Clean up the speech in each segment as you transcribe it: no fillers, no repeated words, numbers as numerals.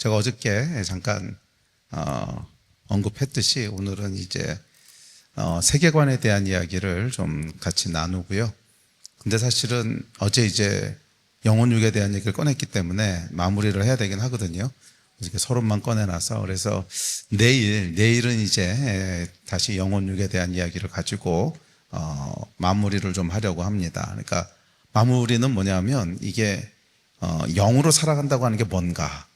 제가 어저께 잠깐 언급했듯이 오늘은 이제 세계관에 대한 이야기를 좀 같이 나누고요. 근데 사실은 어제 이제 영혼육에 대한 얘기를 꺼냈기 때문에 마무리를 해야 되긴 하거든요. 이렇게 서론만 꺼내놔서 그래서 내일은 이제 다시 영혼육에 대한 이야기를 가지고 마무리를 좀 하려고 합니다. 그러니까 마무리는 뭐냐면 이게 영으로 살아간다고 하는 게 뭔가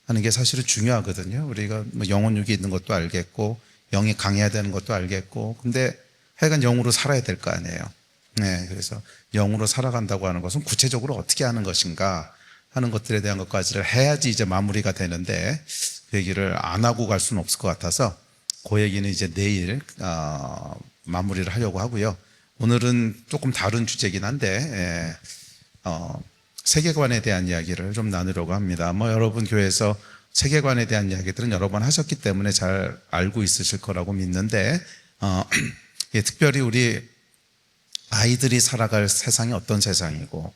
하는 게 사실은 중요하거든요. 우리가 뭐 영혼육이 있는 것도 알겠고 영이 강해야 되는 것도 알겠고 근데 하여간 영으로 살아야 될 거 아니에요. 네, 그래서 영으로 살아간다고 하는 것은 구체적으로 어떻게 하는 것인가 하는 것들에 대한 것까지를 해야지 이제 마무리가 되는데 그 얘기를 안 하고 갈 수는 없을 것 같아서 그 얘기는 이제 내일 마무리를 하려고 하고요. 오늘은 조금 다른 주제긴 한데 세계관에 대한 이야기를 좀 나누려고 합니다. 뭐 여러분 교회에서 세계관에 대한 이야기들은 여러 번 하셨기 때문에 잘 알고 있으실 거라고 믿는데 특별히 우리 아이들이 살아갈 세상이 어떤 세상이고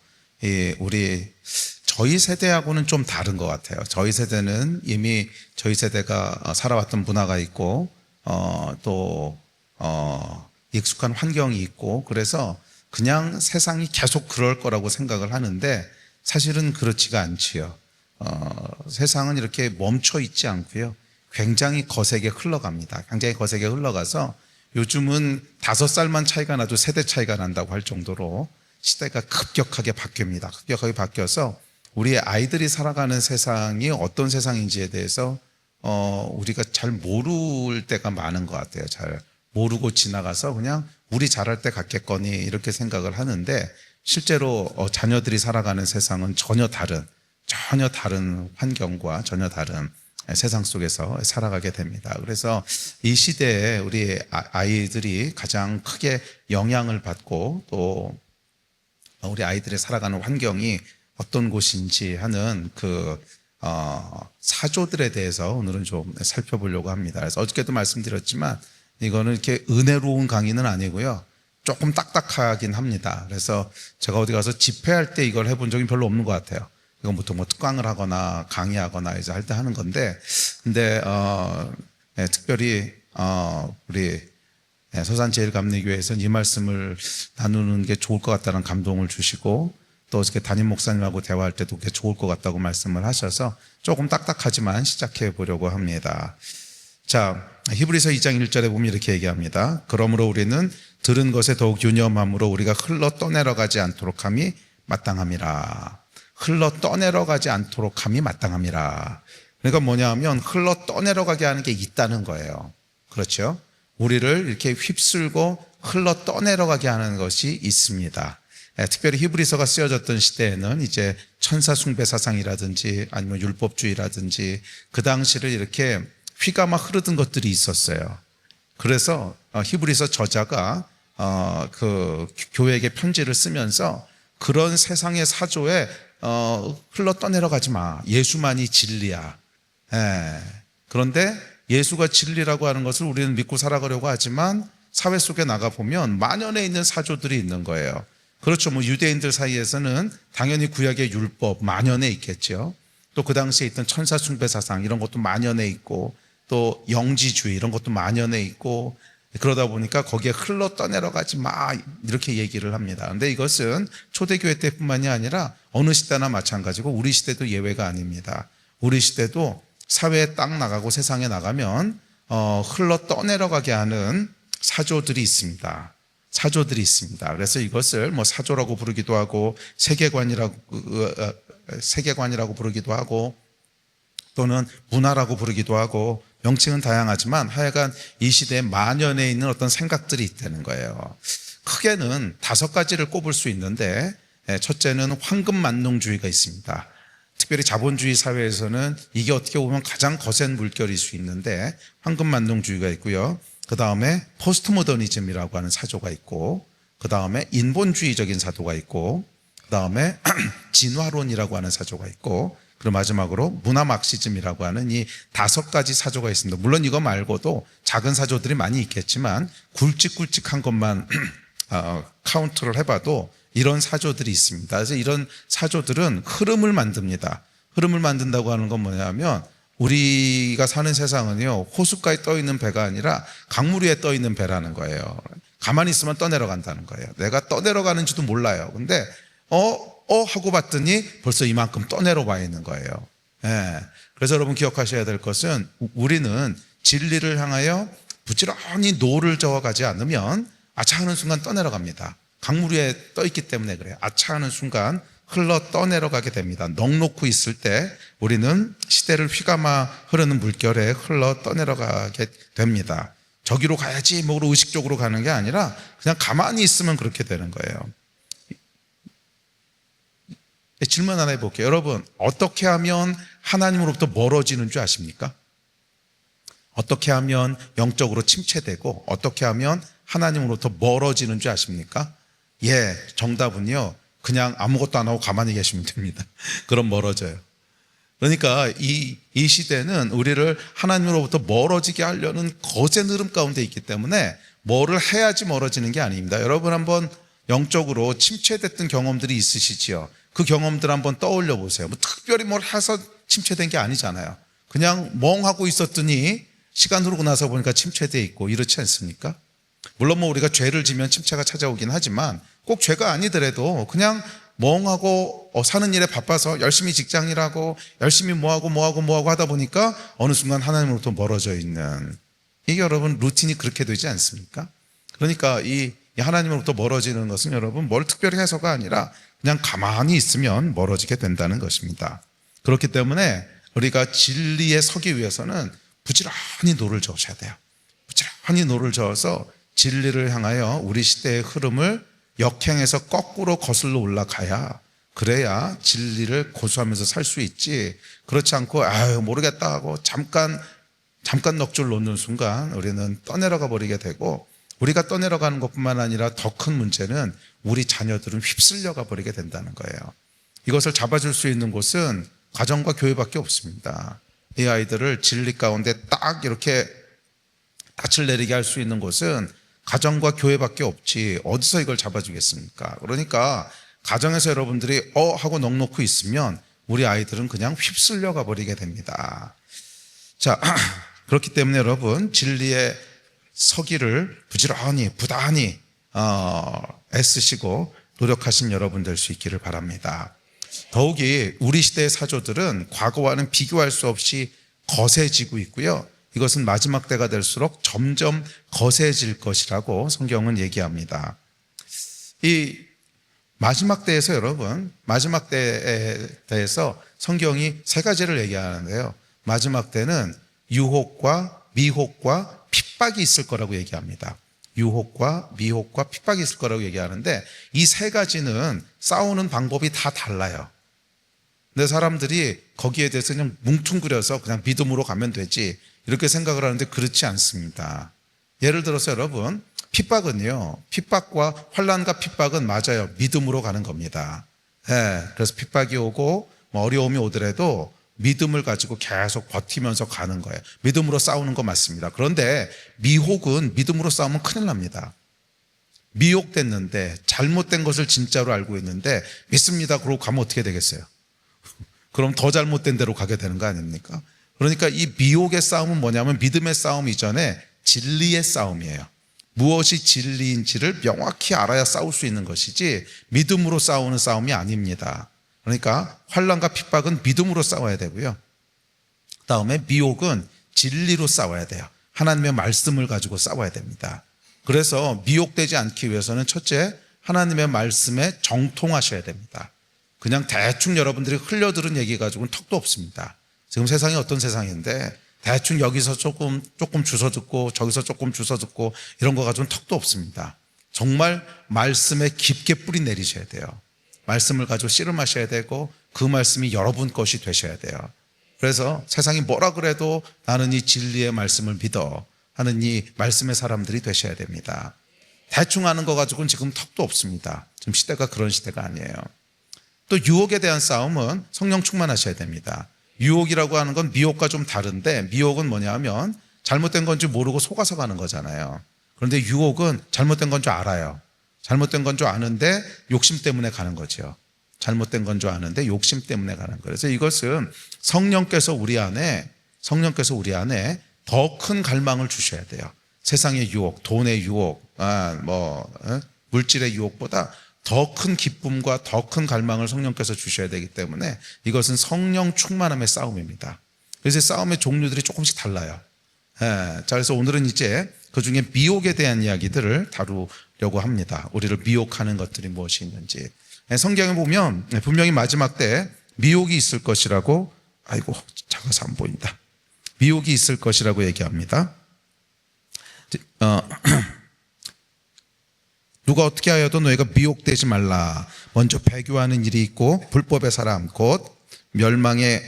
저희 세대하고는 좀 다른 것 같아요. 저희 세대는 이미 저희 세대가 살아왔던 문화가 있고 또 익숙한 환경이 있고 그래서 그냥 세상이 계속 그럴 거라고 생각을 하는데 사실은 그렇지가 않지요. 세상은 이렇게 멈춰 있지 않고요. 굉장히 거세게 흘러갑니다. 굉장히 거세게 흘러가서 요즘은 5살만 차이가 나도 세대 차이가 난다고 할 정도로 시대가 급격하게 바뀝니다. 급격하게 바뀌어서 우리 아이들이 살아가는 세상이 어떤 세상인지에 대해서 우리가 잘 모를 때가 많은 것 같아요. 잘 모르고 지나가서 그냥 우리 잘할 때 같겠거니 이렇게 생각을 하는데 실제로 자녀들이 살아가는 세상은 전혀 다른 환경과 전혀 다른 세상 속에서 살아가게 됩니다. 그래서 이 시대에 우리 아이들이 가장 크게 영향을 받고 또 우리 아이들이 살아가는 환경이 어떤 곳인지 하는 사조들에 대해서 오늘은 좀 살펴보려고 합니다. 그래서 어저께도 말씀드렸지만 이거는 이렇게 은혜로운 강의는 아니고요. 조금 딱딱하긴 합니다. 그래서 제가 어디 가서 집회할 때 이걸 해본 적이 별로 없는 것 같아요. 이건 보통 뭐 특강을 하거나 강의하거나 이제 할 때 하는 건데, 근데 특별히 우리 서산제일감리교회에서는 이 말씀을 나누는 게 좋을 것 같다는 감동을 주시고 또 어저께 담임 목사님하고 대화할 때도 그게 좋을 것 같다고 말씀을 하셔서 조금 딱딱하지만 시작해 보려고 합니다. 자, 히브리서 2장 1절에 보면 이렇게 얘기합니다. 그러므로 우리는 들은 것에 더욱 유념함으로 우리가 흘러 떠내려가지 않도록 함이 마땅함이라. 흘러 떠내려가지 않도록 함이 마땅함이라. 그러니까 뭐냐면 흘러 떠내려가게 하는 게 있다는 거예요. 그렇죠? 우리를 이렇게 휩쓸고 흘러 떠내려가게 하는 것이 있습니다. 특별히 히브리서가 쓰여졌던 시대에는 이제 천사 숭배 사상이라든지 아니면 율법주의라든지 그 당시를 이렇게 휘가 막 흐르던 것들이 있었어요. 그래서 히브리서 저자가 그 교회에게 편지를 쓰면서 그런 세상의 사조에 흘러 떠내려가지 마. 예수만이 진리야. 그런데 예수가 진리라고 하는 것을 우리는 믿고 살아가려고 하지만 사회 속에 나가보면 만연해 있는 사조들이 있는 거예요. 그렇죠. 뭐 유대인들 사이에서는 당연히 구약의 율법 만연해 있겠죠. 또 그 당시에 있던 천사 숭배 사상 이런 것도 만연해 있고 또 영지주의 이런 것도 만연해 있고 그러다 보니까 거기에 흘러 떠내려가지 마 이렇게 얘기를 합니다. 그런데 이것은 초대교회 때뿐만이 아니라 어느 시대나 마찬가지고 우리 시대도 예외가 아닙니다. 우리 시대도 사회에 딱 나가고 세상에 나가면 흘러 떠내려가게 하는 사조들이 있습니다. 그래서 이것을 뭐 사조라고 부르기도 하고 세계관이라고 부르기도 하고 또는 문화라고 부르기도 하고 명칭은 다양하지만 하여간 이 시대에 만연해 있는 어떤 생각들이 있다는 거예요. 크게는 5가지를 꼽을 수 있는데 첫째는 황금만능주의가 있습니다. 특별히 자본주의 사회에서는 이게 어떻게 보면 가장 거센 물결일 수 있는데 황금만능주의가 있고요. 그 다음에 포스트모더니즘이라고 하는 사조가 있고 그 다음에 인본주의적인 사조가 있고 그 다음에 진화론이라고 하는 사조가 있고 그리고 마지막으로 문화막시즘이라고 하는 이 5가지 사조가 있습니다. 물론 이거 말고도 작은 사조들이 많이 있겠지만 굵직굵직한 것만 카운트를 해봐도 이런 사조들이 있습니다. 그래서 이런 사조들은 흐름을 만듭니다. 흐름을 만든다고 하는 건 뭐냐면 우리가 사는 세상은요, 호숫가에 떠 있는 배가 아니라 강물 위에 떠 있는 배라는 거예요. 가만히 있으면 떠내려간다는 거예요. 내가 떠내려가는지도 몰라요. 근데 하고 봤더니 벌써 이만큼 떠내려와 있는 거예요. 예. 그래서 여러분 기억하셔야 될 것은 우리는 진리를 향하여 부지런히 노를 저어가지 않으면 아차하는 순간 떠내려갑니다. 강물 위에 떠 있기 때문에 그래요. 아차하는 순간 흘러 떠내려가게 됩니다. 넋놓고 있을 때 우리는 시대를 휘감아 흐르는 물결에 흘러 떠내려가게 됩니다. 저기로 가야지 뭐로 의식적으로 가는 게 아니라 그냥 가만히 있으면 그렇게 되는 거예요. 질문 하나 해볼게요. 여러분, 어떻게 하면 하나님으로부터 멀어지는 줄 아십니까? 어떻게 하면 영적으로 침체되고 어떻게 하면 하나님으로부터 멀어지는 줄 아십니까? 예, 정답은요, 그냥 아무것도 안 하고 가만히 계시면 됩니다. 그럼 멀어져요. 그러니까 이 시대는 우리를 하나님으로부터 멀어지게 하려는 거센 흐름 가운데 있기 때문에 뭐를 해야지 멀어지는 게 아닙니다. 여러분 한번 영적으로 침체됐던 경험들이 있으시지요? 그 경험들 한번 떠올려 보세요. 뭐 특별히 뭘 해서 침체된 게 아니잖아요. 그냥 멍하고 있었더니 시간 흐르고 나서 보니까 침체되어 있고 이렇지 않습니까? 물론 뭐 우리가 죄를 지면 침체가 찾아오긴 하지만 꼭 죄가 아니더라도 그냥 멍하고 사는 일에 바빠서 열심히 직장일하고 열심히 뭐하고 하다 보니까 어느 순간 하나님으로부터 멀어져 있는, 이게 여러분 루틴이 그렇게 되지 않습니까? 그러니까 이 하나님으로부터 멀어지는 것은 여러분 뭘 특별히 해서가 아니라 그냥 가만히 있으면 멀어지게 된다는 것입니다. 그렇기 때문에 우리가 진리에 서기 위해서는 부지런히 노를 저으셔야 돼요. 부지런히 노를 저어서 진리를 향하여 우리 시대의 흐름을 역행해서 거꾸로 거슬러 올라가야, 그래야 진리를 고수하면서 살 수 있지, 그렇지 않고 모르겠다 하고 잠깐 넋줄 놓는 순간 우리는 떠내려가 버리게 되고, 우리가 떠내려가는 것뿐만 아니라 더 큰 문제는 우리 자녀들은 휩쓸려가 버리게 된다는 거예요. 이것을 잡아줄 수 있는 곳은 가정과 교회밖에 없습니다. 이 아이들을 진리 가운데 딱 이렇게 닻을 내리게 할 수 있는 곳은 가정과 교회밖에 없지 어디서 이걸 잡아주겠습니까? 그러니까 가정에서 여러분들이 하고 넋놓고 있으면 우리 아이들은 그냥 휩쓸려가 버리게 됩니다. 자, 그렇기 때문에 여러분 진리의 서기를 부단히 애쓰시고 노력하신 여러분 될 수 있기를 바랍니다. 더욱이 우리 시대의 사조들은 과거와는 비교할 수 없이 거세지고 있고요. 이것은 마지막 때가 될수록 점점 거세질 것이라고 성경은 얘기합니다. 이 마지막 때에서 여러분, 마지막 때에 대해서 성경이 세 가지를 얘기하는데요. 마지막 때는 유혹과 미혹과 핍박이 있을 거라고 얘기합니다. 유혹과 미혹과 핍박이 있을 거라고 얘기하는데 이 세 가지는 싸우는 방법이 다 달라요. 근데 사람들이 거기에 대해서 그냥 뭉퉁그려서 그냥 믿음으로 가면 되지 이렇게 생각을 하는데 그렇지 않습니다. 예를 들어서 여러분, 핍박은요, 핍박과 환난과 핍박은 맞아요. 믿음으로 가는 겁니다. 그래서 핍박이 오고 어려움이 오더라도 믿음을 가지고 계속 버티면서 가는 거예요. 믿음으로 싸우는 거 맞습니다. 그런데 미혹은 믿음으로 싸우면 큰일 납니다. 미혹됐는데 잘못된 것을 진짜로 알고 있는데 믿습니다 그러고 가면 어떻게 되겠어요? 그럼 더 잘못된 대로 가게 되는 거 아닙니까? 그러니까 이 미혹의 싸움은 뭐냐면 믿음의 싸움 이전에 진리의 싸움이에요. 무엇이 진리인지를 명확히 알아야 싸울 수 있는 것이지 믿음으로 싸우는 싸움이 아닙니다. 그러니까 환난과 핍박은 믿음으로 싸워야 되고요. 그다음에 미혹은 진리로 싸워야 돼요. 하나님의 말씀을 가지고 싸워야 됩니다. 그래서 미혹되지 않기 위해서는 첫째, 하나님의 말씀에 정통하셔야 됩니다. 그냥 대충 여러분들이 흘려들은 얘기 가지고는 턱도 없습니다. 지금 세상이 어떤 세상인데 대충 여기서 조금 주워 듣고 저기서 조금 주워 듣고 이런 거 가지고는 턱도 없습니다. 정말 말씀에 깊게 뿌리 내리셔야 돼요. 말씀을 가지고 씨름하셔야 되고 그 말씀이 여러분 것이 되셔야 돼요. 그래서 세상이 뭐라 그래도 나는 이 진리의 말씀을 믿어 하는 이 말씀의 사람들이 되셔야 됩니다. 대충 하는 거 가지고는 지금 턱도 없습니다. 지금 시대가 그런 시대가 아니에요. 또 유혹에 대한 싸움은 성령 충만하셔야 됩니다. 유혹이라고 하는 건 미혹과 좀 다른데, 미혹은 뭐냐 하면 잘못된 건지 모르고 속아서 가는 거잖아요. 그런데 유혹은 잘못된 건 줄 알아요. 잘못된 건 줄 아는데 욕심 때문에 가는 거죠. 잘못된 건 줄 아는데 욕심 때문에 가는 거예요. 그래서 이것은 성령께서 우리 안에 더 큰 갈망을 주셔야 돼요. 세상의 유혹, 돈의 유혹, 물질의 유혹보다 더 큰 기쁨과 더 큰 갈망을 성령께서 주셔야 되기 때문에 이것은 성령 충만함의 싸움입니다. 그래서 싸움의 종류들이 조금씩 달라요. 자, 그래서 오늘은 이제 그 중에 미혹에 대한 이야기들을 다루려고 합니다. 우리를 미혹하는 것들이 무엇이 있는지. 성경에 보면 분명히 마지막 때 미혹이 있을 것이라고, 작아서 안 보인다. 미혹이 있을 것이라고 얘기합니다. 누가 어떻게 하여도 너희가 미혹되지 말라. 먼저 배교하는 일이 있고 불법의 사람 곧 멸망의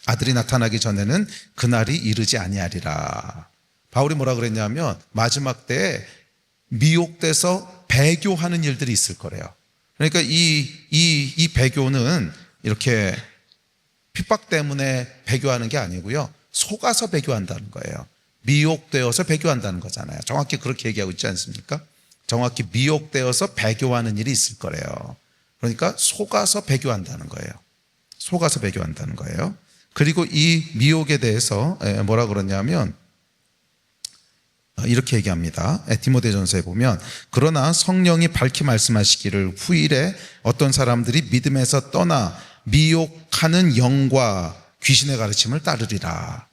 아들이 나타나기 전에는 그날이 이르지 아니하리라. 바울이 뭐라 그랬냐면 마지막 때에 미혹돼서 배교하는 일들이 있을 거래요. 그러니까 이 배교는 이렇게 핍박 때문에 배교하는 게 아니고요, 속아서 배교한다는 거예요. 미혹되어서 배교한다는 거잖아요. 정확히 그렇게 얘기하고 있지 않습니까? 정확히 미혹되어서 배교하는 일이 있을 거래요. 그러니까 속아서 배교한다는 거예요. 속아서 배교한다는 거예요. 그리고 이 미혹에 대해서 뭐라 그러냐면 이렇게 얘기합니다. 디모데전서에 보면 그러나 성령이 밝히 말씀하시기를 후일에 어떤 사람들이 믿음에서 떠나 미혹하는 영과 귀신의 가르침을 따르리라.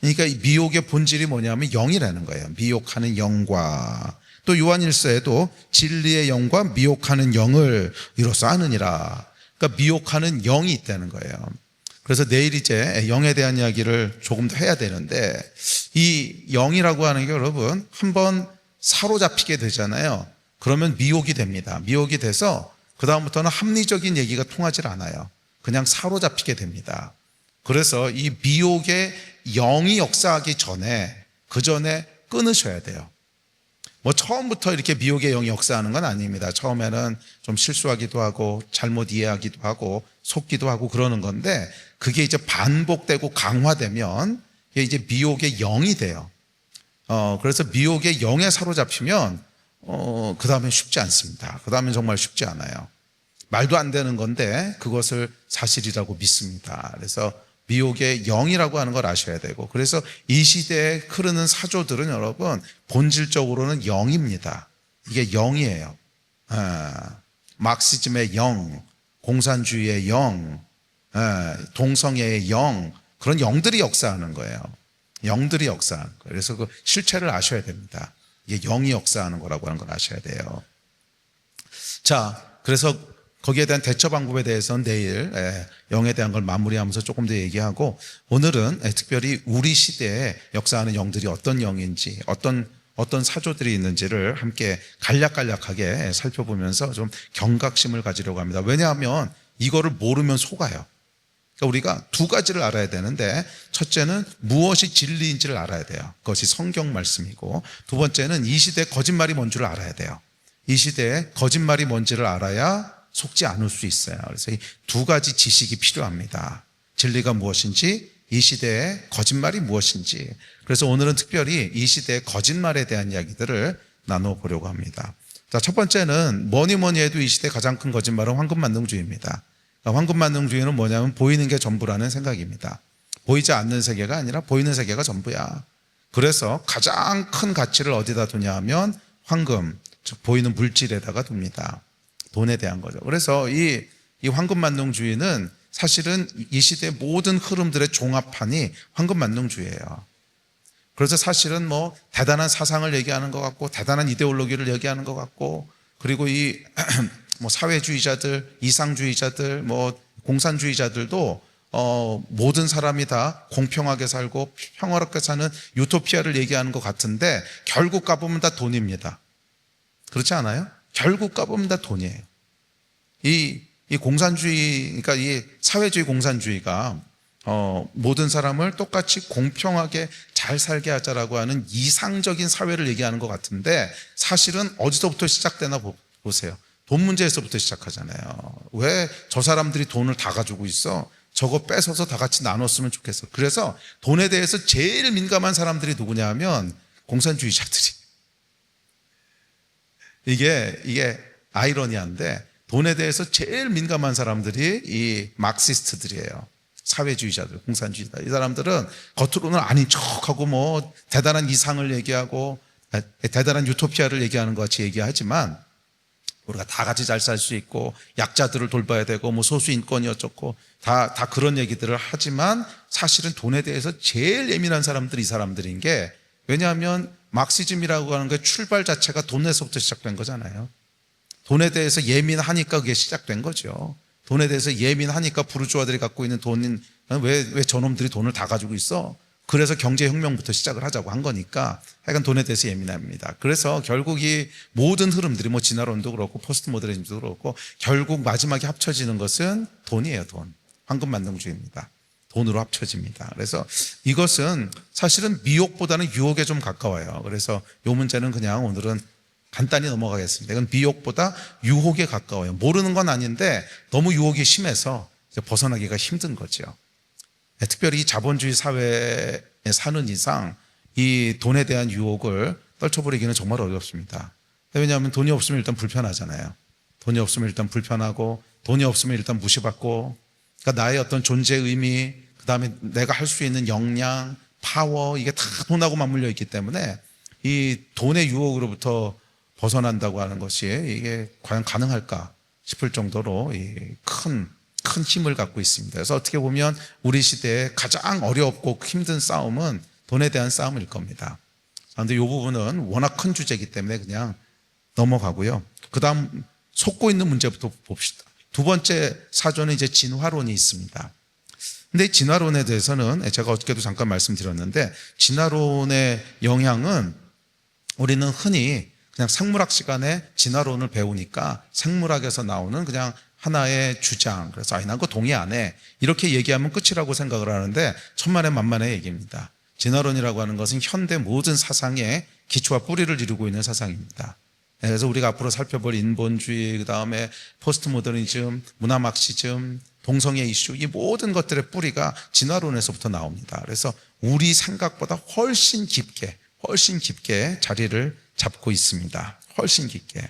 그러니까 이 미혹의 본질이 뭐냐면 영이라는 거예요. 미혹하는 영과, 또 요한일서에도 진리의 영과 미혹하는 영을 이로써 아느니라. 그러니까 미혹하는 영이 있다는 거예요. 그래서 내일 이제 영에 대한 이야기를 조금 더 해야 되는데, 이 영이라고 하는 게 여러분 한번 사로잡히게 되잖아요. 그러면 미혹이 됩니다. 미혹이 돼서 그 다음부터는 합리적인 얘기가 통하지 않아요. 그냥 사로잡히게 됩니다. 그래서 이 미혹의 영이 역사하기 전에, 그 전에 끊으셔야 돼요. 처음부터 이렇게 미혹의 영이 역사하는 건 아닙니다. 처음에는 좀 실수하기도 하고 잘못 이해하기도 하고 속기도 하고 그러는 건데, 그게 이제 반복되고 강화되면 이게 이제 미혹의 영이 돼요. 그래서 미혹의 영에 사로잡히면 그 다음엔 쉽지 않습니다. 그 다음엔 정말 쉽지 않아요. 말도 안 되는 건데 그것을 사실이라고 믿습니다. 그래서 미혹의 영이라고 하는 걸 아셔야 되고, 그래서 이 시대에 흐르는 사조들은 여러분 본질적으로는 영입니다. 이게 영이에요. 막시즘의 영, 공산주의의 영, 동성애의 영, 그런 영들이 역사하는 거예요. 영들이 역사하는 거예요. 그래서 그 실체를 아셔야 됩니다. 이게 영이 역사하는 거라고 하는 걸 아셔야 돼요. 자, 그래서 거기에 대한 대처 방법에 대해서는 내일 영에 대한 걸 마무리하면서 조금 더 얘기하고, 오늘은 특별히 우리 시대에 역사하는 영들이 어떤 영인지, 어떤 사조들이 있는지를 함께 간략간략하게 살펴보면서 좀 경각심을 가지려고 합니다. 왜냐하면 이거를 모르면 속아요. 그러니까 우리가 두 가지를 알아야 되는데, 첫째는 무엇이 진리인지를 알아야 돼요. 그것이 성경 말씀이고, 두 번째는 이 시대에 거짓말이 뭔지를 알아야 돼요. 이 시대에 거짓말이 뭔지를 알아야 속지 않을 수 있어요. 그래서 이 두 가지 지식이 필요합니다. 진리가 무엇인지, 이 시대의 거짓말이 무엇인지. 그래서 오늘은 특별히 이 시대의 거짓말에 대한 이야기들을 나눠보려고 합니다. 자, 첫 번째는 뭐니 해도 이 시대의 가장 큰 거짓말은 황금만능주의입니다. 황금만능주의는 뭐냐면 보이는 게 전부라는 생각입니다. 보이지 않는 세계가 아니라 보이는 세계가 전부야. 그래서 가장 큰 가치를 어디다 두냐 하면 황금, 즉 보이는 물질에다가 둡니다. 돈에 대한 거죠. 그래서 이 황금만능주의는 사실은 이 시대의 모든 흐름들의 종합판이 황금만능주의예요. 그래서 사실은 대단한 사상을 얘기하는 것 같고, 대단한 이데올로기를 얘기하는 것 같고, 그리고 이 사회주의자들, 이상주의자들, 공산주의자들도 모든 사람이 다 공평하게 살고 평화롭게 사는 유토피아를 얘기하는 것 같은데, 결국 가보면 다 돈입니다. 그렇지 않아요? 결국 가보면 다 돈이에요. 이 공산주의, 그러니까 이 사회주의 공산주의가 모든 사람을 똑같이 공평하게 잘 살게 하자라고 하는 이상적인 사회를 얘기하는 것 같은데, 사실은 어디서부터 시작되나 보세요. 돈 문제에서부터 시작하잖아요. 왜 저 사람들이 돈을 다 가지고 있어? 저거 뺏어서 다 같이 나눴으면 좋겠어. 그래서 돈에 대해서 제일 민감한 사람들이 누구냐 하면 공산주의자들이. 이게 아이러니한데, 돈에 대해서 제일 민감한 사람들이 이 마크시스트들이에요. 사회주의자들, 공산주의자. 이 사람들은 겉으로는 아닌 척하고 뭐 대단한 이상을 얘기하고 대단한 유토피아를 얘기하는 것 같이 얘기하지만 우리가 다 같이 잘 살 수 있고 약자들을 돌봐야 되고 뭐 소수인권이 어쩌고 다 그런 얘기들을 하지만 사실은 돈에 대해서 제일 예민한 사람들이 이 사람들인 게, 왜냐하면 막시즘이라고 하는 게 출발 자체가 돈에서부터 시작된 거잖아요. 돈에 대해서 예민하니까 그게 시작된 거죠. 돈에 대해서 예민하니까 부르주아들이 갖고 있는 돈인, 왜 저놈들이 돈을 다 가지고 있어? 그래서 경제혁명부터 시작을 하자고 한 거니까 하여간 돈에 대해서 예민합니다. 그래서 결국 이 모든 흐름들이 뭐 진화론도 그렇고 포스트 모더니즘도 그렇고 결국 마지막에 합쳐지는 것은 돈이에요. 돈. 황금만능주의입니다. 돈으로 합쳐집니다. 그래서 이것은 사실은 미혹보다는 유혹에 좀 가까워요. 그래서 이 문제는 그냥 오늘은 간단히 넘어가겠습니다. 이건 미혹보다 유혹에 가까워요. 모르는 건 아닌데 너무 유혹이 심해서 벗어나기가 힘든 거죠. 특별히 자본주의 사회에 사는 이상 이 돈에 대한 유혹을 떨쳐버리기는 정말 어렵습니다. 왜냐하면 돈이 없으면 일단 불편하잖아요. 돈이 없으면 일단 불편하고, 돈이 없으면 일단 무시받고, 그러니까 나의 어떤 존재 의미, 그 다음에 내가 할 수 있는 역량, 파워, 이게 다 돈하고 맞물려 있기 때문에 이 돈의 유혹으로부터 벗어난다고 하는 것이 이게 과연 가능할까 싶을 정도로 큰 힘을 갖고 있습니다. 그래서 어떻게 보면 우리 시대에 가장 어렵고 힘든 싸움은 돈에 대한 싸움일 겁니다. 그런데 이 부분은 워낙 큰 주제이기 때문에 그냥 넘어가고요. 그 다음 속고 있는 문제부터 봅시다. 두 번째 사조는 이제 진화론이 있습니다. 근데 진화론에 대해서는 제가 어저께도 잠깐 말씀드렸는데, 진화론의 영향은 우리는 흔히 그냥 생물학 시간에 진화론을 배우니까 생물학에서 나오는 그냥 하나의 주장, 그래서 난 그거 동의 안 해, 이렇게 얘기하면 끝이라고 생각을 하는데 천만의 만만의 얘기입니다. 진화론이라고 하는 것은 현대 모든 사상의 기초와 뿌리를 이루고 있는 사상입니다. 그래서 우리가 앞으로 살펴볼 인본주의, 그 다음에 포스트 모더니즘, 문화 막시즘, 동성애 이슈, 이 모든 것들의 뿌리가 진화론에서부터 나옵니다. 그래서 우리 생각보다 훨씬 깊게 자리를 잡고 있습니다. 훨씬 깊게.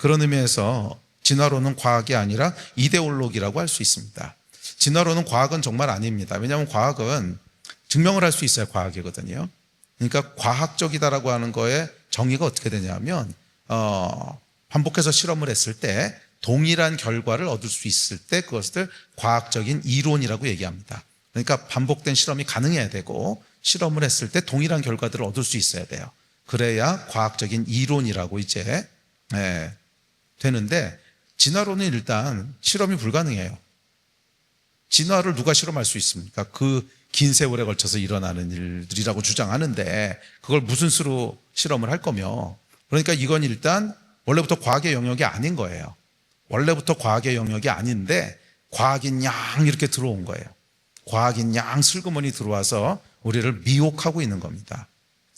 그런 의미에서 진화론은 과학이 아니라 이데올로기라고 할 수 있습니다. 진화론은 과학은 정말 아닙니다. 왜냐하면 과학은 증명을 할 수 있어야 과학이거든요. 그러니까 과학적이다라고 하는 거에 정의가 어떻게 되냐면, 반복해서 실험을 했을 때 동일한 결과를 얻을 수 있을 때 그것을 과학적인 이론이라고 얘기합니다. 그러니까 반복된 실험이 가능해야 되고, 실험을 했을 때 동일한 결과들을 얻을 수 있어야 돼요. 그래야 과학적인 이론이라고 이제 되는데, 진화론은 일단 실험이 불가능해요. 진화를 누가 실험할 수 있습니까? 그 긴 세월에 걸쳐서 일어나는 일들이라고 주장하는데 그걸 무슨 수로 실험을 할 거며. 그러니까 이건 일단 원래부터 과학의 영역이 아닌 거예요. 원래부터 과학의 영역이 아닌데 과학인 양 이렇게 들어온 거예요. 과학인 양 슬그머니 들어와서 우리를 미혹하고 있는 겁니다.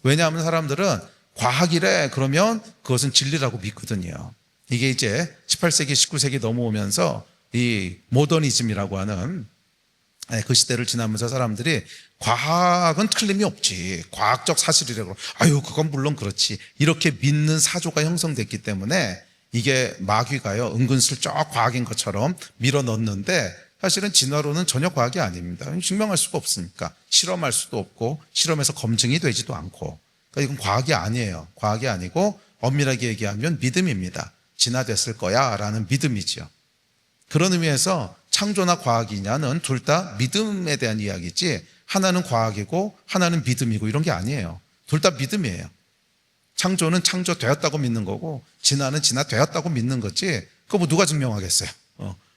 왜냐하면 사람들은 과학이래 그러면 그것은 진리라고 믿거든요. 이게 이제 18세기, 19세기 넘어오면서 이 모더니즘이라고 하는 그 시대를 지나면서 사람들이 과학은 틀림이 없지, 과학적 사실이라고, 그건 물론 그렇지, 이렇게 믿는 사조가 형성됐기 때문에 이게 마귀가요 은근슬쩍 과학인 것처럼 밀어넣는데, 사실은 진화론은 전혀 과학이 아닙니다. 증명할 수가 없으니까, 실험할 수도 없고 실험에서 검증이 되지도 않고, 그러니까 이건 과학이 아니에요. 과학이 아니고 엄밀하게 얘기하면 믿음입니다. 진화됐을 거야 라는 믿음이죠. 그런 의미에서 창조나 과학이냐는 둘 다 믿음에 대한 이야기지, 하나는 과학이고 하나는 믿음이고 이런 게 아니에요. 둘 다 믿음이에요. 창조는 창조되었다고 믿는 거고 진화는 진화되었다고 믿는 거지, 그거 뭐 누가 증명하겠어요?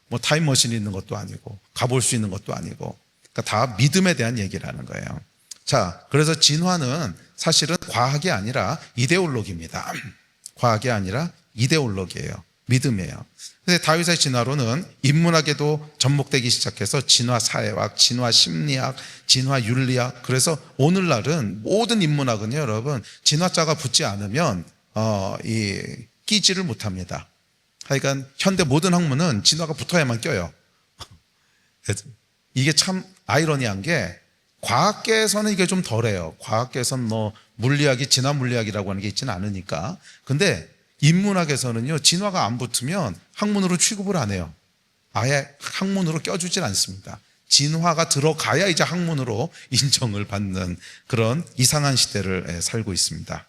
뭐 타임머신이 있는 것도 아니고 가볼 수 있는 것도 아니고, 그러니까 다 믿음에 대한 얘기라는 거예요. 자, 그래서 진화는 사실은 과학이 아니라 이데올로기입니다. 과학이 아니라 이데올로기예요. 믿음이에요. 근데 다윗의 진화론은 인문학에도 접목되기 시작해서 진화 사회학, 진화 심리학, 진화 윤리학, 그래서 오늘날은 모든 인문학은요, 여러분, 진화자가 붙지 않으면 끼지를 못합니다. 하여간 현대 모든 학문은 진화가 붙어야만 껴요. 이게 참 아이러니한 게, 과학계에서는 이게 좀 덜해요. 과학계에서는 뭐 물리학이 진화 물리학이라고 하는 게 있지는 않으니까. 근데 인문학에서는요, 진화가 안 붙으면 학문으로 취급을 안 해요. 아예 학문으로 껴주질 않습니다. 진화가 들어가야 이제 학문으로 인정을 받는 그런 이상한 시대를 살고 있습니다.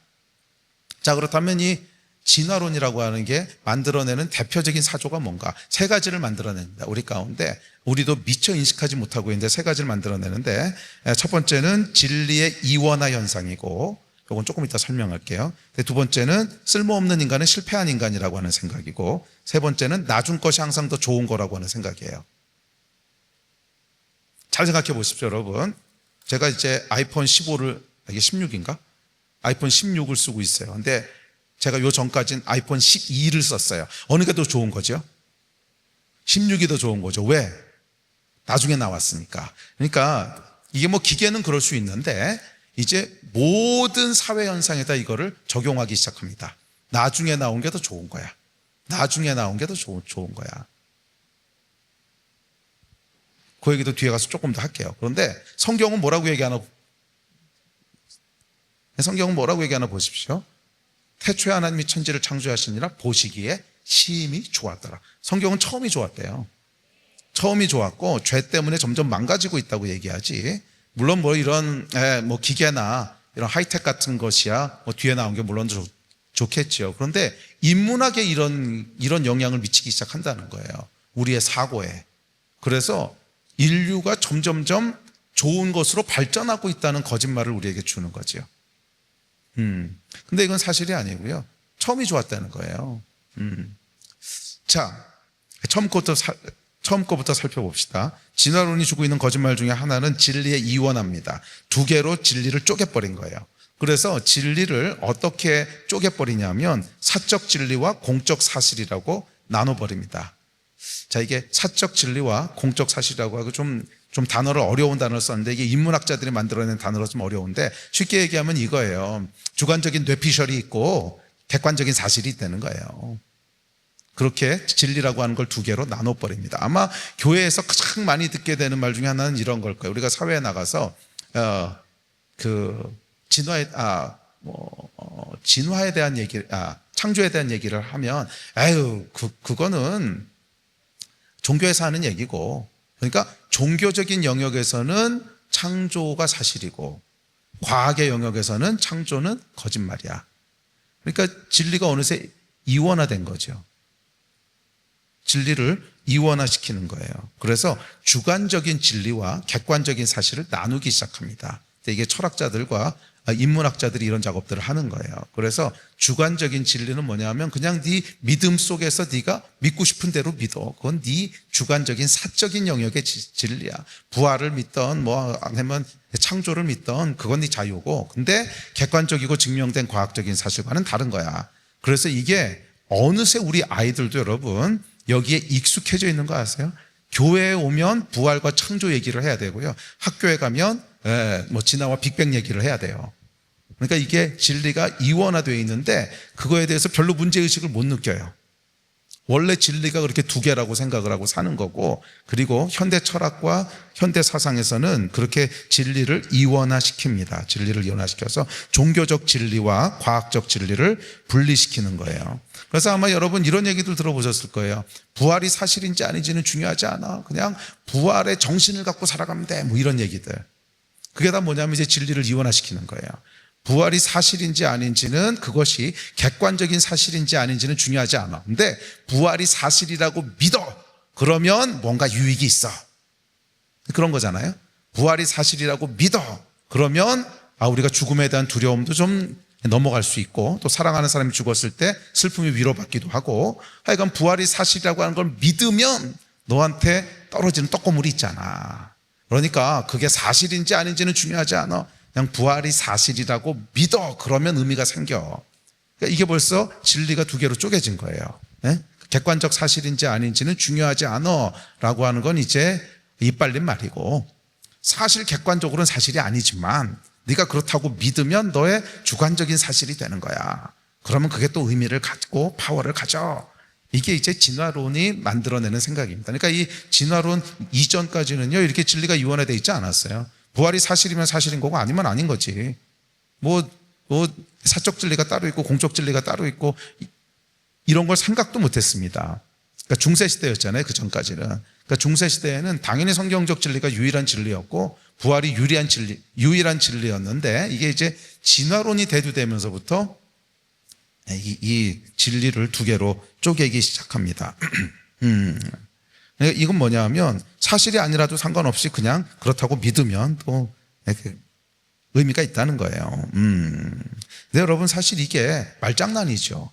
자, 그렇다면 이 진화론이라고 하는 게 만들어내는 대표적인 사조가 뭔가? 세 가지를 만들어냅니다. 우리 가운데 우리도 미처 인식하지 못하고 있는데 세 가지를 만들어내는데, 첫 번째는 진리의 이원화 현상이고, 이건 조금 이따 설명할게요. 두 번째는 쓸모없는 인간은 실패한 인간이라고 하는 생각이고, 세 번째는 나중 것이 항상 더 좋은 거라고 하는 생각이에요. 잘 생각해 보십시오, 여러분. 제가 이제 아이폰 15를, 이게 16인가? 아이폰 16을 쓰고 있어요. 근데 제가 요 전까지는 아이폰 12를 썼어요. 어느 게 더 좋은 거죠? 16이 더 좋은 거죠. 왜? 나중에 나왔으니까. 그러니까 이게 뭐 기계는 그럴 수 있는데 이제 모든 사회 현상에다 이거를 적용하기 시작합니다. 나중에 나온 게 더 좋은 거야. 나중에 나온 게 더 좋은 거야. 그 얘기도 뒤에 가서 조금 더 할게요. 그런데 성경은 뭐라고 얘기하나 보십시오. 태초에 하나님이 천지를 창조하시니라 보시기에 심히 좋았더라. 성경은 처음이 좋았대요. 처음이 좋았고 죄 때문에 점점 망가지고 있다고 얘기하지. 물론 뭐 이런 뭐 기계나 이런 하이텍 같은 것이야 뭐 뒤에 나온 게 물론 좋겠죠. 그런데 인문학에 이런 영향을 미치기 시작한다는 거예요. 우리의 사고에. 그래서 인류가 점점점 좋은 것으로 발전하고 있다는 거짓말을 우리에게 주는 거죠. 근데 이건 사실이 아니고요. 처음이 좋았다는 거예요. 자, 처음 거부터 살펴봅시다. 진화론이 주고 있는 거짓말 중에 하나는 진리의 이원화입니다. 두 개로 진리를 쪼개버린 거예요. 그래서 진리를 어떻게 쪼개버리냐면 사적 진리와 공적 사실이라고 나눠버립니다. 자, 이게 사적 진리와 공적 사실이라고 하고 좀 단어를 어려운 단어를 썼는데 이게 인문학자들이 만들어낸 단어로 좀 어려운데 쉽게 얘기하면 이거예요. 주관적인 뇌피셜이 있고 객관적인 사실이 있다는 거예요. 그렇게 진리라고 하는 걸 두 개로 나눠버립니다. 아마 교회에서 가장 많이 듣게 되는 말 중에 하나는 이런 걸 거예요. 우리가 사회에 나가서 진화에 대한 창조에 대한 얘기를 하면 그거는 종교에서 하는 얘기고, 그러니까 종교적인 영역에서는 창조가 사실이고 과학의 영역에서는 창조는 거짓말이야. 그러니까 진리가 어느새 이원화된 거죠. 진리를 이원화시키는 거예요. 그래서 주관적인 진리와 객관적인 사실을 나누기 시작합니다. 이게 철학자들과 인문학자들이 이런 작업들을 하는 거예요. 그래서 주관적인 진리는 뭐냐면 그냥 네 믿음 속에서 네가 믿고 싶은 대로 믿어. 그건 네 주관적인 사적인 영역의 진리야. 부활을 믿던 뭐 아니면 창조를 믿던 그건 네 자유고, 근데 객관적이고 증명된 과학적인 사실과는 다른 거야. 그래서 이게 어느새 우리 아이들도 여러분 여기에 익숙해져 있는 거 아세요? 교회에 오면 부활과 창조 얘기를 해야 되고요. 학교에 가면 뭐 진화와 빅뱅 얘기를 해야 돼요. 그러니까 이게 진리가 이원화되어 있는데 그거에 대해서 별로 문제의식을 못 느껴요. 원래 진리가 그렇게 두 개라고 생각을 하고 사는 거고, 그리고 현대 철학과 현대 사상에서는 그렇게 진리를 이원화시킵니다. 진리를 이원화시켜서 종교적 진리와 과학적 진리를 분리시키는 거예요. 그래서 아마 여러분 이런 얘기들 들어보셨을 거예요. 부활이 사실인지 아닌지는 중요하지 않아. 그냥 부활의 정신을 갖고 살아가면 돼. 뭐 이런 얘기들. 그게 다 뭐냐면 이제 진리를 이원화시키는 거예요. 부활이 사실인지 아닌지는, 그것이 객관적인 사실인지 아닌지는 중요하지 않아. 근데 부활이 사실이라고 믿어. 그러면 뭔가 유익이 있어. 그런 거잖아요. 부활이 사실이라고 믿어. 그러면 우리가 죽음에 대한 두려움도 좀 넘어갈 수 있고, 또 사랑하는 사람이 죽었을 때 슬픔이 위로받기도 하고, 하여간 부활이 사실이라고 하는 걸 믿으면 너한테 떨어지는 떡고물이 있잖아. 그러니까 그게 사실인지 아닌지는 중요하지 않아. 그냥 부활이 사실이라고 믿어. 그러면 의미가 생겨. 그러니까 이게 벌써 진리가 두 개로 쪼개진 거예요. 네? 객관적 사실인지 아닌지는 중요하지 않아 라고 하는 건 이제 이빨린 말이고, 사실 객관적으로는 사실이 아니지만 네가 그렇다고 믿으면 너의 주관적인 사실이 되는 거야. 그러면 그게 또 의미를 갖고 파워를 가져. 이게 이제 진화론이 만들어내는 생각입니다. 그러니까 이 진화론 이전까지는요, 이렇게 진리가 이원화되어 있지 않았어요. 부활이 사실이면 사실인 거고 아니면 아닌 거지. 뭐 사적 진리가 따로 있고 공적 진리가 따로 있고 이런 걸 생각도 못했습니다. 그러니까 중세 시대였잖아요. 그 전까지는. 그러니까 중세 시대에는 당연히 성경적 진리가 유일한 진리였고 부활이 유일한 진리였는데 이게 이제 진화론이 대두되면서부터 이 진리를 두 개로 쪼개기 시작합니다. 이건 뭐냐 하면 사실이 아니라도 상관없이 그냥 그렇다고 믿으면 또 의미가 있다는 거예요. 근데 여러분 사실 이게 말장난이죠.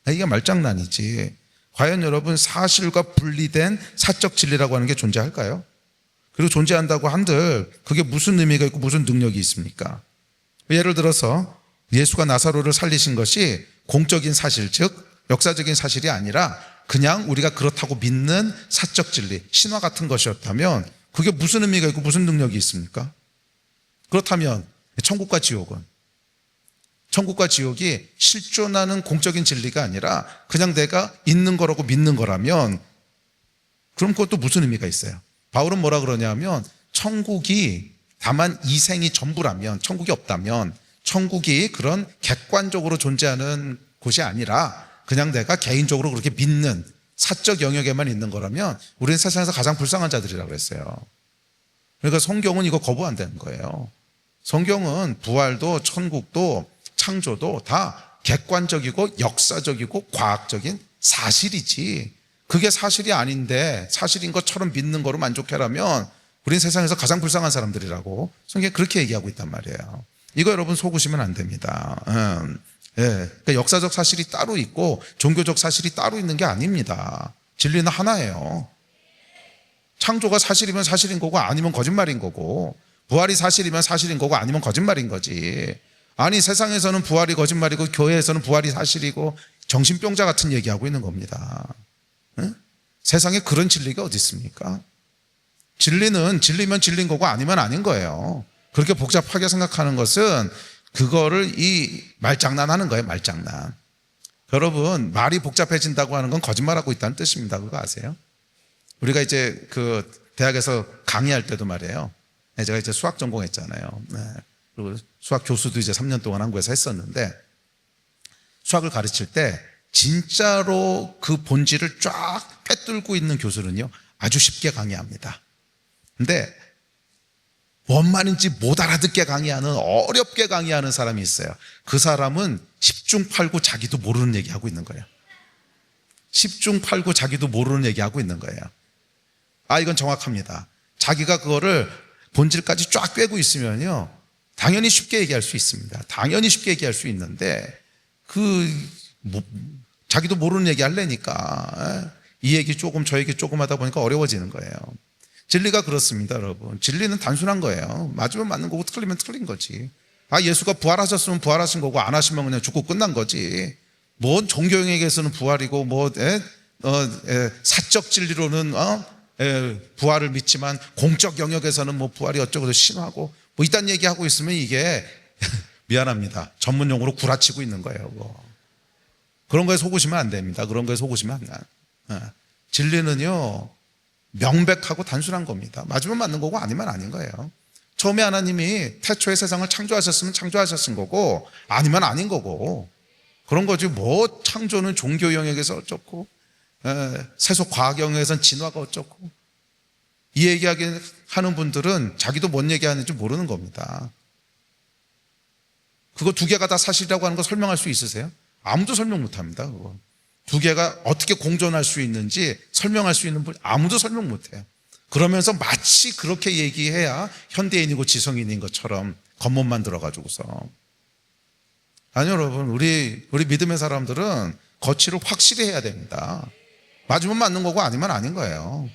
이게 말장난이지. 과연 여러분 사실과 분리된 사적 진리라고 하는 게 존재할까요? 그리고 존재한다고 한들 그게 무슨 의미가 있고 무슨 능력이 있습니까? 예를 들어서 예수가 나사로를 살리신 것이 공적인 사실, 즉 역사적인 사실이 아니라 그냥 우리가 그렇다고 믿는 사적 진리, 신화 같은 것이었다면 그게 무슨 의미가 있고 무슨 능력이 있습니까? 그렇다면 천국과 지옥은? 천국과 지옥이 실존하는 공적인 진리가 아니라 그냥 내가 있는 거라고 믿는 거라면 그럼 그것도 무슨 의미가 있어요? 바울은 뭐라 그러냐면 천국이 다만 이 생이 전부라면, 천국이 없다면 천국이 그런 객관적으로 존재하는 곳이 아니라 그냥 내가 개인적으로 그렇게 믿는 사적 영역에만 있는 거라면 우리는 세상에서 가장 불쌍한 자들이라고 그랬어요. 그러니까 성경은 이거 거부 안 되는 거예요. 성경은 부활도 천국도 창조도 다 객관적이고 역사적이고 과학적인 사실이지, 그게 사실이 아닌데 사실인 것처럼 믿는 거로 만족해라면 우리는 세상에서 가장 불쌍한 사람들이라고 성경이 그렇게 얘기하고 있단 말이에요. 이거 여러분 속으시면 안 됩니다. 그러니까 역사적 사실이 따로 있고 종교적 사실이 따로 있는 게 아닙니다. 진리는 하나예요. 창조가 사실이면 사실인 거고 아니면 거짓말인 거고, 부활이 사실이면 사실인 거고 아니면 거짓말인 거지. 아니 세상에서는 부활이 거짓말이고 교회에서는 부활이 사실이고 정신병자 같은 얘기하고 있는 겁니다. 세상에 그런 진리가 어디 있습니까? 진리는 진리면 진리인 거고 아니면 아닌 거예요. 그렇게 복잡하게 생각하는 것은 그거를 이 말장난하는 거예요. 말장난. 여러분 말이 복잡해진다고 하는 건 거짓말하고 있다는 뜻입니다. 그거 아세요? 우리가 이제 그 대학에서 강의할 때도 말이에요. 제가 이제 수학 전공했잖아요. 그리고 수학 교수도 이제 3년 동안 한국에서 했었는데 수학을 가르칠 때 진짜로 그 본질을 쫙 꿰뚫고 있는 교수는요 아주 쉽게 강의합니다. 근데 뭔 말인지 못 알아듣게 강의하는, 어렵게 강의하는 사람이 있어요. 그 사람은 10중 8구 자기도 모르는 얘기하고 있는 거예요. 10중 8구 자기도 모르는 얘기하고 있는 거예요. 이건 정확합니다. 자기가 그거를 본질까지 쫙 꿰고 있으면요 당연히 쉽게 얘기할 수 있습니다. 당연히 쉽게 얘기할 수 있는데 자기도 모르는 얘기 하려니까 이 얘기 조금 저 얘기 조금 하다 보니까 어려워지는 거예요. 진리가 그렇습니다, 여러분. 진리는 단순한 거예요. 맞으면 맞는 거고 틀리면 틀린 거지. 예수가 부활하셨으면 부활하신 거고 안 하시면 그냥 죽고 끝난 거지. 뭔 종교 영역에서는 부활이고 사적 진리로는 부활을 믿지만 공적 영역에서는 부활이 어쩌고 신화고 이딴 얘기하고 있으면 이게 미안합니다. 전문 용어로 구라치고 있는 거예요. 그런 거에 속으시면 안 됩니다. 그런 거에 속으시면 안 돼요. 진리는요 명백하고 단순한 겁니다. 맞으면 맞는 거고 아니면 아닌 거예요. 처음에 하나님이 태초에 세상을 창조하셨으면 창조하셨은 거고 아니면 아닌 거고 그런 거지. 창조는 종교 영역에서 어쩌고 세속 과학 영역에서는 진화가 어쩌고 이 얘기하는 분들은 자기도 뭔 얘기하는지 모르는 겁니다. 그거 두 개가 다 사실이라고 하는 거 설명할 수 있으세요? 아무도 설명 못합니다. 그거 두 개가 어떻게 공존할 수 있는지 설명할 수 있는 분 아무도 설명 못해요. 그러면서 마치 그렇게 얘기해야 현대인이고 지성인인 것처럼 겉멋만 들어가지고서. 아니요 여러분, 우리 믿음의 사람들은 거치를 확실히 해야 됩니다. 맞으면 맞는 거고 아니면 아닌 거예요.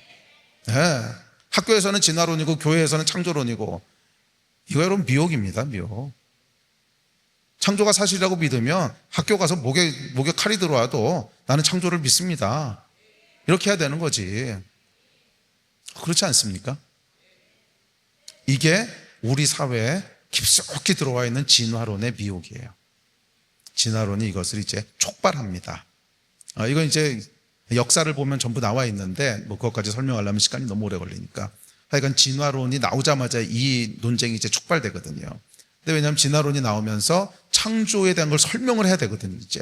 학교에서는 진화론이고 교회에서는 창조론이고 이거 여러분 미혹입니다. 미혹. 창조가 사실이라고 믿으면 학교 가서 목에 칼이 들어와도 나는 창조를 믿습니다. 이렇게 해야 되는 거지. 그렇지 않습니까? 이게 우리 사회에 깊숙이 들어와 있는 진화론의 미혹이에요. 진화론이 이것을 이제 촉발합니다. 이건 이제 역사를 보면 전부 나와 있는데 그것까지 설명하려면 시간이 너무 오래 걸리니까 하여간 진화론이 나오자마자 이 논쟁이 이제 촉발되거든요. 근데 왜냐하면 진화론이 나오면서 창조에 대한 걸 설명을 해야 되거든요. 이제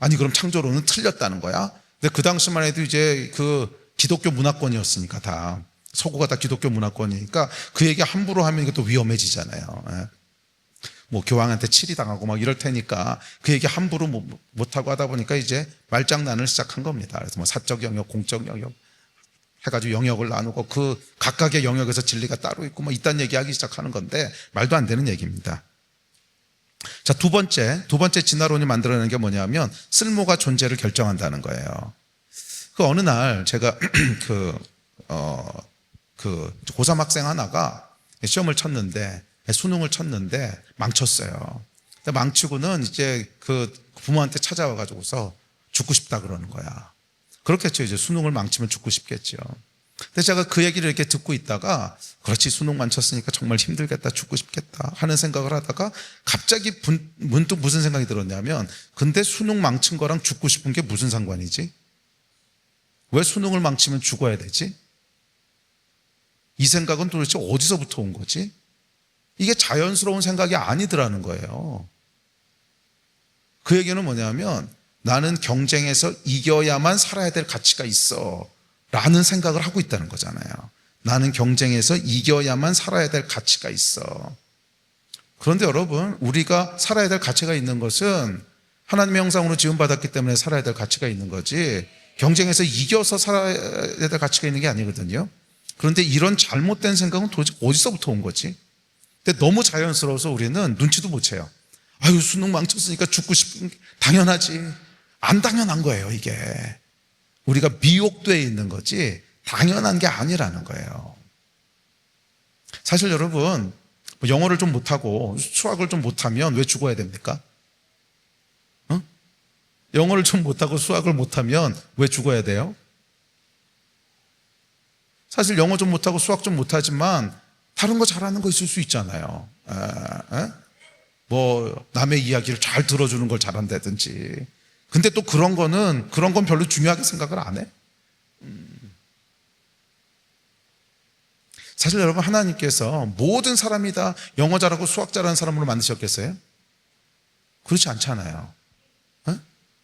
아니 그럼 창조론은 틀렸다는 거야? 근데 그 당시만 해도 이제 그 기독교 문화권이었으니까 다 서구가 다 기독교 문화권이니까 그 얘기 함부로 하면 이게 또 위험해지잖아요. 예. 뭐 교황한테 치리당하고 막 이럴 테니까 그 얘기 함부로 못하고 하다 보니까 이제 말장난을 시작한 겁니다. 그래서 뭐 사적 영역, 공적 영역 해가지고 영역을 나누고 그 각각의 영역에서 진리가 따로 있고 뭐 이딴 얘기하기 시작하는 건데 말도 안 되는 얘기입니다. 자, 두 번째 진화론이 만들어내는 게 뭐냐면 쓸모가 존재를 결정한다는 거예요. 그 어느 날 제가 그 고3 학생 하나가 시험을 쳤는데 수능을 쳤는데 망쳤어요. 근데 망치고는 이제 그 부모한테 찾아와 가지고서 죽고 싶다 그러는 거야. 그렇겠죠. 이제 수능을 망치면 죽고 싶겠죠. 근데 제가 그 얘기를 이렇게 듣고 있다가 그렇지 수능 망쳤으니까 정말 힘들겠다 죽고 싶겠다 하는 생각을 하다가 갑자기 문득 무슨 생각이 들었냐면 근데 수능 망친 거랑 죽고 싶은 게 무슨 상관이지? 왜 수능을 망치면 죽어야 되지? 이 생각은 도대체 어디서부터 온 거지? 이게 자연스러운 생각이 아니더라는 거예요. 그 얘기는 뭐냐면 나는 경쟁에서 이겨야만 살아야 될 가치가 있어 라는 생각을 하고 있다는 거잖아요. 나는 경쟁에서 이겨야만 살아야 될 가치가 있어. 그런데 여러분, 우리가 살아야 될 가치가 있는 것은 하나님의 형상으로 지음받았기 때문에 살아야 될 가치가 있는 거지 경쟁에서 이겨서 살아야 될 가치가 있는 게 아니거든요. 그런데 이런 잘못된 생각은 도대체 어디서부터 온 거지? 근데 너무 자연스러워서 우리는 눈치도 못 채요. 아유, 수능 망쳤으니까 죽고 싶은 게 당연하지. 안 당연한 거예요, 이게. 우리가 미혹되어 있는 거지 당연한 게 아니라는 거예요. 사실 여러분, 영어를 좀 못하고 수학을 좀 못하면 왜 죽어야 됩니까? 영어를 좀 못하고 수학을 못하면 왜 죽어야 돼요? 사실 영어 좀 못하고 수학 좀 못하지만 다른 거 잘하는 거 있을 수 있잖아요. 뭐 남의 이야기를 잘 들어주는 걸 잘한다든지. 근데 또 그런 건 별로 중요하게 생각을 안 해. 사실 여러분, 하나님께서 모든 사람이 다 영어 잘하고 수학 잘하는 사람으로 만드셨겠어요? 그렇지 않잖아요.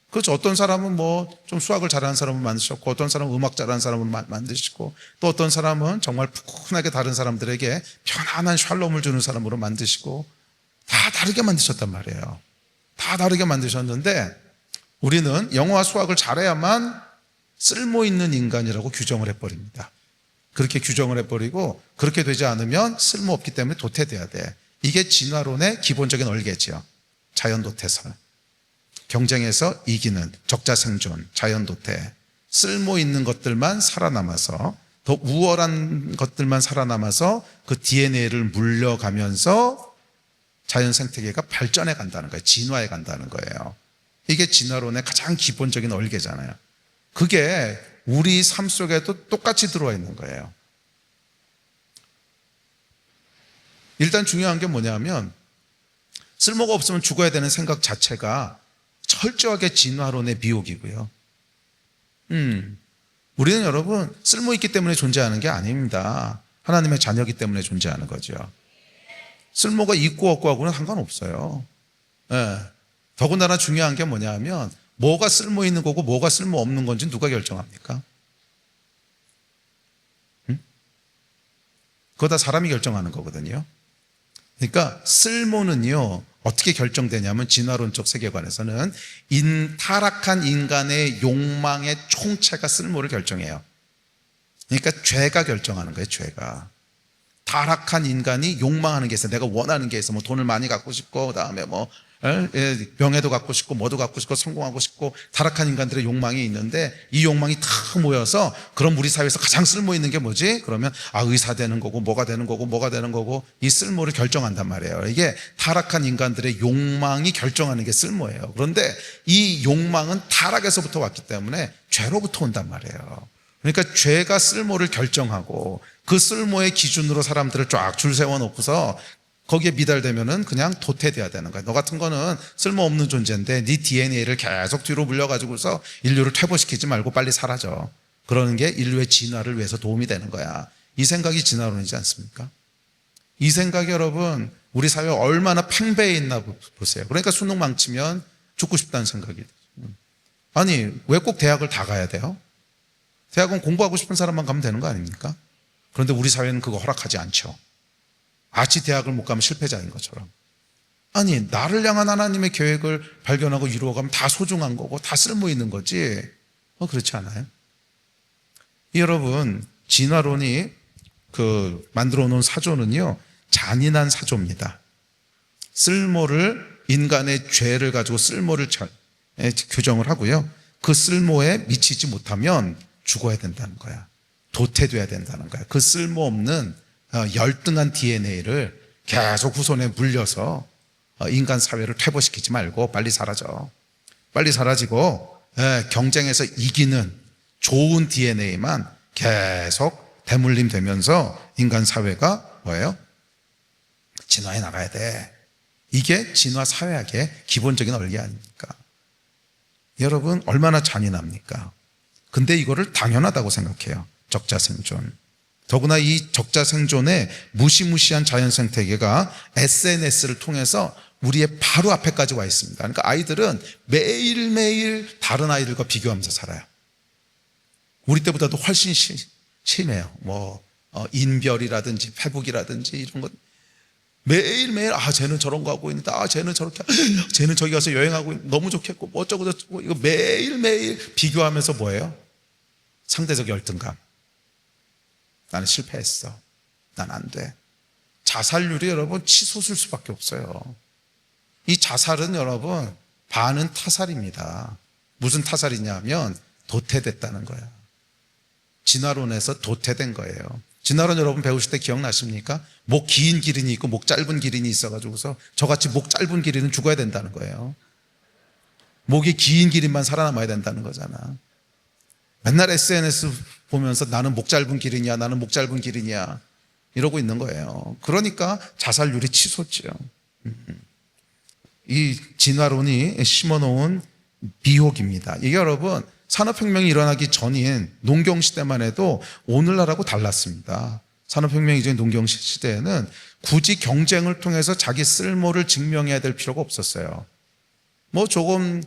그렇죠. 어떤 사람은 뭐 좀 수학을 잘하는 사람을 만드셨고, 어떤 사람은 음악 잘하는 사람을 만드시고, 또 어떤 사람은 정말 푸근하게 다른 사람들에게 편안한 샬롬을 주는 사람으로 만드시고, 다 다르게 만드셨단 말이에요. 다 다르게 만드셨는데 우리는 영어와 수학을 잘해야만 쓸모 있는 인간이라고 규정을 해버립니다. 그렇게 규정을 해버리고 그렇게 되지 않으면 쓸모없기 때문에 도태돼야 돼. 이게 진화론의 기본적인 얼개지요. 자연도태설. 경쟁에서 이기는 적자생존, 자연도태. 쓸모 있는 것들만 살아남아서 더 우월한 것들만 살아남아서 그 DNA를 물려가면서 자연 생태계가 발전해 간다는 거예요. 진화해 간다는 거예요. 이게 진화론의 가장 기본적인 얼개잖아요. 그게 우리 삶 속에도 똑같이 들어와 있는 거예요. 일단 중요한 게 뭐냐면 쓸모가 없으면 죽어야 되는 생각 자체가 철저하게 진화론의 미혹이고요. 우리는 여러분 쓸모 있기 때문에 존재하는 게 아닙니다. 하나님의 자녀이기 때문에 존재하는 거죠. 쓸모가 있고 없고 하고는 상관없어요. 네. 더군다나 중요한 게 뭐냐면 뭐가 쓸모 있는 거고 뭐가 쓸모 없는 건지 누가 결정합니까? 그거 다 사람이 결정하는 거거든요. 그러니까 쓸모는요 어떻게 결정되냐면 진화론적 세계관에서는 타락한 인간의 욕망의 총체가 쓸모를 결정해요. 그러니까 죄가 결정하는 거예요. 죄가. 타락한 인간이 욕망하는 게 있어요. 내가 원하는 게 있어. 뭐 돈을 많이 갖고 싶고, 그다음에 뭐 명예도 갖고 싶고, 뭐도 갖고 싶고, 성공하고 싶고, 타락한 인간들의 욕망이 있는데 이 욕망이 다 모여서 그럼 우리 사회에서 가장 쓸모 있는 게 뭐지? 그러면 의사 되는 거고, 뭐가 되는 거고, 뭐가 되는 거고, 이 쓸모를 결정한단 말이에요. 이게 타락한 인간들의 욕망이 결정하는 게 쓸모예요. 그런데 이 욕망은 타락에서부터 왔기 때문에 죄로부터 온단 말이에요. 그러니까 죄가 쓸모를 결정하고 그 쓸모의 기준으로 사람들을 쫙 줄 세워놓고서 거기에 미달되면은 그냥 도태돼야 되는 거야. 너 같은 거는 쓸모없는 존재인데 네 DNA를 계속 뒤로 물려가지고서 인류를 퇴보시키지 말고 빨리 사라져. 그러는 게 인류의 진화를 위해서 도움이 되는 거야. 이 생각이 진화론이지 않습니까? 이 생각이 여러분 우리 사회에 얼마나 팽배해 있나 보세요. 그러니까 수능 망치면 죽고 싶다는 생각이 들어요. 아니, 왜 꼭 대학을 다 가야 돼요? 대학은 공부하고 싶은 사람만 가면 되는 거 아닙니까? 그런데 우리 사회는 그거 허락하지 않죠. 마치 대학을 못 가면 실패자인 것처럼. 아니, 나를 향한 하나님의 계획을 발견하고 이루어가면 다 소중한 거고 다 쓸모 있는 거지. 그렇지 않아요? 여러분, 진화론이 만들어 놓은 사조는요, 잔인한 사조입니다. 쓸모를, 인간의 죄를 가지고 쓸모를 규정을 하고요. 그 쓸모에 미치지 못하면 죽어야 된다는 거야. 도태돼야 된다는 거야. 그 쓸모없는 열등한 DNA를 계속 후손에 물려서 인간 사회를 퇴보시키지 말고 빨리 사라져. 빨리 사라지고 경쟁에서 이기는 좋은 DNA만 계속 대물림 되면서 인간 사회가 뭐예요? 진화해 나가야 돼. 이게 진화 사회학의 기본적인 원리 아닙니까? 여러분, 얼마나 잔인합니까? 근데 이거를 당연하다고 생각해요. 적자생존. 더구나 이 적자생존의 무시무시한 자연생태계가 SNS를 통해서 우리의 바로 앞에까지 와 있습니다. 그러니까 아이들은 매일매일 다른 아이들과 비교하면서 살아요. 우리 때보다도 훨씬 심해요. 인별이라든지 페북이라든지 이런 것. 매일매일 쟤는 저런 거 하고 있는데 쟤는 저렇게, 쟤는 저기 가서 여행하고 있는데 너무 좋겠고 뭐 어쩌고 저쩌고. 이거 매일매일 비교하면서 뭐예요? 상대적 열등감. 나는 실패했어. 난 안 돼. 자살률이 여러분 치솟을 수밖에 없어요. 이 자살은 여러분 반은 타살입니다. 무슨 타살이냐면 도태됐다는 거야. 진화론에서 도태된 거예요. 진화론 여러분 배우실 때 기억나십니까? 목 긴 기린이 있고 목 짧은 기린이 있어가지고서 저같이 목 짧은 기린은 죽어야 된다는 거예요. 목이 긴 기린만 살아남아야 된다는 거잖아. 맨날 SNS 보면서 나는 목 짧은 기린이야, 나는 목 짧은 기린이야 이러고 있는 거예요. 그러니까 자살률이 치솟죠. 이 진화론이 심어놓은 미혹입니다. 이게 여러분 산업혁명이 일어나기 전인 농경시대만 해도 오늘날하고 달랐습니다. 산업혁명 이전인 농경시대에는 굳이 경쟁을 통해서 자기 쓸모를 증명해야 될 필요가 없었어요. 좀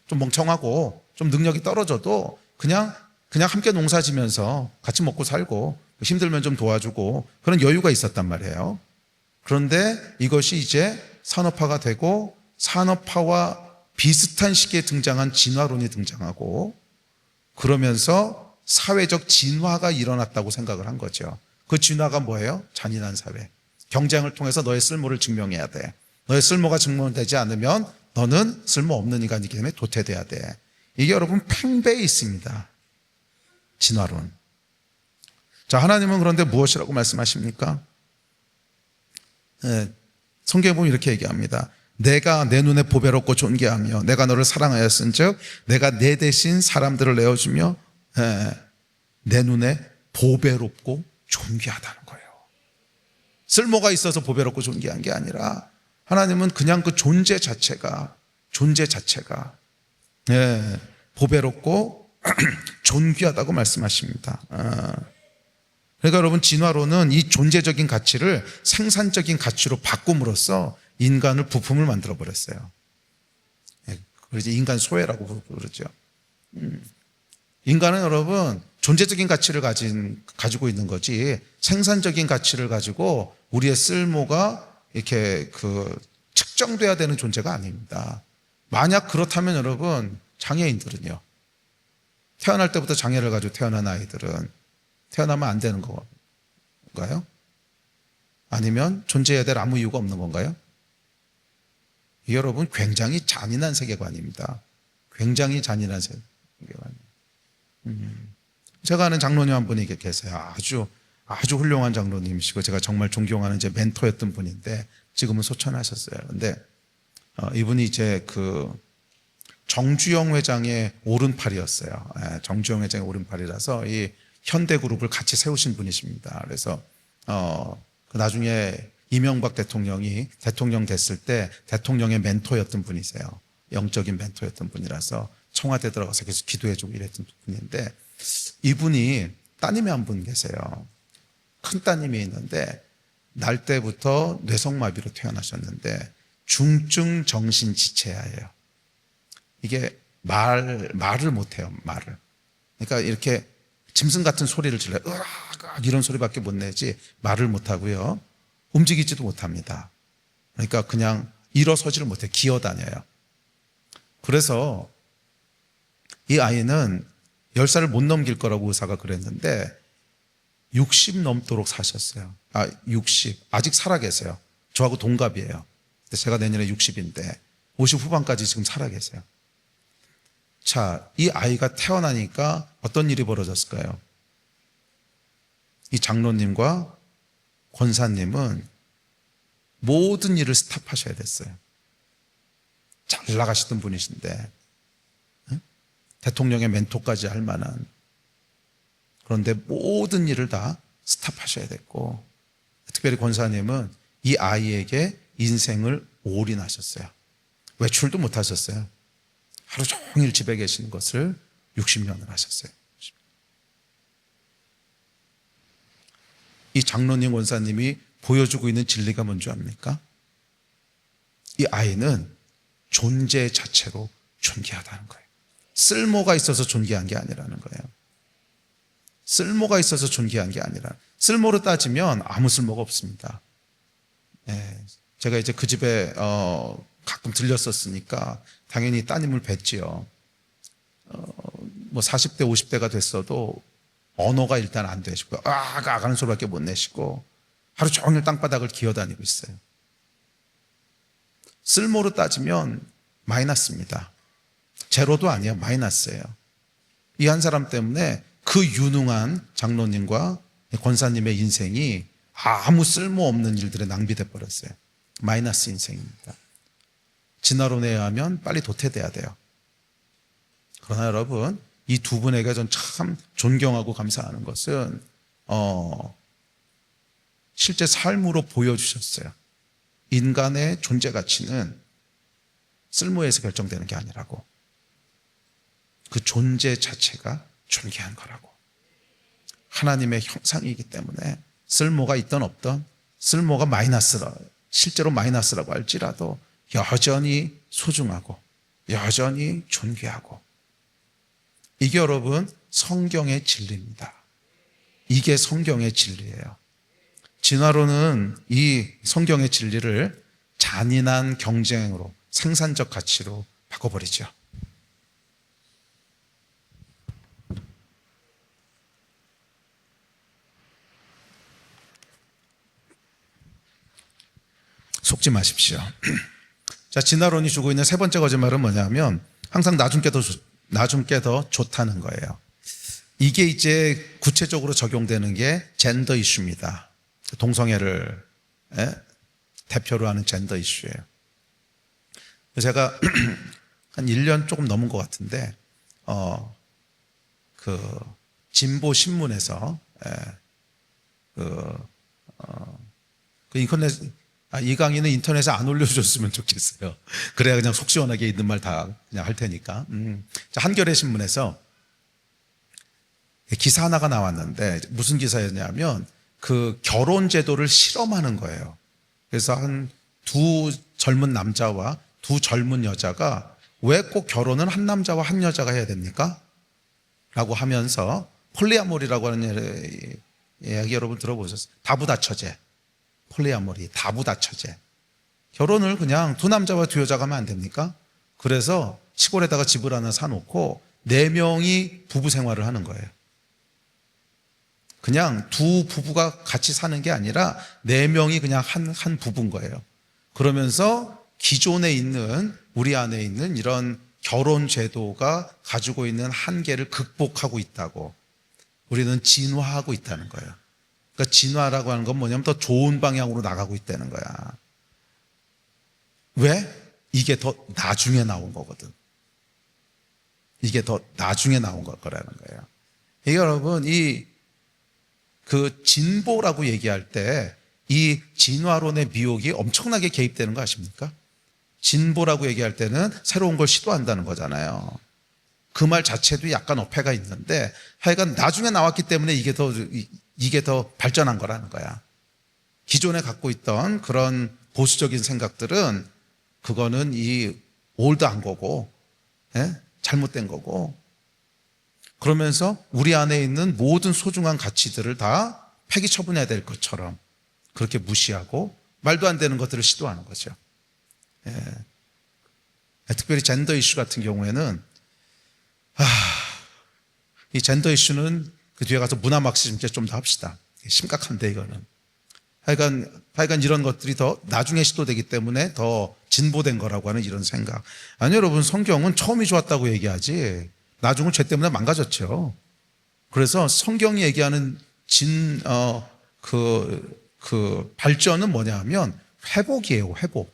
멍청하고 좀 능력이 떨어져도 그냥 함께 농사 지면서 같이 먹고 살고 힘들면 좀 도와주고 그런 여유가 있었단 말이에요. 그런데 이것이 이제 산업화가 되고 산업화와 비슷한 시기에 등장한 진화론이 등장하고 그러면서 사회적 진화가 일어났다고 생각을 한 거죠. 그 진화가 뭐예요? 잔인한 사회. 경쟁을 통해서 너의 쓸모를 증명해야 돼. 너의 쓸모가 증명되지 않으면 너는 쓸모없는 인간이기 때문에 도태돼야 돼. 이게 여러분 팽배해 있습니다. 진화론. 자, 하나님은 그런데 무엇이라고 말씀하십니까? 성경에 보면 이렇게 얘기합니다. 내가 내 눈에 보배롭고 존귀하며 내가 너를 사랑하였은즉 내가 내 대신 사람들을 내어주며 내 눈에 보배롭고 존귀하다는 거예요. 쓸모가 있어서 보배롭고 존귀한 게 아니라 하나님은 그냥 그 존재 자체가 보배롭고 존귀하다고 말씀하십니다. 그러니까 여러분 진화론은 이 존재적인 가치를 생산적인 가치로 바꿈으로써 인간을 부품을 만들어 버렸어요. 그래서 인간 소외라고 그러죠. 인간은 여러분 존재적인 가치를 가지고 있는 거지 생산적인 가치를 가지고 우리의 쓸모가 이렇게 측정돼야 되는 존재가 아닙니다. 만약 그렇다면 여러분 장애인들은요. 태어날 때부터 장애를 가지고 태어난 아이들은 태어나면 안 되는 건가요? 아니면 존재해야 될 아무 이유가 없는 건가요? 이 여러분 굉장히 잔인한 세계관입니다. 굉장히 잔인한 세계관이에요. 제가 아는 장로님 한 분이 계세요. 아주 훌륭한 장로님이시고 제가 정말 존경하는 제 멘토였던 분인데 지금은 소천하셨어요. 근데 이분이 이제 정주영 회장의 오른팔이었어요. 정주영 회장의 오른팔이라서 이 현대그룹을 같이 세우신 분이십니다. 그래서 나중에 이명박 대통령이 대통령 됐을 때 대통령의 멘토였던 분이세요. 영적인 멘토였던 분이라서 청와대 들어가서 계속 기도해주고 이랬던 분인데 이분이 따님이 한 분 계세요. 큰 따님이 있는데 날 때부터 뇌성마비로 태어나셨는데 중증 정신지체아예요. 이게 말을 못해요. 말을. 그러니까 이렇게 짐승 같은 소리를 질러요. 으악 이런 소리밖에 못 내지 말을 못하고요. 움직이지도 못합니다. 그러니까 그냥 일어서지를 못해요. 기어다녀요. 그래서 이 아이는 10살을 못 넘길 거라고 의사가 그랬는데 60 넘도록 사셨어요. 60. 아직 살아계세요. 저하고 동갑이에요. 제가 내년에 60인데 50 후반까지 지금 살아계세요. 자, 이 아이가 태어나니까 어떤 일이 벌어졌을까요? 이 장로님과 권사님은 모든 일을 스탑하셔야 됐어요. 잘 나가시던 분이신데 대통령의 멘토까지 할 만한, 그런데 모든 일을 다 스탑하셔야 됐고, 특별히 권사님은 이 아이에게 인생을 올인하셨어요. 외출도 못 하셨어요. 하루 종일 집에 계시는 것을 60년을 하셨어요. 이 장로님 권사님이 보여주고 있는 진리가 뭔지 압니까? 이 아이는 존재 자체로 존귀하다는 거예요. 쓸모가 있어서 존귀한 게 아니라는 거예요. 쓸모가 있어서 존귀한 게 아니라, 쓸모로 따지면 아무 쓸모가 없습니다. 제가 이제 그 집에 가끔 들렸었으니까 당연히 따님을 뵀지요. 뭐 40대 50대가 됐어도 언어가 일단 안 되시고요. 하는 소리밖에 못 내시고 하루 종일 땅바닥을 기어다니고 있어요. 쓸모로 따지면 마이너스입니다. 제로도 아니에요. 마이너스예요. 이 한 사람 때문에 그 유능한 장로님과 권사님의 인생이 아무 쓸모없는 일들에 낭비돼 버렸어요. 마이너스 인생입니다. 진화론에 의하면 빨리 도태돼야 돼요. 그러나 여러분, 이 두 분에게 전 참 존경하고 감사하는 것은 실제 삶으로 보여주셨어요. 인간의 존재 가치는 쓸모에서 결정되는 게 아니라고. 그 존재 자체가 존귀한 거라고. 하나님의 형상이기 때문에 쓸모가 있든 없든, 쓸모가 실제로 마이너스라고 할지라도 여전히 소중하고 여전히 존귀하고, 이게 여러분 성경의 진리입니다. 이게 성경의 진리예요. 진화론은 이 성경의 진리를 잔인한 경쟁으로, 생산적 가치로 바꿔버리죠. 속지 마십시오. 자, 진화론이 주고 있는 세 번째 거짓말은 뭐냐면 항상 나중 게 더 좋다는 거예요. 이게 이제 구체적으로 적용되는 게 젠더 이슈입니다. 동성애를 대표로 하는 젠더 이슈예요. 제가 한 1년 조금 넘은 것 같은데 그 진보 신문에서 이 강의는 인터넷에 안 올려줬으면 좋겠어요. 그래야 그냥 속 시원하게 있는 말 다 그냥 할 테니까. 자, 한겨레 신문에서 기사 하나가 나왔는데 무슨 기사였냐면 그 결혼 제도를 실험하는 거예요. 그래서 한 두 젊은 남자와 두 젊은 여자가 왜 꼭 결혼은 한 남자와 한 여자가 해야 됩니까? 라고 하면서 폴리아모리라고 하는 이야기 여러분 들어보셨어요? 다부다처제. 폴리아모리, 다부다처제. 결혼을 그냥 두 남자와 두 여자가 하면 안 됩니까? 그래서 시골에다가 집을 하나 사놓고 4명이 부부 생활을 하는 거예요. 그냥 두 부부가 같이 사는 게 아니라 4명이 그냥 한 부부인 거예요. 그러면서 기존에 있는, 우리 안에 있는 이런 결혼 제도가 가지고 있는 한계를 극복하고 있다고, 우리는 진화하고 있다는 거예요. 그러니까 진화라고 하는 건 뭐냐면 더 좋은 방향으로 나가고 있다는 거야. 왜? 이게 더 나중에 나온 거거든. 이게 더 나중에 나온 거라는 거예요. 이게 여러분, 그 진보라고 얘기할 때 이 진화론의 미혹이 엄청나게 개입되는 거 아십니까? 진보라고 얘기할 때는 새로운 걸 시도한다는 거잖아요. 그 말 자체도 약간 어폐가 있는데 하여간 나중에 나왔기 때문에 이게 더 발전한 거라는 거야. 기존에 갖고 있던 그런 보수적인 생각들은 그거는 이 올드한 거고, 잘못된 거고, 그러면서 우리 안에 있는 모든 소중한 가치들을 다 폐기 처분해야 될 것처럼 그렇게 무시하고 말도 안 되는 것들을 시도하는 거죠. 특별히 젠더 이슈 같은 경우에는 이 젠더 이슈는 그 뒤에 가서 문화 막시즘 좀 더 합시다. 심각한데 이거는. 하여간 이런 것들이 더 나중에 시도되기 때문에 더 진보된 거라고 하는 이런 생각. 아니 여러분, 성경은 처음이 좋았다고 얘기하지 나중은 죄 때문에 망가졌죠. 그래서 성경이 얘기하는 발전은 뭐냐 하면 회복이에요. 회복.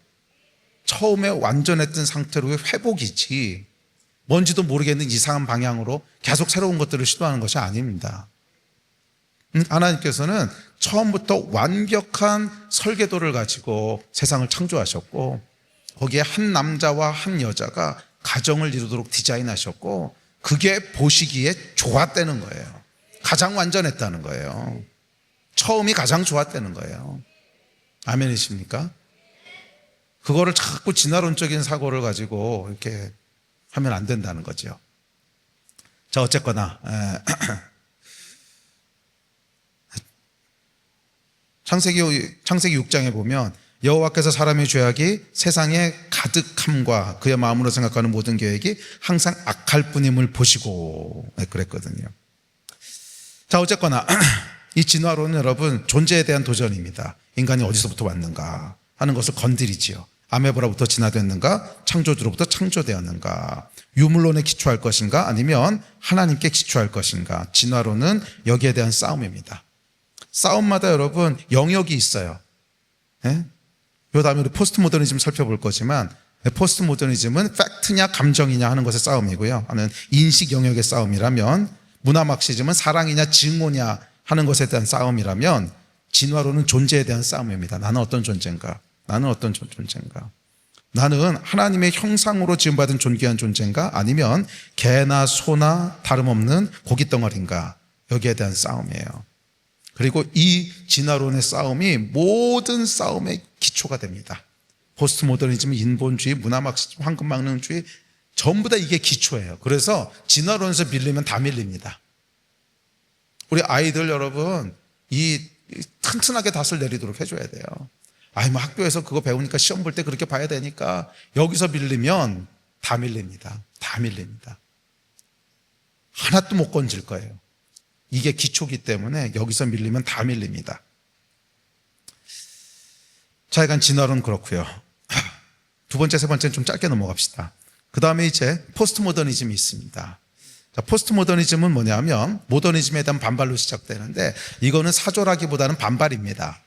처음에 완전했던 상태로의 회복이지 뭔지도 모르겠는 이상한 방향으로 계속 새로운 것들을 시도하는 것이 아닙니다. 하나님께서는 처음부터 완벽한 설계도를 가지고 세상을 창조하셨고, 거기에 한 남자와 한 여자가 가정을 이루도록 디자인하셨고, 그게 보시기에 좋았다는 거예요. 가장 완전했다는 거예요. 처음이 가장 좋았다는 거예요. 아멘이십니까? 그거를 자꾸 진화론적인 사고를 가지고 이렇게 하면 안 된다는 거죠. 자, 어쨌거나 창세기 6장에 보면 여호와께서 사람의 죄악이 세상에 가득함과 그의 마음으로 생각하는 모든 계획이 항상 악할 뿐임을 보시고 그랬거든요. 자, 어쨌거나 이 진화론은 여러분 존재에 대한 도전입니다. 인간이 어디서부터 왔는가 하는 것을 건드리지요. 아메바로부터 진화됐는가, 창조주로부터 창조되었는가, 유물론에 기초할 것인가 아니면 하나님께 기초할 것인가. 진화론은 여기에 대한 싸움입니다. 싸움마다 여러분 영역이 있어요. 요 다음에 우리 포스트 모더니즘 살펴볼 거지만, 포스트 모더니즘은 팩트냐 감정이냐 하는 것의 싸움이고요, 하는 인식 영역의 싸움이라면, 문화 막시즘은 사랑이냐 증오냐 하는 것에 대한 싸움이라면, 진화론은 존재에 대한 싸움입니다. 나는 어떤 존재인가? 나는 어떤 존재인가? 나는 하나님의 형상으로 지음받은 존귀한 존재인가? 아니면 개나 소나 다름없는 고깃덩어리인가? 여기에 대한 싸움이에요. 그리고 이 진화론의 싸움이 모든 싸움의 기초가 됩니다. 포스트 모더니즘, 인본주의, 문화 막시즘, 황금망령주의 전부 다 이게 기초예요. 그래서 진화론에서 밀리면 다 밀립니다. 우리 아이들 여러분 이 튼튼하게 닷을 내리도록 해줘야 돼요. 뭐 학교에서 그거 배우니까 시험 볼 때 그렇게 봐야 되니까 여기서 밀리면 다 밀립니다. 다 밀립니다. 하나도 못 건질 거예요. 이게 기초기 때문에 여기서 밀리면 다 밀립니다. 자, 약간 진화론 그렇고요. 두 번째, 세 번째는 좀 짧게 넘어갑시다. 그 다음에 이제 포스트 모더니즘이 있습니다. 자, 포스트 모더니즘은 뭐냐면 모더니즘에 대한 반발로 시작되는데, 이거는 사조라기보다는 반발입니다.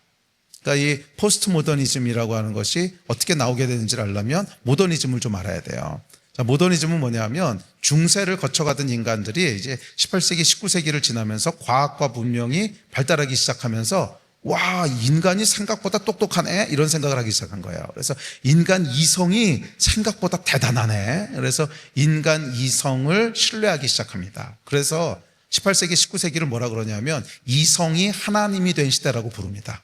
그러니까 이 포스트 모더니즘이라고 하는 것이 어떻게 나오게 되는지를 알려면 모더니즘을 좀 알아야 돼요. 자, 모더니즘은 뭐냐면 중세를 거쳐가던 인간들이 이제 18세기, 19세기를 지나면서 과학과 문명이 발달하기 시작하면서 와, 인간이 생각보다 똑똑하네 이런 생각을 하기 시작한 거예요. 그래서 인간 이성이 생각보다 대단하네. 그래서 인간 이성을 신뢰하기 시작합니다. 그래서 18세기, 19세기를 뭐라 그러냐면 이성이 하나님이 된 시대라고 부릅니다.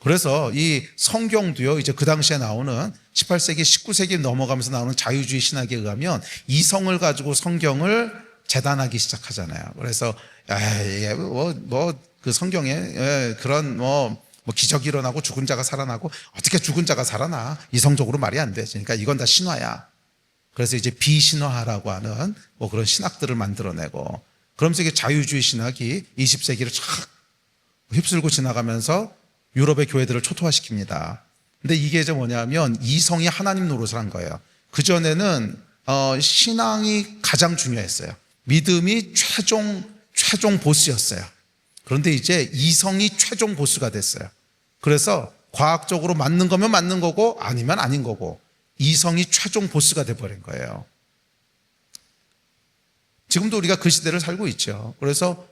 그래서 이 성경도요, 이제 그 당시에 나오는 18세기, 19세기 넘어가면서 나오는 자유주의 신학에 의하면 이성을 가지고 성경을 재단하기 시작하잖아요. 그래서 그 성경에 그런 기적이 일어나고 죽은 자가 살아나고 어떻게 죽은 자가 살아나? 이성적으로 말이 안 돼. 그러니까 이건 다 신화야. 그래서 이제 비신화라고 하는 그런 신학들을 만들어내고, 그러면서 이게 자유주의 신학이 20세기를 쫙 휩쓸고 지나가면서 유럽의 교회들을 초토화시킵니다. 근데 이게 이제 뭐냐면 이성이 하나님 노릇을 한 거예요. 그전에는 신앙이 가장 중요했어요. 믿음이 최종 보스였어요. 그런데 이제 이성이 최종 보스가 됐어요. 그래서 과학적으로 맞는 거면 맞는 거고 아니면 아닌 거고, 이성이 최종 보스가 돼버린 거예요. 지금도 우리가 그 시대를 살고 있죠. 그래서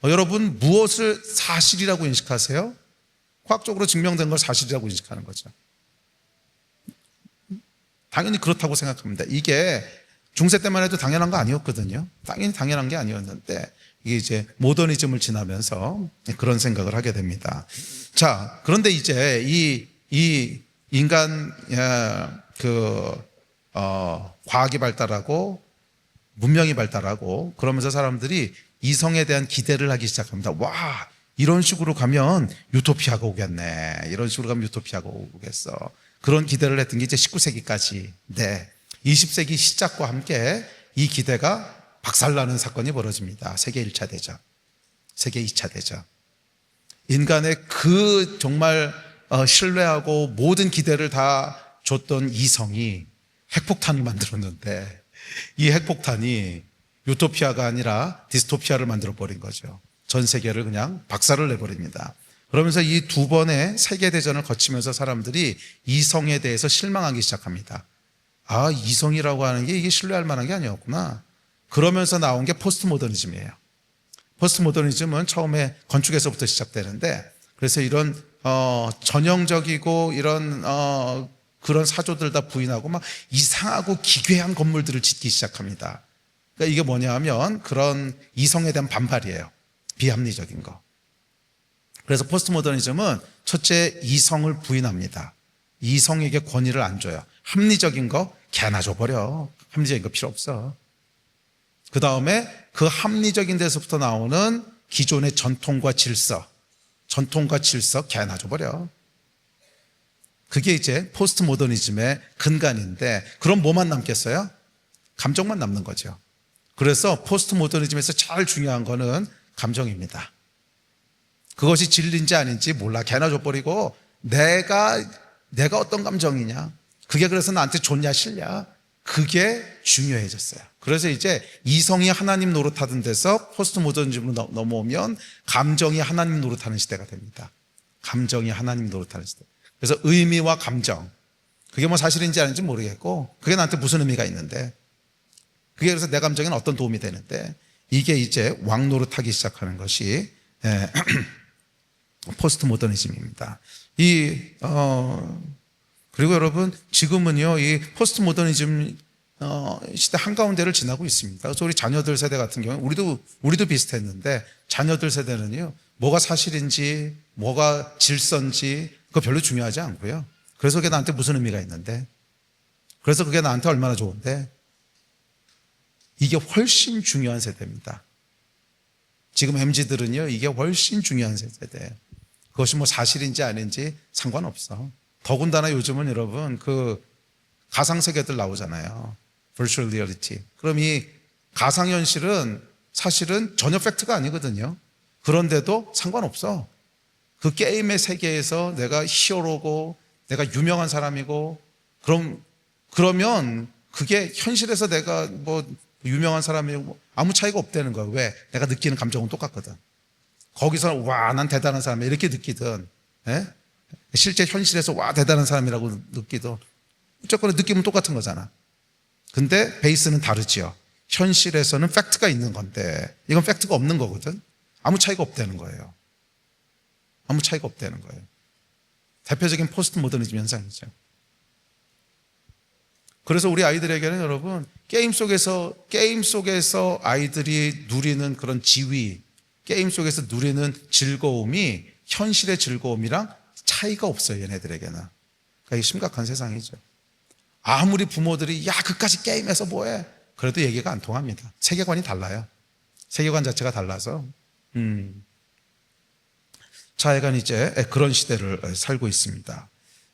여러분 무엇을 사실이라고 인식하세요? 과학적으로 증명된 걸 사실이라고 인식하는 거죠. 당연히 그렇다고 생각합니다. 이게 중세 때만 해도 당연한 거 아니었거든요. 당연히 당연한 게 아니었는데 이게 이제 모더니즘을 지나면서 그런 생각을 하게 됩니다. 자, 그런데 이제 이 인간 과학이 발달하고 문명이 발달하고 그러면서 사람들이 이성에 대한 기대를 하기 시작합니다. 와, 이런 식으로 가면 유토피아가 오겠네. 이런 식으로 가면 유토피아가 오겠어. 그런 기대를 했던 게 이제 19세기까지. 네. 20세기 시작과 함께 이 기대가 박살나는 사건이 벌어집니다. 세계 1차 대전, 세계 2차 대전. 인간의 그 정말 신뢰하고 모든 기대를 다 줬던 이성이 핵폭탄을 만들었는데 이 핵폭탄이 유토피아가 아니라 디스토피아를 만들어버린 거죠. 전 세계를 그냥 박살을 내버립니다. 그러면서 이 두 번의 세계대전을 거치면서 사람들이 이성에 대해서 실망하기 시작합니다. 아, 이성이라고 하는 게 이게 신뢰할 만한 게 아니었구나. 그러면서 나온 게 포스트 모더니즘이에요. 포스트 모더니즘은 처음에 건축에서부터 시작되는데 그래서 이런 전형적이고 이런 그런 사조들 다 부인하고 막 이상하고 기괴한 건물들을 짓기 시작합니다. 그러니까 이게 뭐냐 하면 그런 이성에 대한 반발이에요. 비합리적인 거. 그래서 포스트 모더니즘은 첫째 이성을 부인합니다. 이성에게 권위를 안 줘요. 합리적인 거 개나 줘버려. 합리적인 거 필요 없어. 그 다음에 그 합리적인 데서부터 나오는 기존의 전통과 질서 개나 줘버려. 그게 이제 포스트 모더니즘의 근간인데 그럼 뭐만 남겠어요? 감정만 남는 거죠. 그래서 포스트 모더니즘에서 제일 중요한 거는 감정입니다. 그것이 진리인지 아닌지 몰라. 개나 줘버리고 내가 어떤 감정이냐. 그게 그래서 나한테 좋냐 싫냐. 그게 중요해졌어요. 그래서 이제 이성이 하나님 노릇하던 데서 포스트 모더니즘으로 넘어오면 감정이 하나님 노릇하는 시대가 됩니다. 감정이 하나님 노릇하는 시대. 그래서 의미와 감정. 그게 뭐 사실인지 아닌지 모르겠고 그게 나한테 무슨 의미가 있는데 그게 그래서 내 감정에는 어떤 도움이 되는데 이게 이제 왕 노릇하기 시작하는 것이 포스트 모더니즘입니다. 그리고 여러분 지금은요 이 포스트 모더니즘 시대 한가운데를 지나고 있습니다. 그래서 우리 자녀들 세대 같은 경우는 우리도 비슷했는데 자녀들 세대는요 뭐가 사실인지 뭐가 질서인지 그거 별로 중요하지 않고요. 그래서 그게 나한테 무슨 의미가 있는데 그래서 그게 나한테 얼마나 좋은데 이게 훨씬 중요한 세대입니다. 지금 MZ들은요 이게 훨씬 중요한 세대예요. 그것이 뭐 사실인지 아닌지 상관없어. 더군다나 요즘은 여러분 그 가상세계들 나오잖아요. Virtual Reality. 그럼 이 가상현실은 사실은 전혀 팩트가 아니거든요. 그런데도 상관없어. 그 게임의 세계에서 내가 히어로고 내가 유명한 사람이고 그러면 그게 현실에서 내가 뭐 유명한 사람이고 아무 차이가 없다는 거야. 왜? 내가 느끼는 감정은 똑같거든. 거기서는 와, 난 대단한 사람이야 이렇게 느끼든 실제 현실에서 와, 대단한 사람이라고 느끼든 어쨌거나 느낌은 똑같은 거잖아. 근데 베이스는 다르지요. 현실에서는 팩트가 있는 건데 이건 팩트가 없는 거거든. 아무 차이가 없다는 거예요. 아무 차이가 없다는 거예요. 대표적인 포스트 모더니즘 현상이죠. 그래서 우리 아이들에게는 여러분 게임 속에서 아이들이 누리는 그런 지위, 게임 속에서 누리는 즐거움이 현실의 즐거움이랑 차이가 없어요. 얘네들에게는. 그러니까 이게 심각한 세상이죠. 아무리 부모들이 야 그까지 게임해서 뭐해 그래도 얘기가 안 통합니다. 세계관이 달라요. 세계관 자체가 달라서 자해간 이제 그런 시대를 살고 있습니다.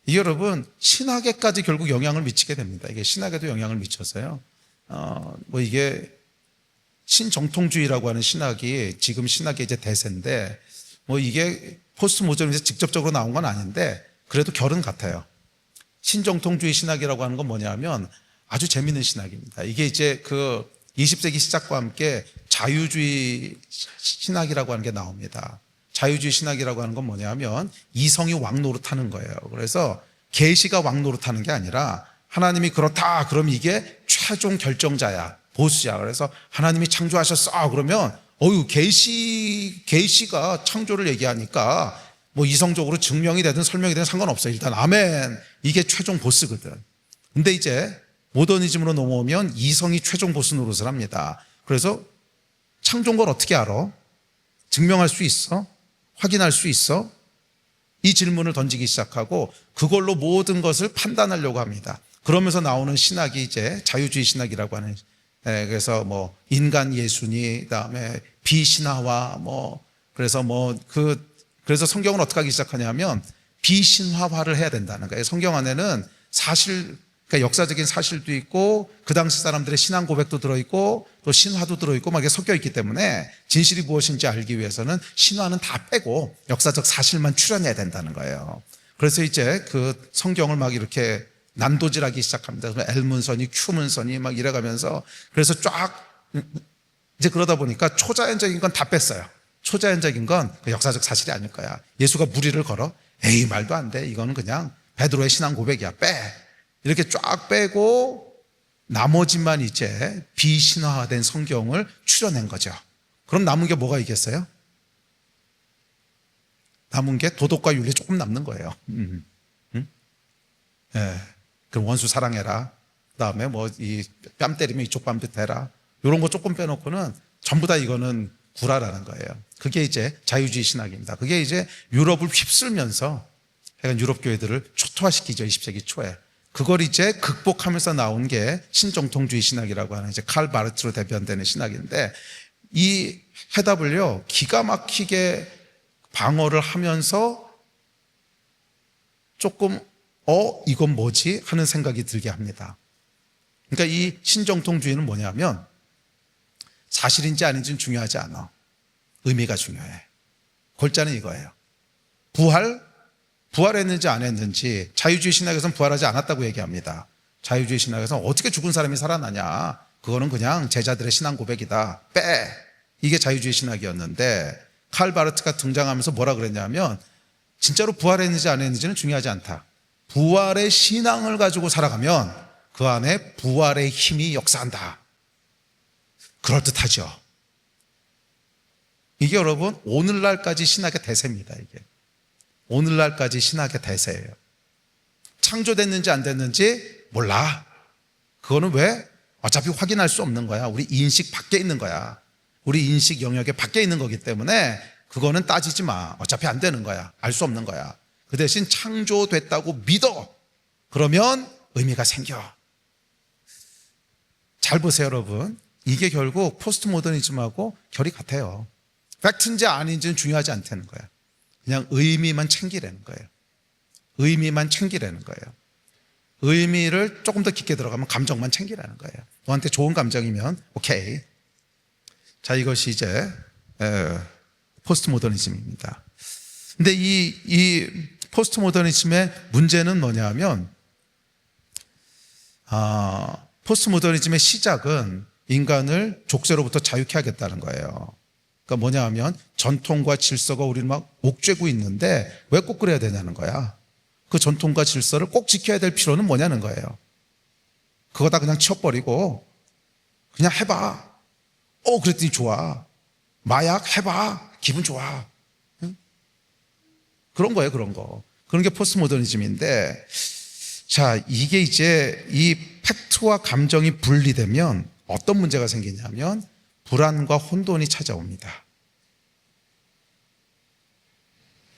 이 여러분 신학에까지 결국 영향을 미치게 됩니다. 이게 신학에도 영향을 미쳐서요. 뭐 이게 신정통주의라고 하는 신학이 지금 신학의 이제 대세인데 뭐 이게 포스트 모더니즘에서 직접적으로 나온 건 아닌데 그래도 결은 같아요. 신정통주의 신학이라고 하는 건 뭐냐면 아주 재미있는 신학입니다. 이게 이제 그 20세기 시작과 함께 자유주의 신학이라고 하는 게 나옵니다. 자유주의 신학이라고 하는 건 뭐냐면 이성이 왕 노릇하는 거예요. 그래서 계시가 왕 노릇하는 게 아니라 하나님이 그렇다 그럼 이게 최종 결정자야, 보스야. 그래서 하나님이 창조하셨어. 그러면 계시가 창조를 얘기하니까 뭐 이성적으로 증명이 되든 설명이 되든 상관없어요. 일단 아멘. 이게 최종 보스거든. 근데 이제 모더니즘으로 넘어오면 이성이 최종 보스 노릇을 합니다. 그래서 창조인 걸 어떻게 알아? 증명할 수 있어? 확인할 수 있어? 이 질문을 던지기 시작하고 그걸로 모든 것을 판단하려고 합니다. 그러면서 나오는 신학이 이제 자유주의 신학이라고 하는, 그래서 뭐 인간 예수니, 그다음에 비신화와 그래서 성경은 어떻게 하기 시작하냐면 비신화화를 해야 된다는 거예요. 성경 안에는 그러니까 역사적인 사실도 있고 그 당시 사람들의 신앙 고백도 들어있고 또 신화도 들어있고 막 이게 섞여 있기 때문에 진실이 무엇인지 알기 위해서는 신화는 다 빼고 역사적 사실만 추려내야 된다는 거예요. 그래서 이제 그 성경을 막 이렇게 난도질하기 시작합니다. L문선이 Q문선이 막 이래가면서 그래서 쫙 이제 그러다 보니까 초자연적인 건 다 뺐어요. 초자연적인 건 역사적 사실이 아닐 거야. 예수가 무리를 걸어? 에이, 말도 안 돼. 이거는 그냥 베드로의 신앙 고백이야. 빼. 이렇게 쫙 빼고 나머지만 이제 비신화된 성경을 추려낸 거죠. 그럼 남은 게 뭐가 있겠어요? 남은 게 도덕과 윤리 조금 남는 거예요. 예. 그럼 원수 사랑해라. 그 다음에 뭐 이 뺨 때리면 이쪽 뺨 대라. 이런 거 조금 빼놓고는 전부 다 이거는 구라라는 거예요. 그게 이제 자유주의 신학입니다. 그게 이제 유럽을 휩쓸면서 약간 유럽 교회들을 초토화시키죠. 20세기 초에. 그걸 이제 극복하면서 나온 게 신정통주의 신학이라고 하는 이제 칼 바르트로 대변되는 신학인데, 이 해답을요 기가 막히게 방어를 하면서 조금 이건 뭐지 하는 생각이 들게 합니다. 그러니까 이 신정통주의는 뭐냐면 사실인지 아닌지는 중요하지 않아. 의미가 중요해. 골자는 이거예요. 부활했는지 안 했는지. 자유주의 신학에서는 부활하지 않았다고 얘기합니다. 자유주의 신학에서는 어떻게 죽은 사람이 살아나냐, 그거는 그냥 제자들의 신앙 고백이다. 빼. 이게 자유주의 신학이었는데 칼 바르트가 등장하면서 뭐라 그랬냐면 진짜로 부활했는지 안 했는지는 중요하지 않다. 부활의 신앙을 가지고 살아가면 그 안에 부활의 힘이 역사한다. 그럴듯하죠. 이게 여러분 오늘날까지 신학의 대세입니다. 이게 오늘날까지 신학의 대세예요. 창조됐는지 안 됐는지 몰라. 그거는 왜? 어차피 확인할 수 없는 거야. 우리 인식 밖에 있는 거야. 우리 인식 영역에 밖에 있는 거기 때문에 그거는 따지지 마. 어차피 안 되는 거야. 알 수 없는 거야. 그 대신 창조됐다고 믿어. 그러면 의미가 생겨. 잘 보세요, 여러분. 이게 결국 포스트 모더니즘하고 결이 같아요. 팩트인지 아닌지는 중요하지 않다는 거야. 그냥 의미만 챙기라는 거예요. 의미만 챙기라는 거예요. 의미를 조금 더 깊게 들어가면 감정만 챙기라는 거예요. 너한테 좋은 감정이면 오케이. 자, 이것이 이제 포스트 모더니즘입니다. 근데 이 포스트 모더니즘의 문제는 뭐냐면 포스트 모더니즘의 시작은 인간을 족쇄로부터 자유케 하겠다는 거예요. 그러니까 뭐냐 하면 전통과 질서가 우리를 막 옥죄고 있는데 왜 꼭 그래야 되냐는 거야. 그 전통과 질서를 꼭 지켜야 될 필요는 뭐냐는 거예요. 그거 다 그냥 치워버리고 그냥 해봐. 그랬더니 좋아. 마약 해봐. 기분 좋아. 응? 그런 거예요, 그런 거. 그런 게 포스트 모더니즘인데, 자, 이게 이제 이 팩트와 감정이 분리되면 어떤 문제가 생기냐면 불안과 혼돈이 찾아옵니다.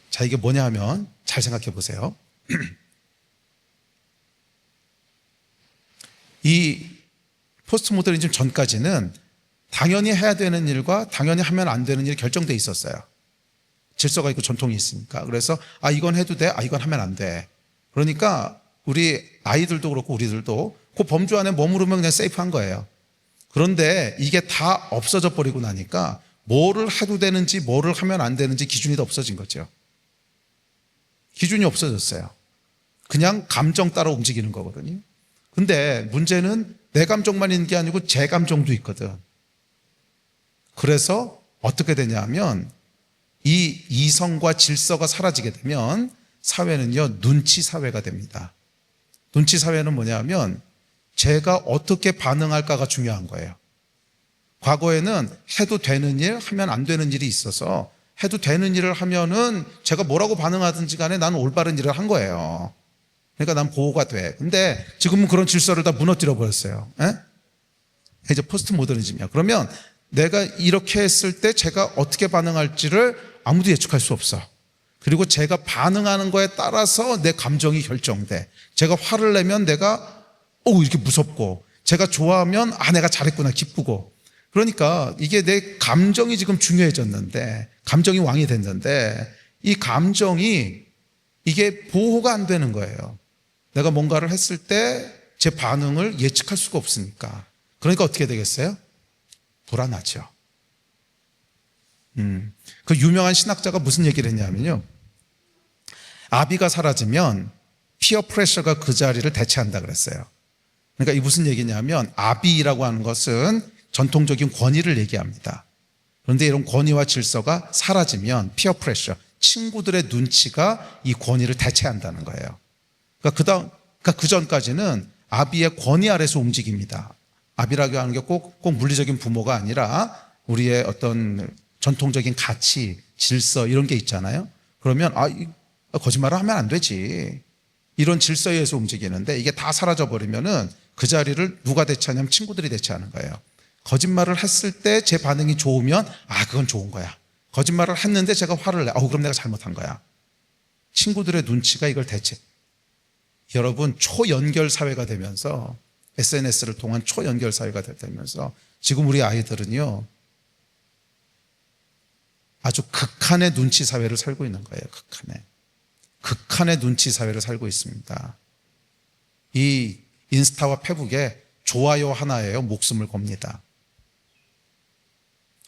자, 이게 뭐냐 하면 잘 생각해 보세요. 이 포스트 모더니즘 전까지는 당연히 해야 되는 일과 당연히 하면 안 되는 일이 결정돼 있었어요. 질서가 있고 전통이 있으니까. 그래서 이건 해도 돼, 이건 하면 안 돼. 그러니까 우리 아이들도 그렇고 우리들도 그 범주 안에 머무르면 그냥 세이프한 거예요. 그런데 이게 다 없어져 버리고 나니까 뭐를 해도 되는지 뭐를 하면 안 되는지 기준이 다 없어진 거죠. 기준이 없어졌어요. 그냥 감정 따라 움직이는 거거든요. 근데 문제는 내 감정만 있는 게 아니고 제 감정도 있거든. 그래서 어떻게 되냐면 이 이성과 질서가 사라지게 되면 사회는요 눈치 사회가 됩니다. 눈치 사회는 뭐냐면 제가 어떻게 반응할까가 중요한 거예요. 과거에는 해도 되는 일, 하면 안 되는 일이 있어서 해도 되는 일을 하면은 제가 뭐라고 반응하든지 간에 나는 올바른 일을 한 거예요. 그러니까 난 보호가 돼. 근데 지금은 그런 질서를 다 무너뜨려 버렸어요. 이제 포스트 모더니즘이야. 그러면 내가 이렇게 했을 때 제가 어떻게 반응할지를 아무도 예측할 수 없어. 그리고 제가 반응하는 거에 따라서 내 감정이 결정돼. 제가 화를 내면 내가 이렇게 무섭고, 제가 좋아하면 내가 잘했구나 기쁘고. 그러니까 이게 내 감정이 지금 중요해졌는데, 감정이 왕이 됐는데, 이 감정이 이게 보호가 안 되는 거예요. 내가 뭔가를 했을 때 제 반응을 예측할 수가 없으니까. 그러니까 어떻게 되겠어요? 불안하죠. 그 유명한 신학자가 무슨 얘기를 했냐면요, 아비가 사라지면 피어 프레셔가 그 자리를 대체한다 그랬어요. 그러니까 이 무슨 얘기냐면, 아비라고 하는 것은 전통적인 권위를 얘기합니다. 그런데 이런 권위와 질서가 사라지면 피어 프레셔, 친구들의 눈치가 이 권위를 대체한다는 거예요. 그러니까 그 전까지는 아비의 권위 아래서 움직입니다. 아비라고 하는 게 꼭 물리적인 부모가 아니라 우리의 어떤 전통적인 가치, 질서 이런 게 있잖아요. 그러면 거짓말을 하면 안 되지, 이런 질서에 의해서 움직이는데, 이게 다 사라져 버리면은 그 자리를 누가 대체하냐면 친구들이 대체하는 거예요. 거짓말을 했을 때 제 반응이 좋으면 그건 좋은 거야. 거짓말을 했는데 제가 화를 내, 그럼 내가 잘못한 거야. 친구들의 눈치가 이걸 대체. 여러분, 초연결 사회가 되면서, SNS를 통한 초연결 사회가 되면서 지금 우리 아이들은요, 아주 극한의 눈치 사회를 살고 있는 거예요. 극한의 눈치 사회를 살고 있습니다. 이 인스타와 페북에 좋아요 하나예요, 목숨을 겁니다.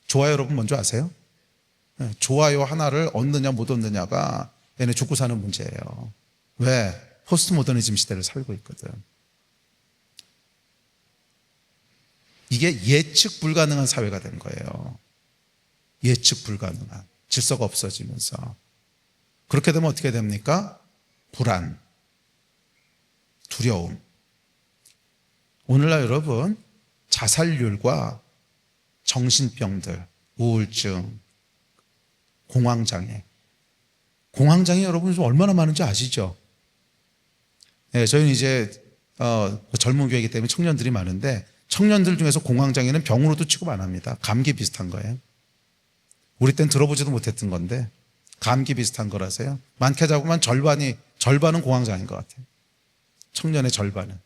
좋아요 여러분 뭔지 아세요? 좋아요 하나를 얻느냐 못 얻느냐가 얘네 죽고 사는 문제예요. 왜? 포스트 모더니즘 시대를 살고 있거든. 이게 예측 불가능한 사회가 된 거예요. 예측 불가능한. 질서가 없어지면서. 그렇게 되면 어떻게 됩니까? 불안, 두려움. 오늘날 여러분, 자살률과 정신병들, 우울증, 공황장애 여러분 좀 얼마나 많은지 아시죠? 네, 저희는 이제 젊은 교회이기 때문에 청년들이 많은데, 청년들 중에서 공황장애는 병으로도 취급 안 합니다. 감기 비슷한 거예요. 우리 땐 들어보지도 못했던 건데 감기 비슷한 거라서요. 많게 잡으면 절반은 공황장애인 것 같아요. 청년의 절반은.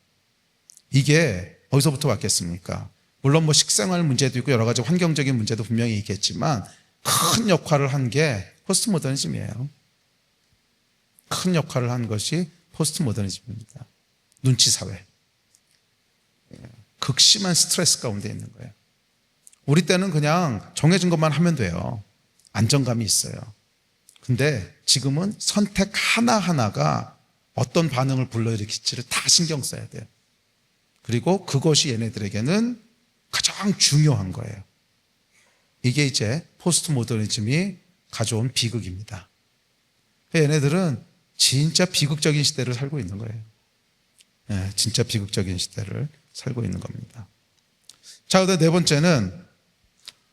이게 어디서부터 왔겠습니까? 물론 식생활 문제도 있고 여러 가지 환경적인 문제도 분명히 있겠지만, 큰 역할을 한 게 포스트 모더니즘이에요. 큰 역할을 한 것이 포스트 모더니즘입니다. 눈치 사회. 극심한 스트레스 가운데 있는 거예요. 우리 때는 그냥 정해진 것만 하면 돼요. 안정감이 있어요. 근데 지금은 선택 하나하나가 어떤 반응을 불러일으킬지를 다 신경 써야 돼요. 그리고 그것이 얘네들에게는 가장 중요한 거예요. 이게 이제 포스트 모더니즘이 가져온 비극입니다. 얘네들은 진짜 비극적인 시대를 살고 있는 거예요. 네, 진짜 비극적인 시대를 살고 있는 겁니다. 자, 그다음 네 번째는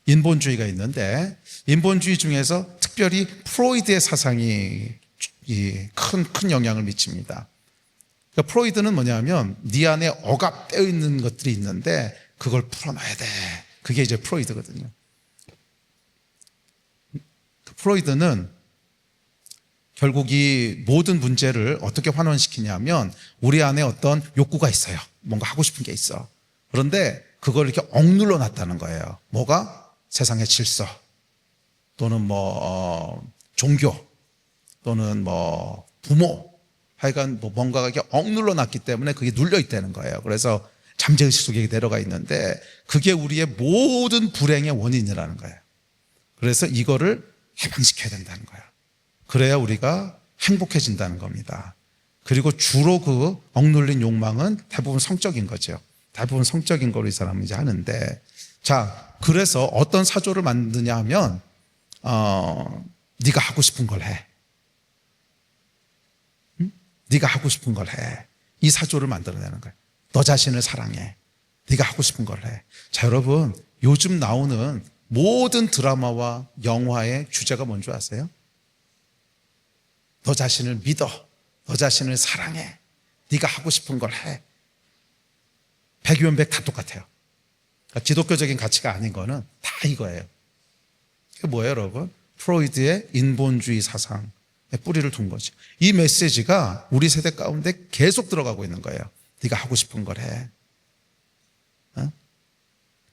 인본주의가 있는데, 인본주의 중에서 특별히 프로이드의 사상이 큰 영향을 미칩니다. 그러니까 프로이드는 뭐냐면, 네 안에 억압되어 있는 것들이 있는데 그걸 풀어놔야 돼. 그게 이제 프로이드거든요. 프로이드는 결국 이 모든 문제를 어떻게 환원시키냐면, 우리 안에 어떤 욕구가 있어요. 뭔가 하고 싶은 게 있어. 그런데 그걸 이렇게 억눌러 놨다는 거예요. 뭐가? 세상의 질서, 또는 종교, 또는 부모, 하여간 뭔가가 이렇게 억눌러 놨기 때문에 그게 눌려 있다는 거예요. 그래서 잠재의식 속에 내려가 있는데, 그게 우리의 모든 불행의 원인이라는 거예요. 그래서 이거를 해방시켜야 된다는 거예요. 그래야 우리가 행복해진다는 겁니다. 그리고 주로 그 억눌린 욕망은 대부분 성적인 거죠. 대부분 성적인 걸 이 사람은 이제 하는데, 자, 그래서 어떤 사조를 만드냐 하면, 네가 하고 싶은 걸 해. 응? 네가 하고 싶은 걸 해. 이 사조를 만들어내는 거예요. 너 자신을 사랑해. 네가 하고 싶은 걸 해. 자, 여러분, 요즘 나오는 모든 드라마와 영화의 주제가 뭔지 아세요? 너 자신을 믿어. 너 자신을 사랑해. 네가 하고 싶은 걸 해. 100이면 100 다 똑같아요. 그러니까 기독교적인 가치가 아닌 거는 다 이거예요. 그게 뭐예요, 여러분? 프로이드의 인본주의 사상에 뿌리를 둔 거죠. 이 메시지가 우리 세대 가운데 계속 들어가고 있는 거예요. 네가 하고 싶은 걸 해.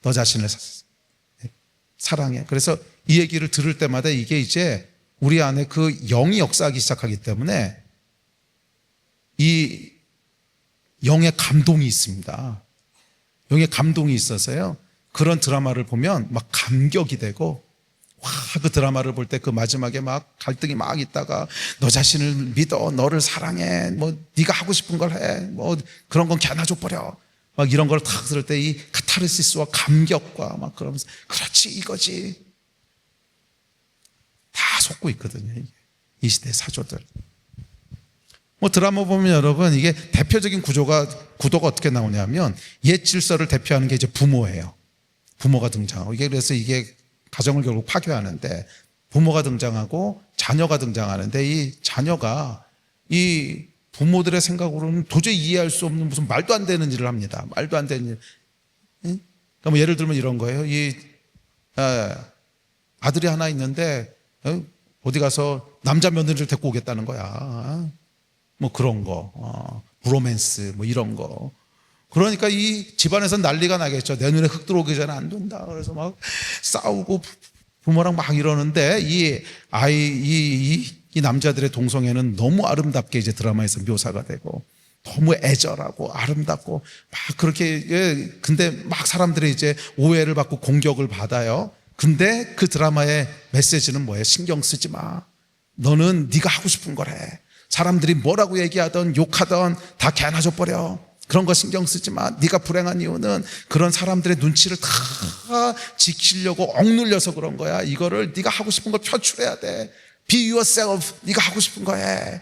너 자신을 사랑해. 그래서 이 얘기를 들을 때마다 이게 이제 우리 안에 그 영이 역사하기 시작하기 때문에 이 영의 감동이 있습니다. 영의 감동이 있어서요. 그런 드라마를 보면 막 감격이 되고, 와, 그 드라마를 볼 때 그 마지막에 막 갈등이 막 있다가 너 자신을 믿어, 너를 사랑해, 뭐 네가 하고 싶은 걸 해, 뭐 그런 건 개나 줘버려, 막 이런 걸 딱 들을 때 이 카타르시스와 감격과 막 그러면서 그렇지 이거지 다 속고 있거든요. 이 시대의 사조들. 뭐 드라마 보면 여러분 이게 대표적인 구도가 어떻게 나오냐면 옛 질서를 대표하는 게 이제 부모예요. 부모가 등장하고 그래서 이게 가정을 결국 파괴하는데 부모가 등장하고 자녀가 등장하는데 이 자녀가 이 부모들의 생각으로는 도저히 이해할 수 없는 무슨 말도 안 되는 일을 합니다. 말도 안 되는 일. 그러니까 뭐 예를 들면 이런 거예요. 이 아들이 하나 있는데 어디 가서 남자 며느리를 데리고 오겠다는 거야. 뭐 그런 거, 브로맨스 뭐 이런 거. 그러니까 이 집안에서 난리가 나겠죠. 내 눈에 흙 들어오기 전에 안 된다. 그래서 막 싸우고 부모랑 막 이러는데 이 남자들의 동성애는 너무 아름답게 이제 드라마에서 묘사가 되고 너무 애절하고 아름답고 막 그렇게 근데 막 사람들이 이제 오해를 받고 공격을 받아요. 근데 그 드라마의 메시지는 뭐예요? 신경 쓰지 마. 너는 네가 하고 싶은 걸 해. 사람들이 뭐라고 얘기하던 욕하던 다 개나 줘버려. 그런 거 신경 쓰지 마. 네가 불행한 이유는 그런 사람들의 눈치를 다 지키려고 억눌려서 그런 거야. 이거를 네가 하고 싶은 걸 표출해야 돼. Be yourself. 네가 하고 싶은 거 해.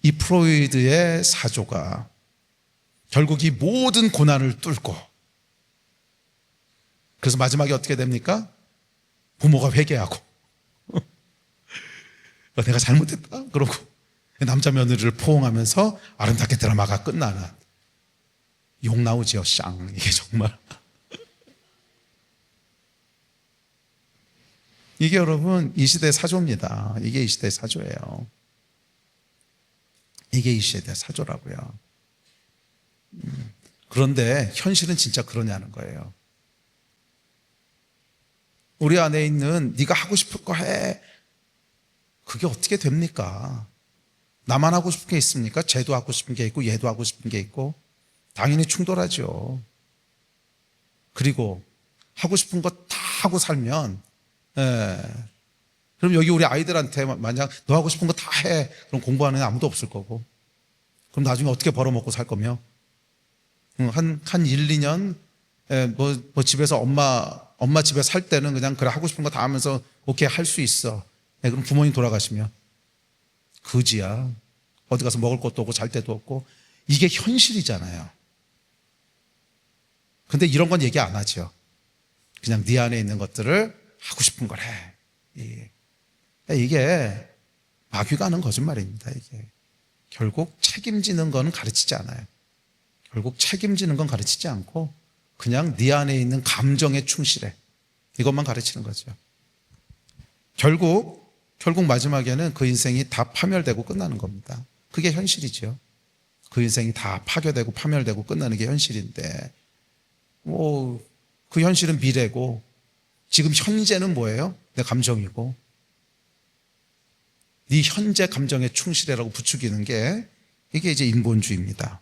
이 프로이드의 사조가 결국 이 모든 고난을 뚫고 그래서 마지막에 어떻게 됩니까? 부모가 회개하고 내가 잘못했다 그러고 남자 며느리를 포옹하면서 아름답게 드라마가 끝나는 욕 나오지요. 쌍 이게 정말 이게 여러분 이 시대의 사조입니다. 이게 이 시대의 사조예요. 이게 이 시대의 사조라고요. 그런데 현실은 진짜 그러냐는 거예요. 우리 안에 있는 네가 하고 싶을 거 해. 그게 어떻게 됩니까? 나만 하고 싶은 게 있습니까? 쟤도 하고 싶은 게 있고 얘도 하고 싶은 게 있고 당연히 충돌하죠. 그리고 하고 싶은 거 다 하고 살면 그럼 여기 우리 아이들한테 만약 너 하고 싶은 거 다 해. 그럼 공부하는 애 아무도 없을 거고 그럼 나중에 어떻게 벌어먹고 살 거며 한 1, 2년 뭐 집에서 엄마 집에 살 때는 그냥 그래 하고 싶은 거 다 하면서 오케이 할 수 있어. 그럼 부모님 돌아가시면 그지야. 어디 가서 먹을 것도 없고 잘 데도 없고 이게 현실이잖아요. 근데 이런 건 얘기 안 하죠. 그냥 네 안에 있는 것들을 하고 싶은 걸 해. 이게 마귀가 하는 거짓말입니다. 이게 결국 책임지는 건 가르치지 않아요. 결국 책임지는 건 가르치지 않고 그냥 네 안에 있는 감정에 충실해. 이것만 가르치는 거죠. 결국 마지막에는 그 인생이 다 파멸되고 끝나는 겁니다. 그게 현실이죠. 그 인생이 다 파괴되고 파멸되고 끝나는 게 현실인데 그 현실은 미래고 지금 현재는 뭐예요? 내 감정이고 네 현재 감정에 충실해라고 부추기는 게 이게 이제 인본주의입니다.